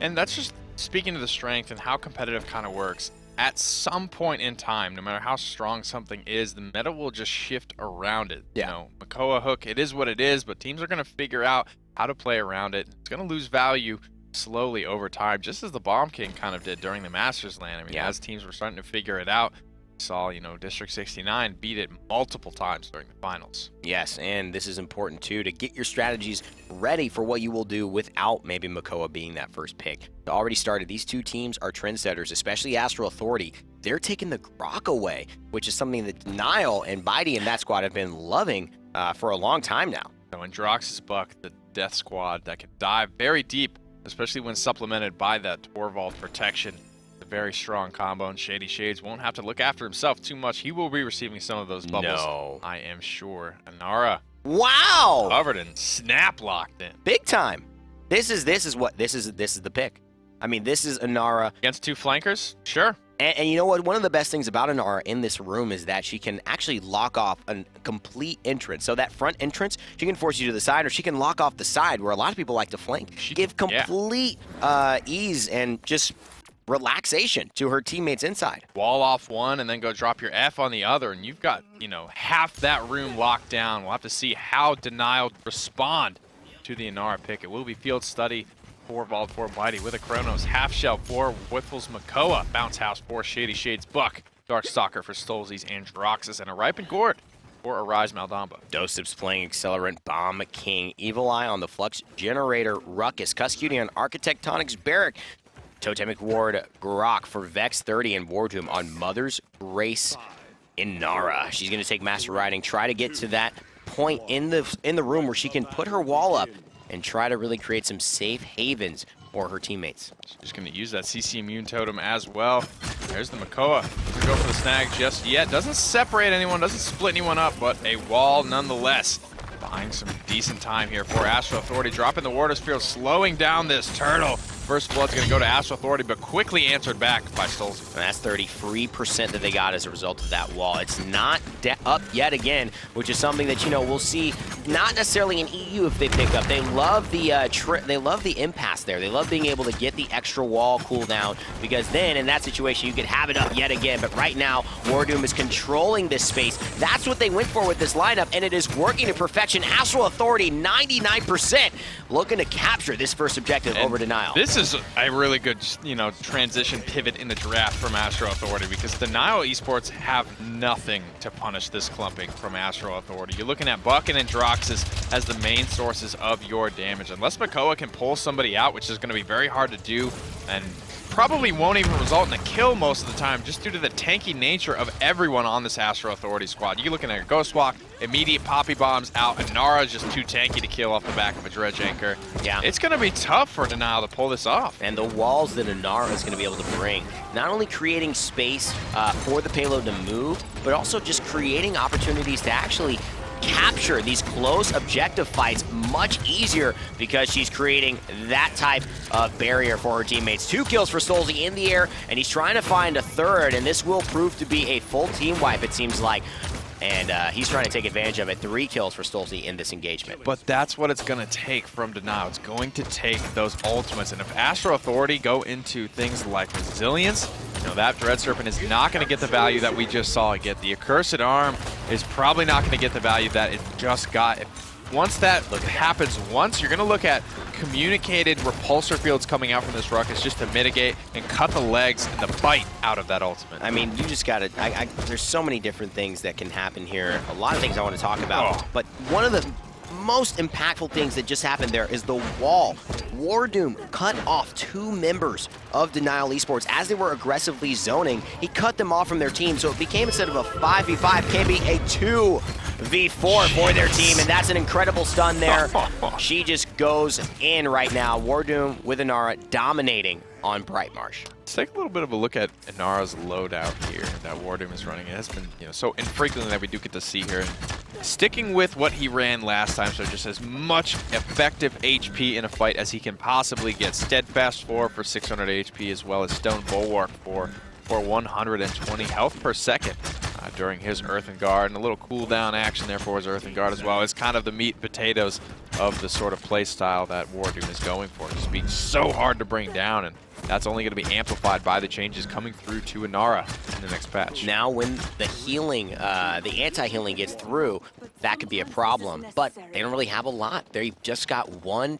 And that's just speaking to the strength and how competitive kind of works. At some point in time, no matter how strong something is, the meta will just shift around it. Yeah. You know, Makoa hook, it is what it is, but teams are going to figure out how to play around it. It's going to lose value slowly over time, just as the Bomb King kind of did during the Masters LAN. I mean, as teams were starting to figure it out, saw, you know, District 69 beat it multiple times during the finals. Yes, and this is important too, to get your strategies ready for what you will do without maybe Makoa being that first pick. It already started. These two teams are trendsetters, especially Astro Authority. They're taking the Grok away, which is something that Niall and Bitey and that squad have been loving for a long time now. So in Drox's Buck, the Death Squad that can dive very deep, especially when supplemented by that Torvald protection. A very strong combo, and Shady Shades won't have to look after himself too much. He will be receiving some of those bubbles. No. I am sure. Anara Wow! covered in snap locked in. Big time. This is the pick. I mean, this is Anara. Against two flankers? Sure. And you know what? One of the best things about Anara in this room is that she can actually lock off a complete entrance. So that front entrance, she can force you to the side, or she can lock off the side where a lot of people like to flank. Give complete ease and just relaxation to her teammates inside. Wall off one and then go drop your F on the other, and you've got, you know, half that room locked down. We'll have to see how Denial respond to the Anara pick. It will be field study for Vault for Bitey with a Chronos, half shell for Whiffle's Makoa, bounce house for Shady Shades Buck, Darkstalker for Stolzes and Droxus, and a Ripened Gourd for Arise Maldamba. Dosip's playing Accelerant, Bomb King, Evil Eye on the Flux Generator, Ruckus, Cuscuti on Architectonics Barrack, Totemic Ward, Grok for Vex 30, and Wardroom on Mother's Grace Inara. She's going to take Master Riding, try to get to that point in the room where she can put her wall up and try to really create some safe havens for her teammates. She's going to use that CC Immune Totem as well. There's the Makoa. Doesn't go for the snag just yet. Doesn't separate anyone, doesn't split anyone up, but a wall nonetheless. Buying some decent time here for Astro Authority. Dropping the Warder's Field, slowing down this turtle. First blood's going to go to Astro Authority, but quickly answered back by Stolze. And that's 33% that they got as a result of that wall. It's not up yet again, which is something that, you know, we'll see not necessarily in EU if they pick up. They love the impasse there. They love being able to get the extra wall cooldown, because then in that situation you could have it up yet again. But right now, Wardoom is controlling this space. That's what they went for with this lineup, and it is working to perfection. Astro Authority, 99%, looking to capture this first objective over Denial. This is a really good, you know, transition pivot in the draft from Astro Authority, because Denial Esports have nothing to punish this clumping from Astro Authority. You're looking at Buck and Droxus as the main sources of your damage. Unless Makoa can pull somebody out, which is going to be very hard to do, and probably won't even result in a kill most of the time, just due to the tanky nature of everyone on this Astro Authority squad. You're looking at a Ghost Walk, immediate Poppy Bombs out, and Nara's just too tanky to kill off the back of a Dredge Anchor. Yeah. It's going to be tough for Denial to pull this off. And the walls that Inara is going to be able to bring, not only creating space for the payload to move, but also just creating opportunities to actually capture these close objective fights much easier, because she's creating that type of barrier for her teammates. 2 kills for Stolze in the air, and he's trying to find a third, and this will prove to be a full team wipe, it seems like. And he's trying to take advantage of it. 3 kills for Stolze in this engagement. But that's what it's going to take from Denial. It's going to take those ultimates. And if Astro Authority go into things like resilience, you know, that Dread Serpent is not going to get the value that we just saw it get. The Accursed Arm is probably not going to get the value that it just got. Once that happens once, you're going to look at communicated repulsor fields coming out from this Ruckus just to mitigate and cut the legs and the bite out of that ultimate. I mean, you just got to... there's so many different things that can happen here. A lot of things I want to talk about. But one of the most impactful things that just happened there is the wall. Wardoom cut off 2 members of Denial Esports as they were aggressively zoning. He cut them off from their team, so it became, instead of a 5v5, can be a 2 v4 for their team, and that's an incredible stun there. She just goes in right now. Wardoom with Inara dominating on Bright Marsh. Let's take a little bit of a look at Inara's loadout here that Wardoom is running. It has been, so infrequently that we do get to see here. Sticking with what he ran last time, so just as much effective HP in a fight as he can possibly get. Steadfast 4 for 600 HP, as well as Stone Bulwark for 120 health per second during his Earthen Guard, and a little cooldown action there for his Earthen Guard as well. It's kind of the meat and potatoes of the sort of play style that Wardoom is going for. Just being so hard to bring down, and that's only going to be amplified by the changes coming through to Inara in the next patch. Now when the healing, the anti-healing gets through, that could be a problem, but they don't really have a lot. They've just got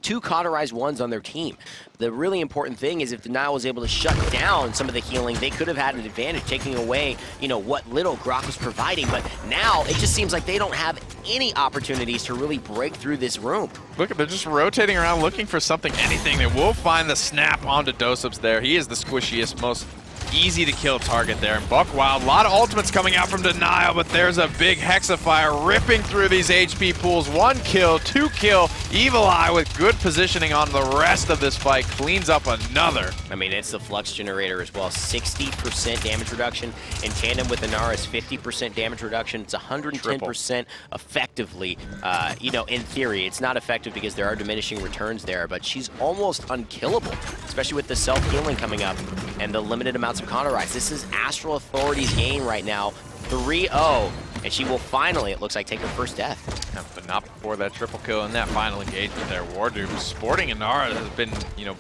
two cauterized ones on their team. The really important thing is if Denial was able to shut down some of the healing, they could have had an advantage, taking away, what little Grok was providing, but now it just seems like they don't have any opportunities to really break through this room. Look, they're just rotating around looking for something, anything. They will find the snap onto Dosups there. He is the squishiest, most easy to kill target there. And Buckwild, a lot of ultimates coming out from Denial, but there's a big Hexafire ripping through these HP pools. 1 kill, 2 kill. Evil Eye with good positioning on the rest of this fight cleans up another. I mean, it's the Flux Generator as well. 60% damage reduction in tandem with Inara's 50% damage reduction. It's 110% effectively. In theory, it's not effective because there are diminishing returns there, but she's almost unkillable, especially with the self-healing coming up and the limited amounts of cauterize. This is Astral Authority's game right now, 3-0, and she will finally, it looks like, take her first death. Yeah, but not before that triple kill and that final engagement there. Wardoom sporting Inara has been,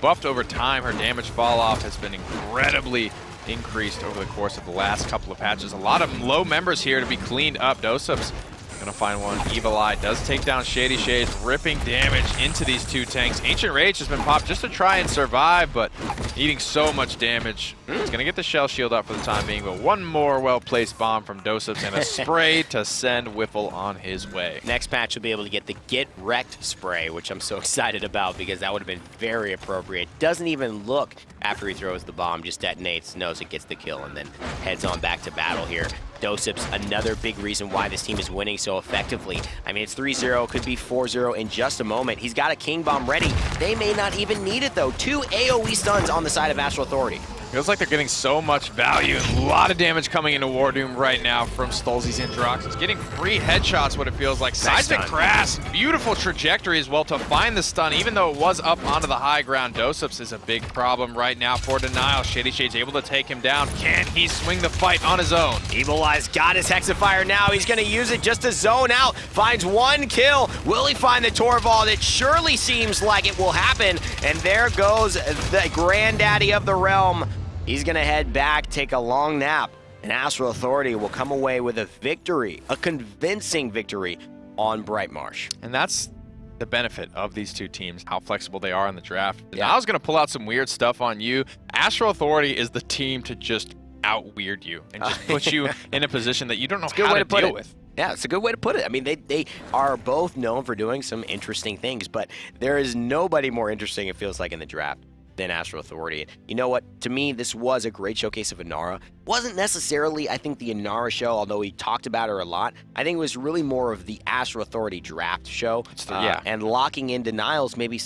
buffed over time. Her damage fall off has been incredibly increased over the course of the last couple of patches. A lot of low members here to be cleaned up. Dosups gonna find one. Evil Eye does take down Shady Shades, ripping damage into these two tanks. Ancient Rage has been popped just to try and survive, but eating so much damage. It's gonna get the shell shield up for the time being, but one more well-placed bomb from Dosups and a spray to send Whiffle on his way. Next patch will be able to get the Get Wrecked spray, which I'm so excited about because that would have been very appropriate. Doesn't even look after he throws the bomb, just detonates, knows it gets the kill, and then heads on back to battle here. Dosups, another big reason why this team is winning so effectively. I mean, it's 3-0, could be 4-0 in just a moment. He's got a King Bomb ready. They may not even need it, though. 2 AoE stuns on the side of Astral Authority. Feels like they're getting so much value. A lot of damage coming into Wardoom right now from Stolzy's Indrox. It's getting 3 headshots, what it feels like. Seismic Crash, beautiful trajectory as well to find the stun, even though it was up onto the high ground. Dosups is a big problem right now for Denial. Shady Shade's able to take him down. Can he swing the fight on his own? Evil Eye's got his Hexafire now. He's going to use it just to zone out. Finds 1 kill. Will he find the Torvald? It surely seems like it will happen. And there goes the granddaddy of the realm. He's going to head back, take a long nap, and Astral Authority will come away with a victory, a convincing victory on Bright Marsh. And that's the benefit of these two teams, how flexible they are in the draft. Yeah. Now I was going to pull out some weird stuff on you. Astral Authority is the team to just out-weird you and just put you in a position that you don't know how to deal with. Yeah, it's a good way to put it. I mean, they are both known for doing some interesting things, but there is nobody more interesting, it feels like, in the draft than Astral Authority. You know what? To me, this was a great showcase of Inara. Wasn't necessarily, I think, the Inara show, although we talked about her a lot. I think it was really more of the Astral Authority draft show. And locking in Denial's maybe,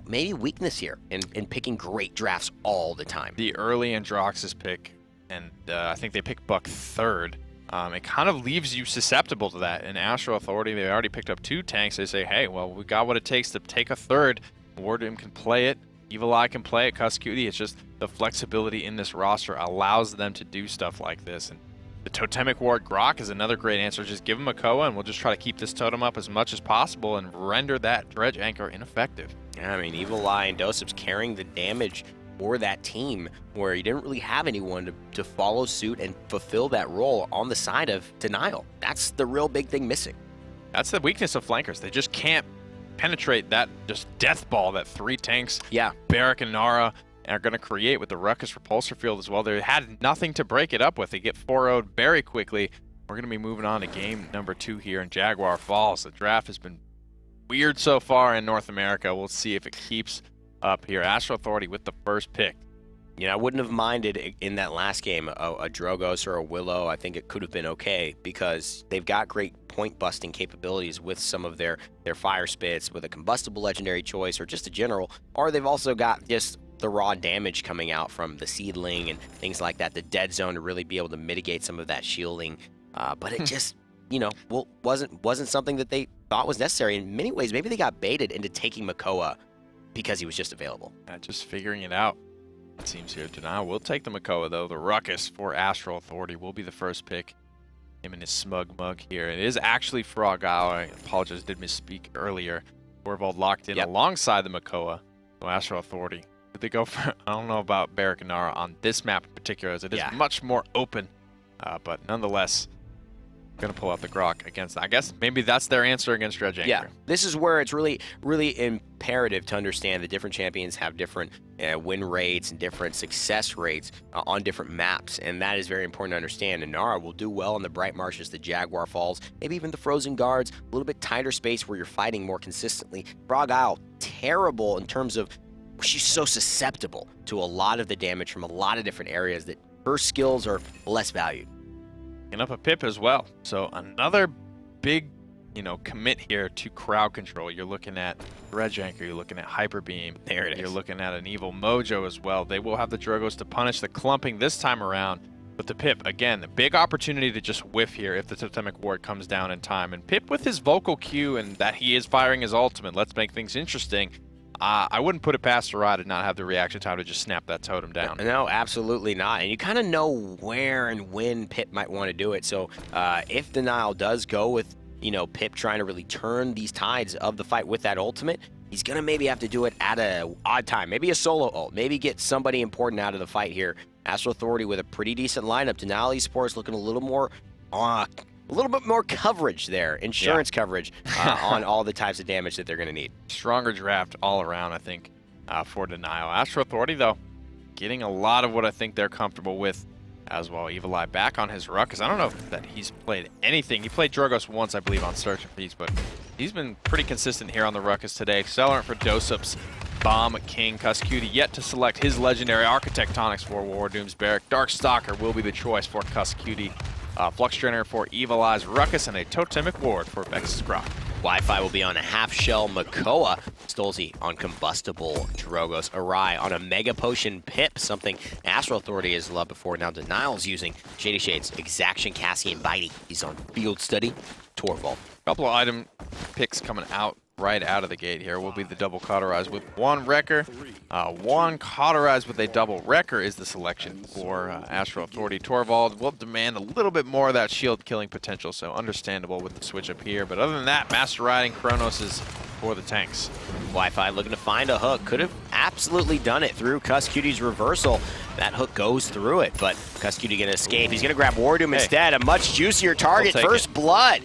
maybe weakness here in picking great drafts all the time. The early Androxus pick, and I think they picked Buck 3rd. It kind of leaves you susceptible to that. In Astral Authority, they already picked up 2 tanks. They say, hey, well, we got what it takes to take a 3rd. Wardoom can play it. Evil Eye can play it. Cuscuti, it's just the flexibility in this roster allows them to do stuff like this. And the Totemic Ward Grok is another great answer. Just give him a Koa, and we'll just try to keep this totem up as much as possible and render that Dredge Anchor ineffective. Yeah, I mean, Evil Eye and Dosups carrying the damage for that team where you didn't really have anyone to follow suit and fulfill that role on the side of Denial. That's the real big thing missing. That's the weakness of flankers. They just can't penetrate that just death ball that 3 tanks, Barrack and Nara, are going to create with the Ruckus Repulsor Field as well. They had nothing to break it up with. They get 4-0'd very quickly. We're going to be moving on to game number 2 here in Jaguar Falls. The draft has been weird so far in North America. We'll see if it keeps up here. Astral Authority with the first pick. You know, I wouldn't have minded in that last game a Drogos or a Willow. I think it could have been okay because they've got great point busting capabilities with some of their fire spits, with a combustible legendary choice or just a general, or they've also got just the raw damage coming out from the seedling and things like that, the dead zone to really be able to mitigate some of that shielding. But it just, you know, wasn't something that they thought was necessary. In many ways, maybe they got baited into taking Makoa because he was just available. Just figuring it out, it seems here. Denial will take the Makoa, though. The Ruckus for Astral Authority will be the first pick. Him and his smug mug here. It is actually Frog Isle. I apologize, did misspeak earlier. Torvald locked in alongside the Makoa. So Astral Authority. Did they go for, I don't know about Barrack and Nara on this map in particular, as it is much more open. But nonetheless, going to pull out the Grok against that. I guess maybe that's their answer against Dredge Anchor. Yeah, this is where it's really imperative to understand that different champions have different win rates and different success rates on different maps, and that is very important to understand. And Nara will do well in the Bright Marshes, the Jaguar Falls, maybe even the Frozen Guards, a little bit tighter space where you're fighting more consistently. Frog Isle, terrible in terms of she's so susceptible to a lot of the damage from a lot of different areas that her skills are less valued. And up a Pip as well. So another big, commit here to crowd control. You're looking at Dredge Anchor, you're looking at Hyper Beam. There it is. You're looking at an Evil Mojo as well. They will have the Drogos to punish the clumping this time around. But the Pip, again, the big opportunity to just whiff here if the Totemic Ward comes down in time. And Pip with his vocal cue and that he is firing his ultimate, let's make things interesting. I wouldn't put it past Sarai to not have the reaction time to just snap that totem down. No, absolutely not. And you kind of know where and when Pip might want to do it. So if Denial does go with, Pip trying to really turn these tides of the fight with that ultimate, he's going to maybe have to do it at an odd time. Maybe a solo ult. Maybe get somebody important out of the fight here. Astral Authority with a pretty decent lineup. Denial Esports looking a little bit more coverage there, insurance coverage on all the types of damage that they're going to need. Stronger draft all around, I think, for Denial. Astral Authority, though, getting a lot of what I think they're comfortable with as well. Evil Eye back on his Ruckus. I don't know that he's played anything. He played Drogos once, I believe, on Search and Feast, but he's been pretty consistent here on the Ruckus today. Accelerant for Dosups. Bomb King Cuscuti yet to select his legendary Architectonics for War Doom's Barrack. Darkstalker will be the choice for Cuscuti. Flux Trainer for Evil Eye's Ruckus, and a Totemic Ward for Vex's Grok. Wi-Fi will be on a half-shell Makoa. Stolzy on Combustible Drogos. Arai on a Mega Potion Pip, something Astral Authority has loved before. Now Denial's using Shady Shades, Exaction, Cassie, and Bitey. He's on Field Study, Torvald. Couple of item picks coming out right out of the gate here will be the double cauterize with one Wrecker. One cauterize with a double Wrecker is the selection for Astral Authority. Torvald will demand a little bit more of that shield killing potential, so understandable with the switch up here. But other than that, Master Riding Kronos is for the tanks. Wi-Fi looking to find a hook. Could have absolutely done it through Cuscuti's reversal. That hook goes through it, but Cuscuti gonna escape. He's gonna grab War Doom instead. A much juicier target. First blood.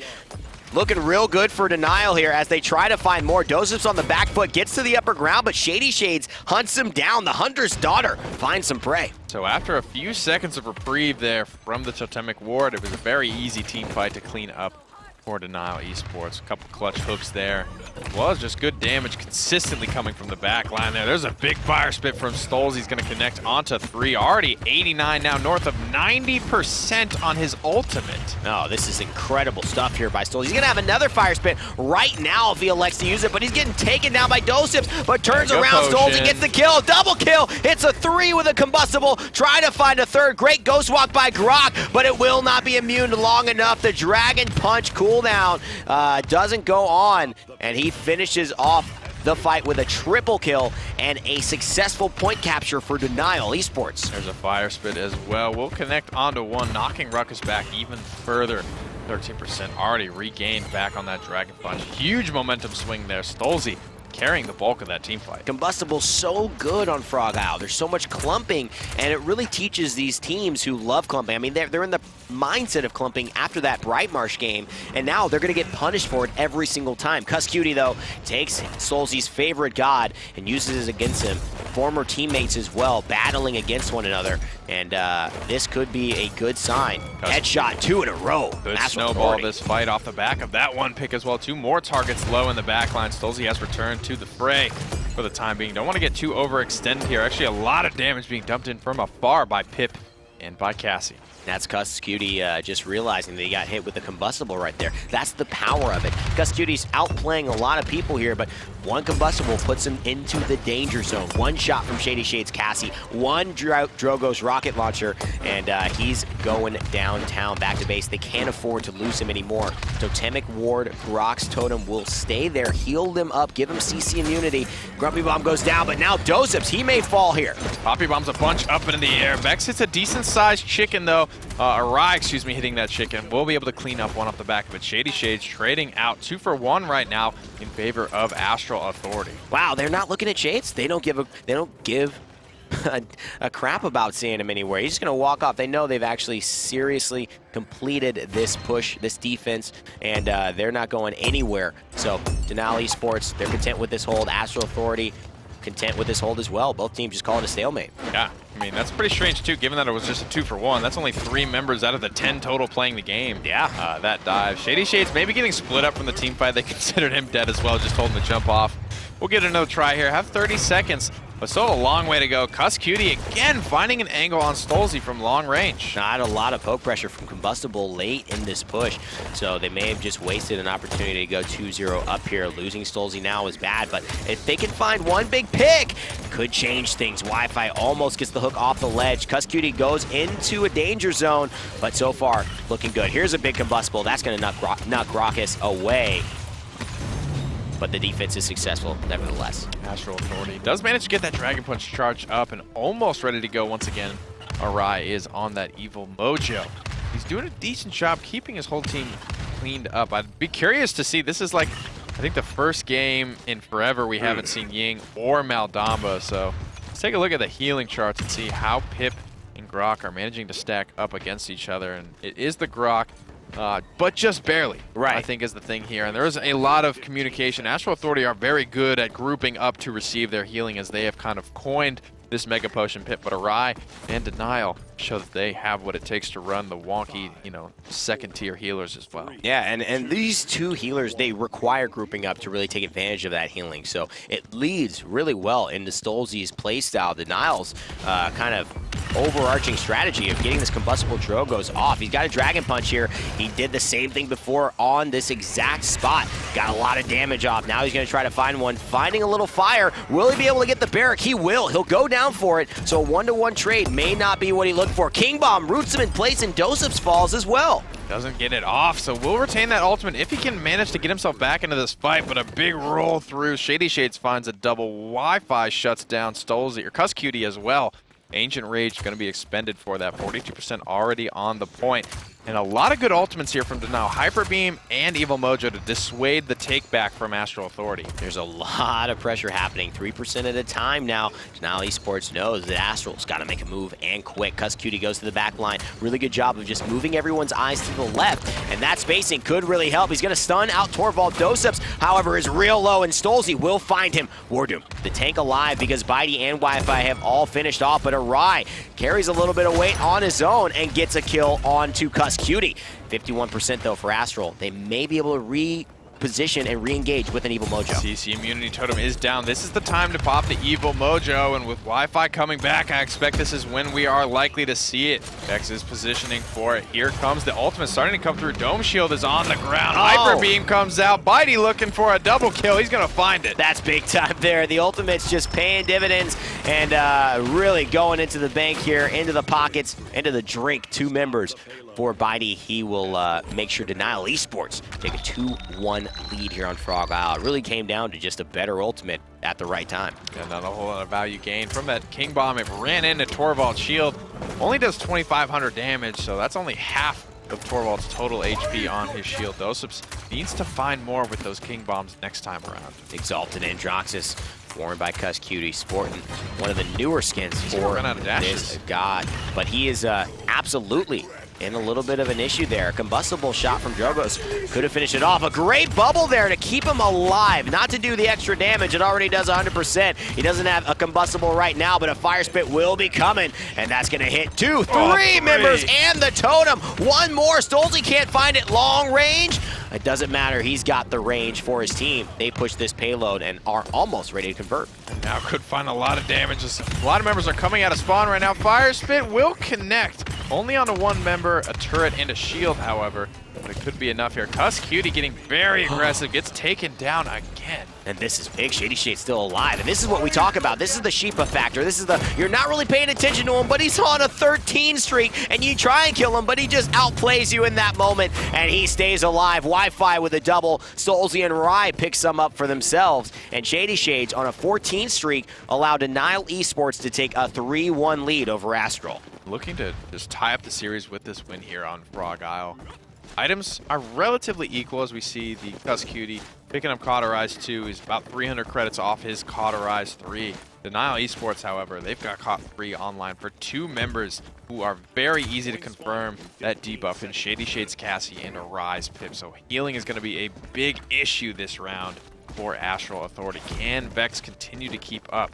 Looking real good for Denial here as they try to find more. Dosups on the back foot, gets to the upper ground, but Shady Shades hunts him down. The Hunter's Daughter finds some prey. So after a few seconds of reprieve there from the Totemic Ward, it was a very easy team fight to clean up for Denial Esports. A couple clutch hooks there. It was just good damage consistently coming from the back line there. There's a big fire spit from Stoles. He's going to connect onto 3. Already 89 now, north of 90% on his ultimate. Oh, this is incredible stuff here by Stoles. He's going to have another fire spit right now if he elects to use it, but he's getting taken down by Dosups, but turns around. Stoles and gets the kill. Double kill. Hits a 3 with a combustible. Trying to find a third. Great ghost walk by Grok, but it will not be immune long enough. The Dragon Punch cooldown doesn't go on, and he finishes off the fight with a triple kill and a successful point capture for Denial Esports. There's a fire spit as well. We'll connect onto one, knocking Ruckus back even further. 13% already regained back on that Dragon Punch. Huge momentum swing there. Stolzy carrying the bulk of that team fight. Combustible so good on Frog Isle. There's so much clumping, and it really teaches these teams who love clumping. I mean, they're in the mindset of clumping after that Bright Marsh game, and now they're going to get punished for it every single time. Cuscuti, though, takes Solzy's favorite god and uses it against him. former teammates as well, battling against one another. And this could be a good sign. Headshot 2 in a row. Good Astral snowball Authority. this fight off the back of that one pick as well. 2 more targets low in the backline. Stolze has returned to the fray for the time being. Don't want to get too overextended here. Actually, a lot of damage being dumped in from afar by Pip and by Cassie. That's Cuss Cutie just realizing that he got hit with the combustible right there. That's the power of it. Cuss Cutie's outplaying a lot of people here, but one combustible puts him into the danger zone. One shot from Shady Shades Cassie, one Drogo's rocket launcher, and he's going downtown, back to base. They can't afford to lose him anymore. Totemic Ward, Grok's Totem will stay there, heal them up, give him CC immunity. Grumpy Bomb goes down, but now Doseps, he may fall here. Poppy Bomb's a bunch up into the air. Vex hits a decent-sized chicken, though. Arai, excuse me, hitting that chicken. We'll be able to clean up one off the back of it. Shady Shades trading out 2 for 1 right now in favor of Astral Authority. Wow, they're not looking at Shades. They don't give a crap about seeing him anywhere. He's just going to walk off. They know they've actually seriously completed this push, this defense, and they're not going anywhere. So Denali Esports, they're content with this hold. Astral Authority content with this hold as well. Both teams just call it a stalemate. Yeah, I mean, that's pretty strange, too, given that it was just a 2 for 1. That's only 3 members out of the 10 total playing the game. Yeah. That dive. Shady Shades maybe getting split up from the team fight. They considered him dead as well, just told him to jump off. We'll get another try here. Have 30 seconds, but still a long way to go. Cuss Cutie again finding an angle on Stolze from long range. Not a lot of poke pressure from Combustible late in this push, so they may have just wasted an opportunity to go 2-0 up here. Losing Stolze now is bad, but if they can find one big pick, could change things. Wi-Fi almost gets the hook off the ledge. Cuss Cutie goes into a danger zone, but so far looking good. Here's a big Combustible. That's going to knock Grokkus away. But the defense is successful, nevertheless. Astral Authority does manage to get that Dragon Punch charged up and almost ready to go once again. Arai is on that evil mojo. He's doing a decent job keeping his whole team cleaned up. I'd be curious to see. This is like, I think, the first game in forever we haven't seen Ying or Maldamba. So let's take a look at the healing charts and see how Pip and Grok are managing to stack up against each other. And it is the Grok, but just barely, right, I think is the thing here. And there is a lot of communication. Astral Authority are very good at grouping up to receive their healing, as they have kind of coined this Mega Potion Pit. But Arai and Denial show that they have what it takes to run the wonky, second-tier healers as well. Yeah, and these two healers, they require grouping up to really take advantage of that healing. So it leads really well into Stolze's playstyle. Denial's kind of overarching strategy of getting this combustible Drogos off. He's got a Dragon Punch here. He did the same thing before on this exact spot. Got a lot of damage off. Now he's going to try to find one. Finding a little fire. Will he be able to get the barrack? He will. He'll go down for it. So a 1-to-1 trade may not be what he looked for. King Bomb roots him in place, and Doseps falls as well. Doesn't get it off, so we'll retain that ultimate if he can manage to get himself back into this fight, but a big roll through. Shady Shades finds a double. Wi-Fi shuts down Stolze, or Cuss Cutie as well. Ancient Rage going to be expended for that. 42% already on the point. And a lot of good ultimates here from Denial. Hyper Beam and Evil Mojo to dissuade the take back from Astral Authority. There's a lot of pressure happening. 3% at a time now. Denial Esports knows that Astral's got to make a move, and quick. Cuss Cutie goes to the back line. Really good job of just moving everyone's eyes to the left, and that spacing could really help. He's going to stun out Torvald. Doseps, however, is real low, and Stolze will find him. Wardoom, the tank alive because Bitey and Wi-Fi have all finished off, but Arai carries a little bit of weight on his own and gets a kill onto Cuss Cutie. 51% though for Astral. They may be able to reposition and re-engage with an Evil Mojo. CC Immunity Totem is down. This is the time to pop the Evil Mojo, and with Wi-Fi coming back, I expect this is when we are likely to see it. Vex is positioning for it. Here comes the ultimate starting to come through. Dome Shield is on the ground. Hyper Beam comes out. Bitey looking for a double kill. He's going to find it. That's big time there. The ultimate's just paying dividends and really going into the bank here, into the pockets, into the drink. 2 members for Bitey. He will make sure Denial Esports take a 2-1 lead here on Frog Isle. It really came down to just a better ultimate at the right time. Yeah, not a whole lot of value gained from that King Bomb. It ran into Torvald's shield. Only does 2,500 damage, so that's only half of Torvald's total HP on his shield. Doseps needs to find more with those King Bombs next time around. Exalted Androxus, worn by Cuss Cutie, sporting one of the newer skins for run out of dashes. this god. But he is absolutely in a little bit of an issue there. A combustible shot from Drogos could have finished it off. A great bubble there to keep him alive, not to do the extra damage. It already does 100%. He doesn't have a combustible right now, but a fire spit will be coming, and that's going to hit three members and the totem. One more. Stolze can't find it long range. It doesn't matter. He's got the range for his team. They push this payload and are almost ready to convert. And now could find a lot of damage. A lot of members are coming out of spawn right now. Fire Spit will connect. Only onto one member, a turret and a shield, however. But it could be enough here. Cuss Cutie getting very aggressive. Gets taken down again. And this is big. Shady Shade's still alive. And this is what we talk about. This is the Sheepa factor. This is the, you're not really paying attention to him, but he's on a 13 streak, and you try and kill him, but he just outplays you in that moment, and he stays alive. Wi-Fi with a double. Stolze and Rye pick some up for themselves, and Shady Shades on a 14 streak allowed Denial Esports to take a 3-1 lead over Astral. Looking to just tie up the series with this win here on Frog Isle. Items are relatively equal as we see the Cuss Cutie picking up Cauterize 2. He's about 300 credits off his Cauterize 3. Denial Esports, however, they've got Caut 3 online for 2 members who are very easy to confirm that debuff in Shady Shades Cassie and a Rise Pip. So healing is going to be a big issue this round for Astral Authority. Can Vex continue to keep up?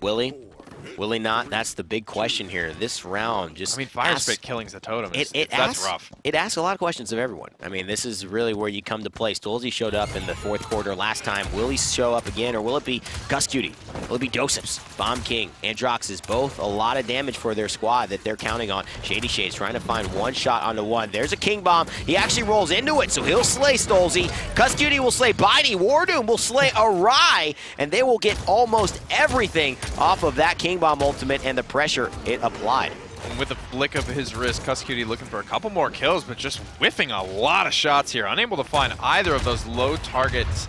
Will he not? That's the big question here. This round just... I mean, Fire Spit killing's the totem. That's rough. It asks a lot of questions of everyone. I mean, this is really where you come to play. Stolze showed up in the 4th quarter last time. Will he show up again, or will it be Cuss Cutie? Will it be Doseps, Bomb King, Androxus? Both a lot of damage for their squad that they're counting on. Shady Shades trying to find one shot onto one. There's a King Bomb. He actually rolls into it, so he'll slay Stolze. Cuss Cutie will slay Bitey. Wardoom will slay Arai, and they will get almost everything off of that King Bomb ultimate and the pressure it applied. And with a flick of his wrist, Cuss Cutie looking for a couple more kills, but just whiffing a lot of shots here. Unable to find either of those low targets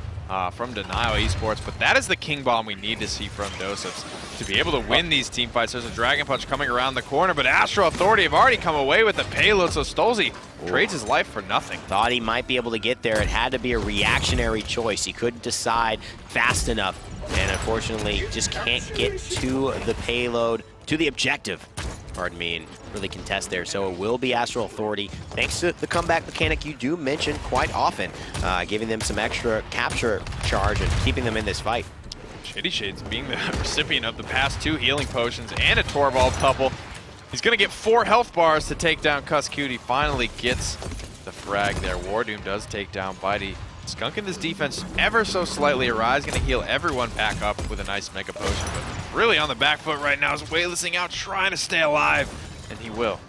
from Denial Esports, but that is the King Bomb we need to see from Doseps to be able to win these team fights. There's a Dragon Punch coming around the corner, but Astral Authority have already come away with the payload, so Stolze trades his life for nothing. Thought he might be able to get there. It had to be a reactionary choice. He couldn't decide fast enough, and unfortunately just can't get to the payload, to the objective, pardon me, and really contest there. So it will be Astral Authority, thanks to the comeback mechanic you do mention quite often, giving them some extra capture charge and keeping them in this fight. Shady Shades being the recipient of the past 2 healing potions and a Torvald couple. He's going to get 4 health bars to take down Cuss Cutie. Finally gets the frag there. Wardoom does take down Bitey. Skunking this defense ever so slightly. Arise going to heal everyone back up with a nice Mega Potion, but really on the back foot right now is Waylising out trying to stay alive, and he will.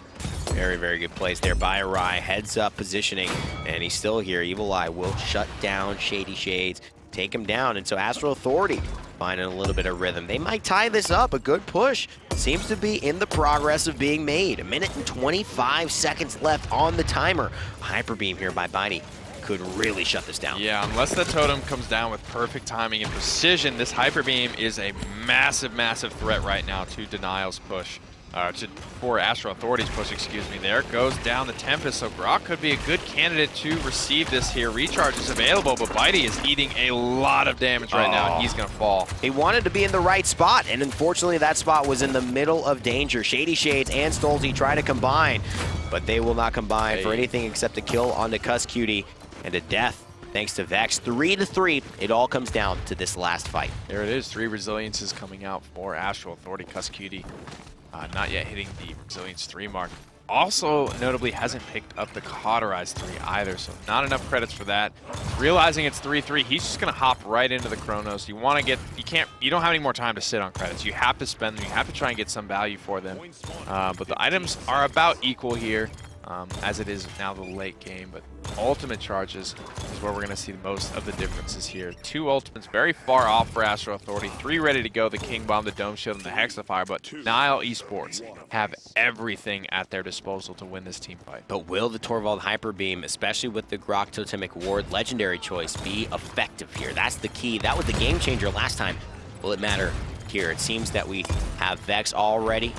Very, very good plays there by Arai. Heads up positioning, and he's still here. Evil Eye will shut down Shady Shades, take him down, and so Astral Authority finding a little bit of rhythm. They might tie this up. A good push seems to be in the progress of being made. 1 minute and 25 seconds left on the timer. Hyper Beam here by Bitey could really shut this down. Yeah, unless the totem comes down with perfect timing and precision, this Hyper Beam is a massive, massive threat right now to Denial's push. For Astral Authority's push, excuse me. There goes down the Tempest, so Grok could be a good candidate to receive this here. Recharge is available, but Bitey is eating a lot of damage right now, and he's going to fall. He wanted to be in the right spot, and unfortunately that spot was in the middle of danger. Shady Shades and Stolze try to combine, but they will not combine for anything except a kill on the Cuss Cutie and a death. Thanks to Vex, 3-3. It all comes down to this last fight. There it is, 3 resiliences coming out for Astral Authority. Cuss Cutie not yet hitting the Resilience 3 mark. Also, notably, hasn't picked up the Cauterize 3 either, so not enough credits for that. Realizing it's 3-3, he's just gonna hop right into the Chronos. You want to get, you don't have any more time to sit on credits. You have to spend them, you have to try and get some value for them. But the items are about equal here, as it is now the late game, but ultimate charges is where we're going to see most of the differences here. 2 ultimates very far off for Astral Authority, 3 ready to go, the King Bomb, the Dome Shield, and the Hexafire, but Denial Esports have everything at their disposal to win this team fight. But will the Torvald Hyper Beam, especially with the Grok Totemic Ward legendary choice, be effective here? That's the key. That was the game changer last time. Will it matter here? It seems that we have Vex already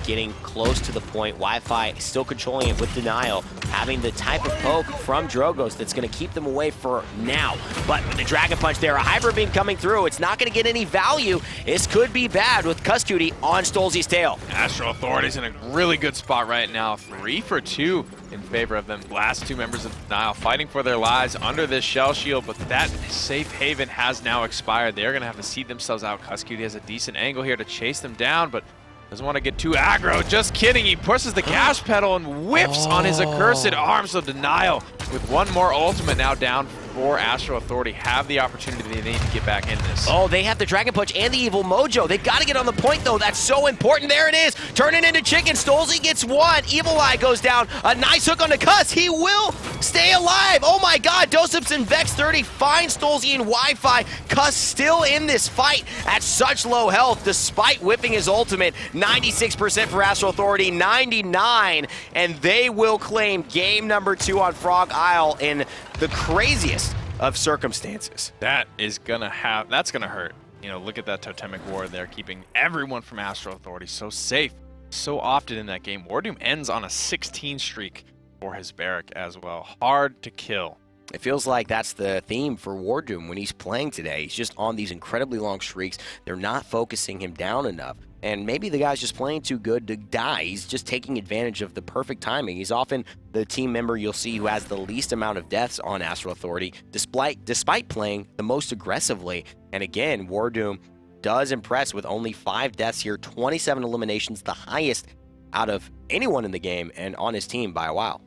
getting close to the point. Wi-Fi still controlling it with Denial, having the type of poke from Drogos that's going to keep them away for now. But with the Dragon Punch there, a Hyper Beam coming through, it's not going to get any value. This could be bad with Cuskooty on Stolzy's tail. Astro Authority's in a really good spot right now. 3 for 2 in favor of them. Last 2 members of Denial fighting for their lives under this shell shield, but that safe haven has now expired. They're going to have to seed themselves out. Cuskooty has a decent angle here to chase them down, but doesn't want to get too aggro. Just kidding. He pushes the gas pedal and whips on his accursed arms of Denial. With one more ultimate now down for Astro Authority, have the opportunity they need to get back in this. Oh, they have the Dragon Punch and the Evil Mojo. They've got to get on the point, though. That's so important. There it is. Turning into chicken. Stolzy gets one. Evil Eye goes down. A nice hook on the Cuss. He will stay alive. Oh, my God. Dosips and Vex 30 find Stolzy and Wi-Fi. Cuss still in this fight at such low health, despite whipping his ultimate. 96% for Astro Authority, 99. And they will claim game number 2 on Frog Isle in the craziest of circumstances. That's gonna hurt. You know, look at that totemic ward there, keeping everyone from Astro Authority so safe so often in that game. Wardoom ends on a 16 streak for his barrack as well. Hard to kill. It feels like that's the theme for Wardoom when he's playing today. He's just on these incredibly long streaks. They're not focusing him down enough. And maybe the guy's just playing too good to die. He's just taking advantage of the perfect timing. He's often the team member you'll see who has the least amount of deaths on Astro Authority, despite playing the most aggressively. And again, Wardoom does impress with only 5 deaths here, 27 eliminations, the highest out of anyone in the game and on his team by a while.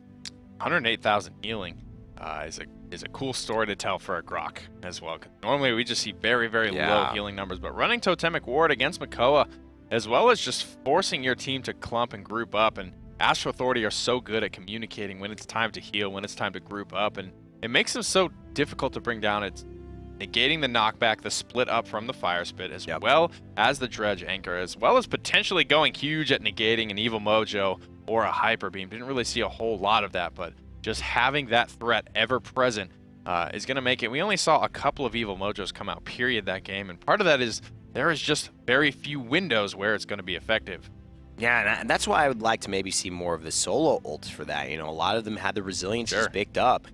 108,000 healing is a cool story to tell for a Grok as well. Normally we just see very, very low healing numbers, but running Totemic Ward against Makoa, as well as just forcing your team to clump and group up. And Astro Authority are so good at communicating when it's time to heal, when it's time to group up, and it makes them so difficult to bring down. It's negating the knockback, the split up from the Fire Spit, as well as the Dredge Anchor, as well as potentially going huge at negating an Evil Mojo or a Hyper Beam. Didn't really see a whole lot of that, but just having that threat ever present is going to make it. We only saw a couple of Evil Mojos come out, period, that game, and part of that is there is just very few windows where it's going to be effective. Yeah, and that's why I would like to maybe see more of the solo ults for that. You know, a lot of them had the resilience just picked up.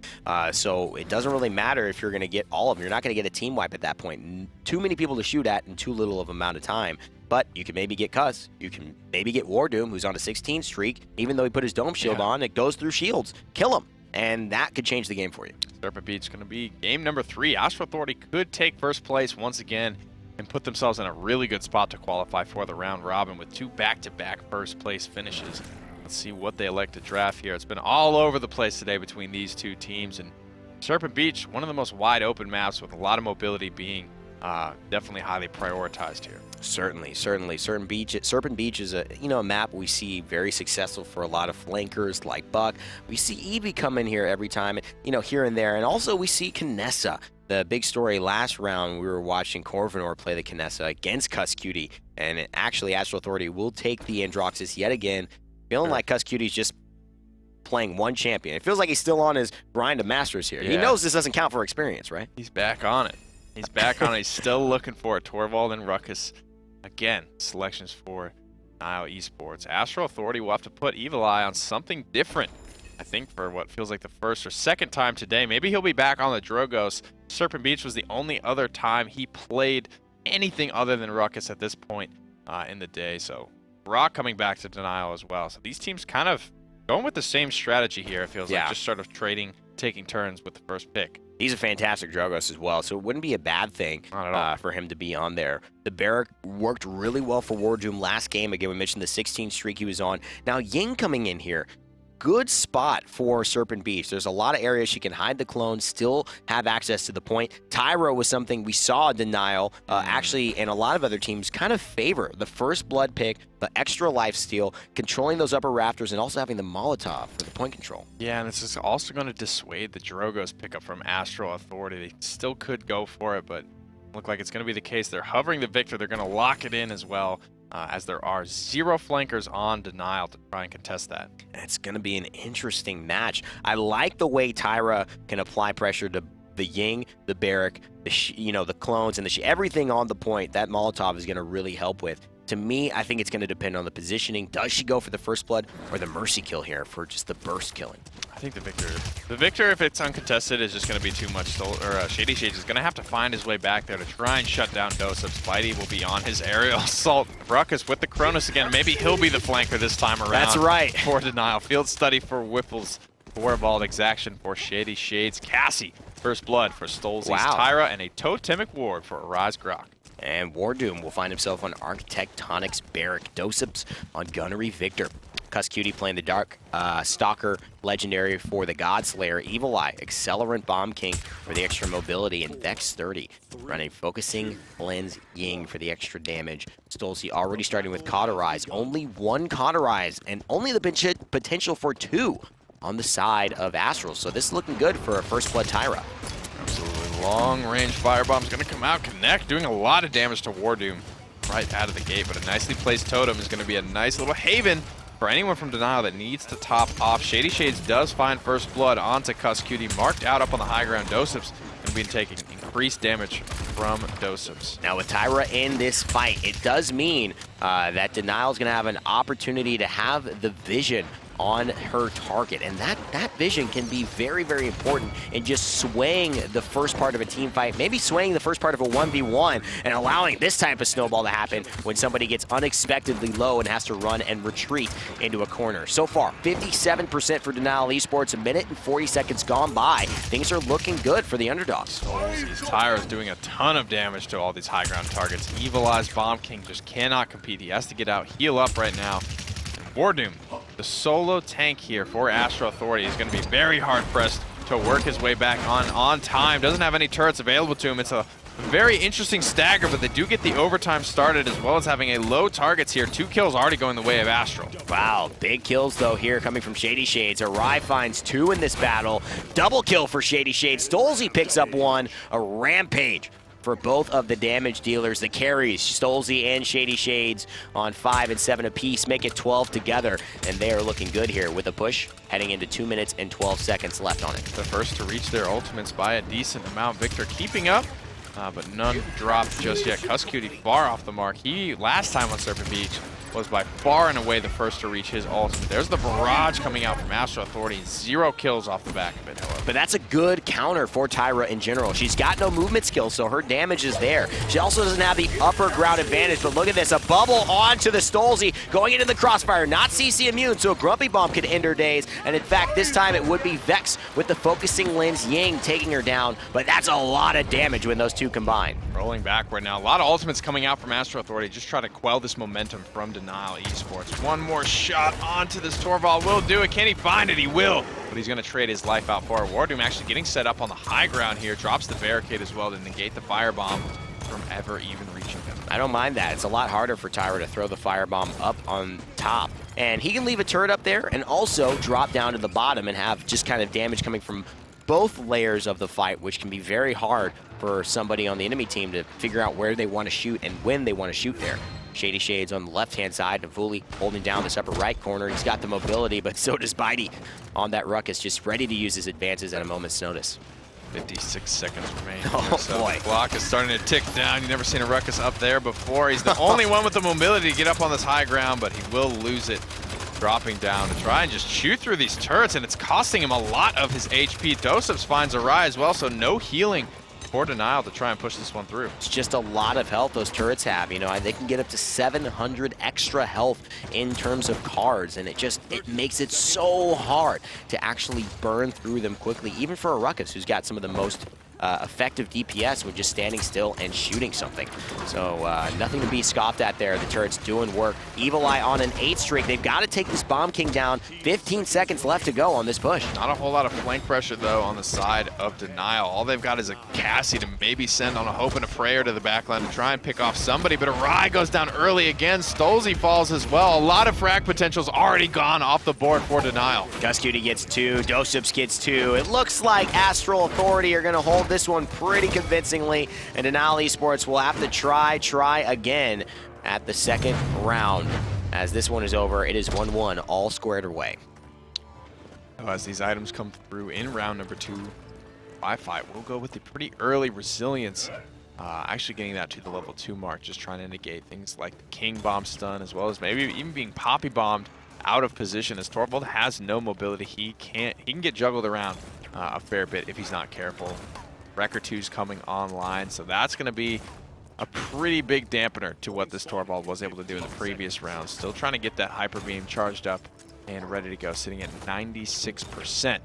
So it doesn't really matter if you're going to get all of them. You're not going to get a team wipe at that point. Too many people to shoot at in too little of amount of time. But you can maybe get Cuss. You can maybe get Wardoom, who's on a 16 streak. Even though he put his Dome Shield on, it goes through shields. Kill him. And that could change the game for you. Serpent Beach's going to be game number 3. Astro Authority could take first place once again and put themselves in a really good spot to qualify for the round robin with 2 back-to-back first place finishes. Let's see what they elect to draft here. It's been all over the place today between these 2 teams, and Serpent Beach, one of the most wide open maps with a lot of mobility, being definitely highly prioritized here. Certainly. Serpent Beach is a map we see very successful for a lot of flankers like Buck. We see Eevee come in here every time, here and there, and also we see Kinessa. The big story last round, we were watching Corvinor play the Kinessa against Cuskooty, and actually Astro Authority will take the Androxus yet again, feeling like Cuskooty's just playing one champion. It feels like he's still on his grind of Masters here. He knows this doesn't count for experience, right? He's back on it. He's back on it. He's still looking for it. Torvald and Ruckus. Again, selections for Nile Esports. Astro Authority will have to put Evil Eye on something different, I think, for what feels like the first or second time today. Maybe he'll be back on the Drogos. Serpent Beach was the only other time he played anything other than Ruckus at this point in the day. So Rock coming back to Denial as well. So these teams kind of going with the same strategy here, it feels like, just sort of trading, taking turns with the first pick. He's a fantastic Drogos as well, so it wouldn't be a bad thing for him to be on there. The Barrack worked really well for Wardoom last game. Again, we mentioned the 16 streak he was on. Now, Ying coming in here. Good spot for Serpent Beach. There's a lot of areas she can hide the clones, still have access to the point. Tyro was something we saw Denial, actually, and a lot of other teams kind of favor. The first blood pick, the extra life steal, controlling those upper rafters, and also having the Molotov for the point control. Yeah, and this is also going to dissuade the Drogos pickup from Astro Authority. They still could go for it, but look like it's going to be the case. They're hovering the Victor. They're going to lock it in as well. As there are 0 flankers on Denial to try and contest that. It's going to be an interesting match. I like the way Tyra can apply pressure to the Ying, the Barrack, the clones, and everything on the point that Molotov is going to really help with. To me, I think it's going to depend on the positioning. Does she go for the first blood or the mercy kill here for just the burst killing? I think the Victor, if it's uncontested, is just going to be too much. Shady Shades is going to have to find his way back there to try and shut down Dosub. Spidey will be on his aerial assault. Ruckus with the Cronus again. Maybe he'll be the flanker this time around. That's right. For Denial. Field study for Whiffles. Four-balled exaction for Shady Shades. Cassie, first blood for Stolzy's Tyra, and a totemic ward for Arise Grok. And Wardoom will find himself on Architectonic's Barrack. Dosubs on Gunnery Victor. Cuss Cutie playing the Dark Stalker Legendary for the Godslayer. Evil Eye, Accelerant Bomb King for the extra mobility, and Vex 30 running Focusing Lens Ying for the extra damage. Stolzy already starting with Cauterize. Only one Cauterize, and only the potential for two on the side of Astral. So this is looking good for a First Blood Tyra. Absolutely. Long-range firebomb's going to come out, connect, doing a lot of damage to Wardoom right out of the gate. But a nicely placed totem is going to be a nice little haven for anyone from Denial that needs to top off. Shady Shades does find first blood onto Cuss Cutie, marked out up on the high ground. Dosub's going to be taking increased damage from Dosub's. Now with Tyra in this fight, it does mean that Denial is going to have an opportunity to have the vision on her target, and that vision can be very, very important in just swaying the first part of a team fight, maybe swaying the first part of a 1v1, and allowing this type of snowball to happen when somebody gets unexpectedly low and has to run and retreat into a corner. So far, 57% for Denial Esports, a minute and 40 seconds gone by. Things are looking good for the underdogs. Tyra's doing a ton of damage to all these high ground targets. Evil Eye's Bomb King just cannot compete. He has to get out, heal up right now. Wardoom, the solo tank here for Astro Authority, is going to be very hard-pressed to work his way back on time. Doesn't have any turrets available to him. It's a very interesting stagger, but they do get the overtime started, as well as having a low targets here. 2 kills already going the way of Astral. Wow, big kills, though, here coming from Shady Shades. Arai finds 2 in this battle. Double kill for Shady Shades. Stolzy picks up 1. A rampage for both of the damage dealers, the carries, Stolzy and Shady Shades on 5 and 7 apiece, make it 12 together, and they are looking good here with a push heading into 2 minutes and 12 seconds left on it. The first to reach their ultimates by a decent amount. Victor keeping up, but none dropped just yet. Cuss Cutie far off the mark. He, last time on Serpent Beach, was by far and away the first to reach his ultimate. There's the barrage coming out from Astro Authority. 0 kills off the back of it, however. But that's a good counter for Tyra in general. She's got no movement skills, so her damage is there. She also doesn't have the upper ground advantage, but look at this. A bubble onto the Stolzy, going into the crossfire. Not CC immune, so a Grumpy Bomb could end her days. And in fact, this time it would be Vex with the Focusing Lens Ying taking her down. But that's a lot of damage when those two combine. Rolling backward now. A lot of ultimates coming out from Astro Authority. Just try to quell this momentum from Denial Esports. One more shot onto this Torvald will do it. Can he find it? He will. But he's going to trade his life out for it. Wardoom actually getting set up on the high ground here. Drops the barricade as well to negate the firebomb from ever even reaching him. I don't mind that. It's a lot harder for Tyra to throw the firebomb up on top. And he can leave a turret up there and also drop down to the bottom and have just kind of damage coming from both layers of the fight, which can be very hard for somebody on the enemy team to figure out where they want to shoot and when they want to shoot there. Shady Shades on the left-hand side, Navuli holding down this upper right corner. He's got the mobility, but so does Bitey on that Ruckus, just ready to use his advances at a moment's notice. 56 seconds remain. Oh, so boy. The clock is starting to tick down. You've never seen a Ruckus up there before. He's the only one with the mobility to get up on this high ground, but he will lose it, dropping down to try and just chew through these turrets, and it's costing him a lot of his HP. Dosubs finds a rise as well, so no healing for Denial to try and push this one through. It's just a lot of health those turrets have. You know, they can get up to 700 extra health in terms of cards, and it makes it so hard to actually burn through them quickly, even for a Ruckus who's got some of the most effective DPS with just standing still and shooting something. So nothing to be scoffed at there. The turret's doing work. Evil Eye on an 8 streak. They've got to take this Bomb King down. 15 seconds left to go on this push. Not a whole lot of flank pressure, though, on the side of Denial. All they've got is a Cassie to maybe send on a hope and a prayer to the backline to try and pick off somebody, but Arai goes down early again. Stolzy falls as well. A lot of frag potential's already gone off the board for Denial. Cuss Cutie gets 2. Dosubs gets 2. It looks like Astral Authority are going to hold this one pretty convincingly, and Denial Esports will have to try again at the second round. As this one is over, it is 1-1, all squared away. As these items come through in round number 2, Wi-Fi will go with the pretty early resilience. Actually getting that to the level 2 mark, just trying to negate things like the King Bomb stun, as well as maybe even being Poppy Bombed out of position, as Torvald has no mobility. He can get juggled around a fair bit if he's not careful. Wrecker 2's coming online, so that's going to be a pretty big dampener to what this Torvald was able to do in the previous round. Still trying to get that Hyper Beam charged up and ready to go, sitting at 96%.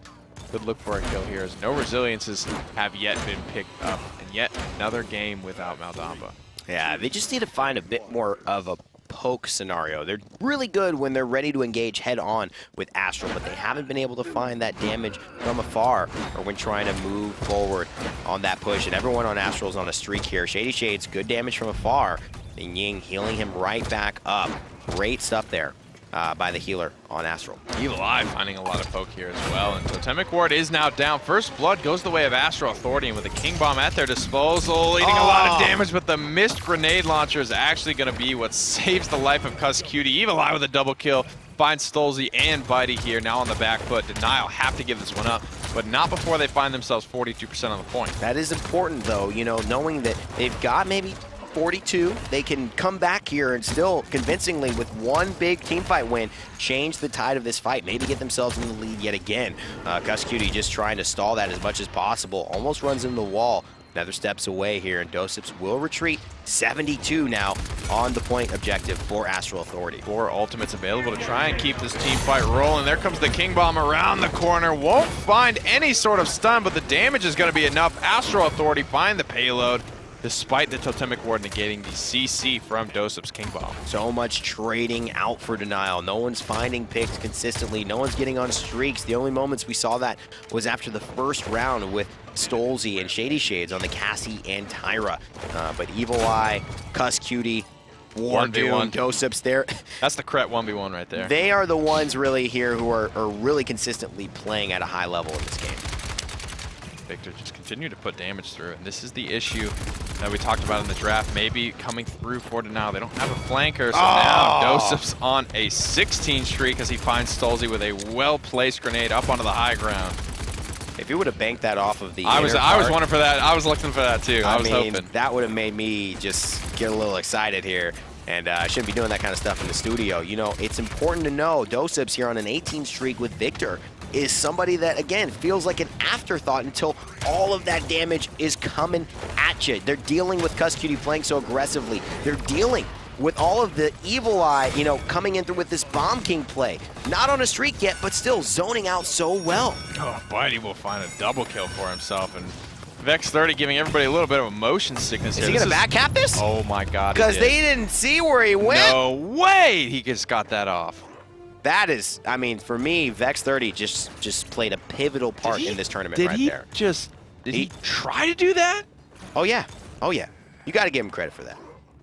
Could look for a kill here, as no resiliences have yet been picked up, and yet another game without Maldamba. Yeah, they just need to find a bit more of a poke scenario. They're really good when they're ready to engage head-on with Astral, but they haven't been able to find that damage from afar or when trying to move forward on that push. And everyone on Astral's on a streak here. Shady Shades, good damage from afar. And Ying healing him right back up. Great stuff there by the healer on Astral. Evil Eye finding a lot of poke here as well, and Totemic Ward is now down. First Blood goes the way of Astral Authority, and with a King Bomb at their disposal, leading a lot of damage, but the missed grenade launcher is actually going to be what saves the life of Cuss Cutie. Evil Eye with a double kill, finds Stolzy and Bitey here, now on the back foot. Denial have to give this one up, but not before they find themselves 42% on the point. That is important, though, you know, knowing that they've got maybe 42. They can come back here and still convincingly, with one big teamfight win, change the tide of this fight, maybe get themselves in the lead yet again. Cuss Cutie just trying to stall that as much as possible, almost runs into the wall. Another steps away here, and Dosips will retreat. 72 now on the point objective for Astral Authority. 4 ultimates available to try and keep this team fight rolling. There comes the King Bomb around the corner. Won't find any sort of stun, but the damage is going to be enough. Astral Authority find the payload, despite the Totemic Ward negating the CC from Dosip's King Bomb. So much trading out for Denial. No one's finding picks consistently. No one's getting on streaks. The only moments we saw that was after the first round with Stolzy and Shady Shades on the Cassie and Tyra. But Evil Eye, Cuss Cutie, Wardoom, Dosip's there. That's the correct 1v1 right there. They are the ones really here who are really consistently playing at a high level in this game. Victor just continue to put damage through, and this is the issue that we talked about in the draft, maybe coming through for Denial. They don't have a flanker, so now Dosip's on a 16 streak as he finds Stolzy with a well-placed grenade up onto the high ground. If he would have banked that off of the I was wondering for that. I was looking for that too. I was hoping. That would have made me just get a little excited here. And I shouldn't be doing that kind of stuff in the studio. You know, it's important to know Dosip's here on an 18 streak with Victor is somebody that, again, feels like an afterthought until all of that damage is coming at you. They're dealing with Cuss Cutie playing so aggressively. They're dealing with all of the Evil Eye, you know, coming in through with this Bomb King play. Not on a streak yet, but still zoning out so well. Oh, Bitey will find a double kill for himself, and Vex 30 giving everybody a little bit of a motion sickness here. Is he going to backcap this? Oh my God, because they didn't see where he went. No way he just got that off. That is, I mean, for me, Vex 30 just played a pivotal part in this tournament right there. Did he try to do that? Oh, yeah. Oh, yeah. You got to give him credit for that.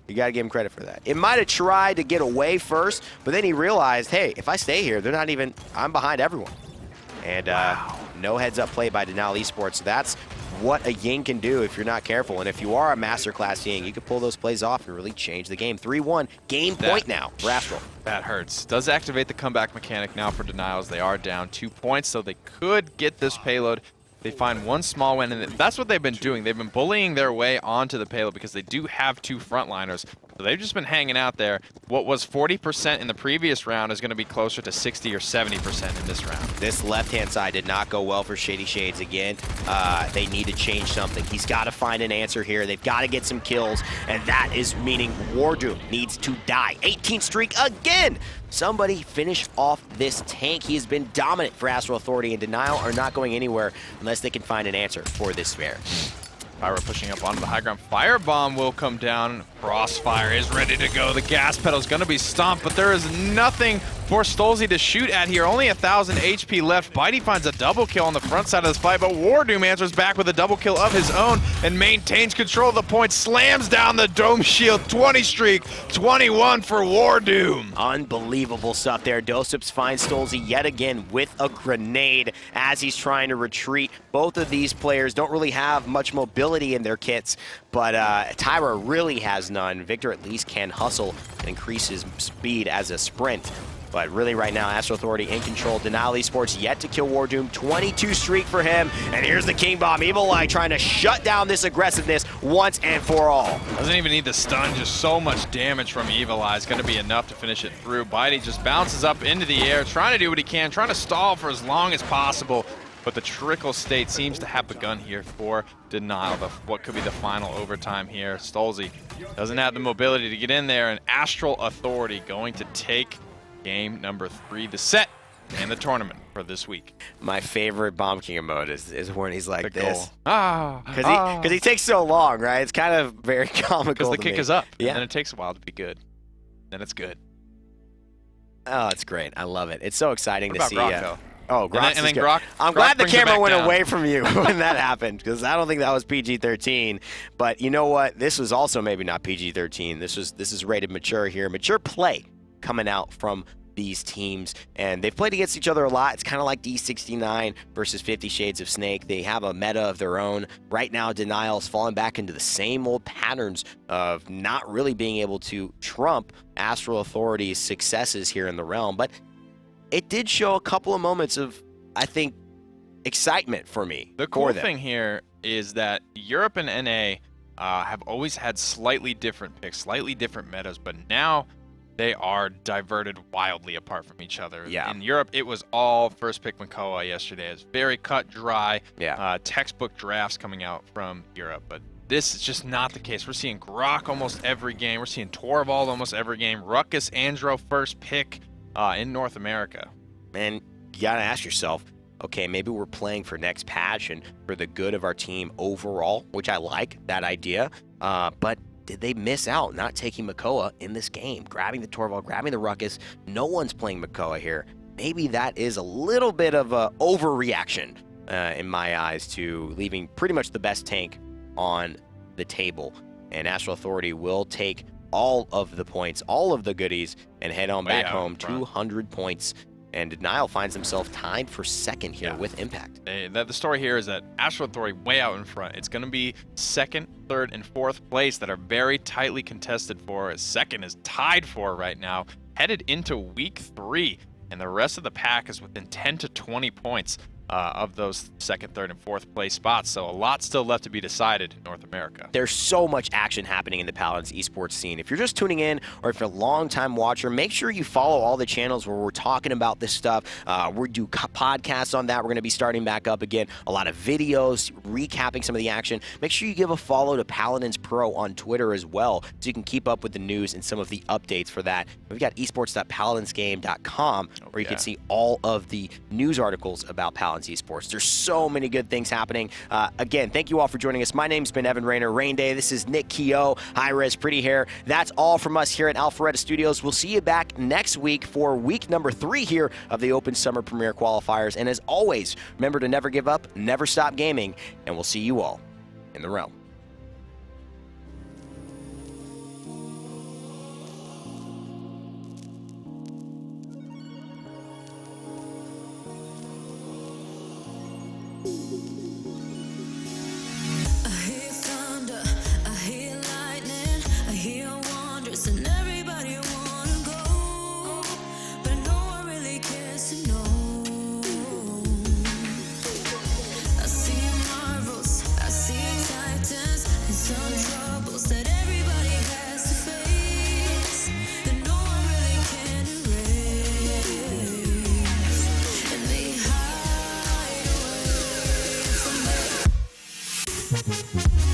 You got to give him credit for that. It might have tried to get away first, but then he realized, hey, if I stay here, they're not even, I'm behind everyone. And no heads-up play by Denial Esports. That's what a Ying can do if you're not careful. And if you are a masterclass Ying, you can pull those plays off and really change the game. 3-1, game point now for Astral. That hurts. Does activate the comeback mechanic now for Denials. They are down 2 points, so they could get this payload. They find one small win, and that's what they've been doing. They've been bullying their way onto the payload because they do have 2 frontliners. So they've just been hanging out there. What was 40% in the previous round is going to be closer to 60 or 70% in this round. This left-hand side did not go well for Shady Shades again. They need to change something. He's got to find an answer here. They've got to get some kills, and that is meaning Wardoom needs to die. 18 streak again! Somebody finish off this tank. He has been dominant for Astral Authority, and Denial are not going anywhere unless they can find an answer for this sphere. Pyro pushing up onto the high ground. Firebomb will come down. Crossfire is ready to go. The gas pedal is going to be stomped, but there is nothing for Stolzy to shoot at here. Only 1,000 HP left. Bitey finds a double kill on the front side of this fight, but Wardoom answers back with a double kill of his own and maintains control of the point. Slams down the Dome Shield. 20 streak, 21 for Wardoom. Unbelievable stuff there. Dosips finds Stolzy yet again with a grenade as he's trying to retreat. Both of these players don't really have much mobility in their kits, but Tyra really has none. Victor at least can hustle and increase his speed as a sprint. But really right now, Astro Authority in control. Denial Esports yet to kill Wardoom. 22 streak for him. And here's the King Bomb. Evil Eye trying to shut down this aggressiveness once and for all. Doesn't even need the stun. Just so much damage from Evil Eye is going to be enough to finish it through. Bitey just bounces up into the air, trying to do what he can, trying to stall for as long as possible. But the trickle state seems to have begun here for Denial. What could be the final overtime here. Stolzy doesn't have the mobility to get in there. And Astral Authority going to take game number 3, the set and the tournament for this week. My favorite Bomb King mode is when he's like this. Because he takes so long, right? It's kind of very comical. Because the kick is up. Yeah. And then it takes a while to be good. Then it's good. Oh, it's great. I love it. It's so exciting to see. Grok, though? Oh, Grok. And then Grok. I'm Grok glad the brings it camera back went down. away from you when that happened, because I don't think that was PG-13. But you know what? This was also maybe not PG-13. This is rated mature here. Mature play coming out from these teams, and they've played against each other a lot. It's kind of like D69 versus 50 Shades of Snake. They have a meta of their own. Right now, Denial's falling back into the same old patterns of not really being able to trump Astral Authority's successes here in the realm. But it did show a couple of moments of, I think, excitement for me. The cool thing here is that Europe and NA have always had slightly different picks, slightly different metas, but now they are diverted wildly apart from each other. Yeah. In Europe, it was all first pick Makoa yesterday. It's very cut, dry, textbook drafts coming out from Europe. But this is just not the case. We're seeing Grok almost every game. We're seeing Torvald almost every game. Ruckus, Andro first pick in North America. And you got to ask yourself, okay, maybe we're playing for next patch and for the good of our team overall, which I like that idea. But did they miss out not taking Makoa in this game? Grabbing the Torvald, grabbing the Ruckus. No one's playing Makoa here. Maybe that is a little bit of a overreaction in my eyes to leaving pretty much the best tank on the table. And Astral Authority will take all of the points, all of the goodies, and head on back home. 200 points. And Denial finds himself tied for second here with Impact. The story here is that Astral Authority way out in front. It's going to be second, third, and fourth place that are very tightly contested for. Second is tied for right now, headed into week 3. And the rest of the pack is within 10 to 20 points of those second, third, and fourth place spots. So a lot still left to be decided in North America. There's so much action happening in the Paladins esports scene. If you're just tuning in, or if you're a long-time watcher, make sure you follow all the channels where we're talking about this stuff. We do podcasts on that. We're going to be starting back up again. A lot of videos recapping some of the action. Make sure you give a follow to Paladins Pro on Twitter as well, so you can keep up with the news and some of the updates for that. We've got esports.paladinsgame.com, where you can see all of the news articles about Paladins esports. There's so many good things happening. Again, thank you all for joining us. My name's been Evan Rayner. Rain Day. This is Nick Keogh. High Res Pretty Hair. That's all from us here at Alpharetta Studios. We'll see you back next week for week number 3 here of the Open Summer Premier Qualifiers. And as always, remember to never give up, never stop gaming, and we'll see you all in the realm. Thank you.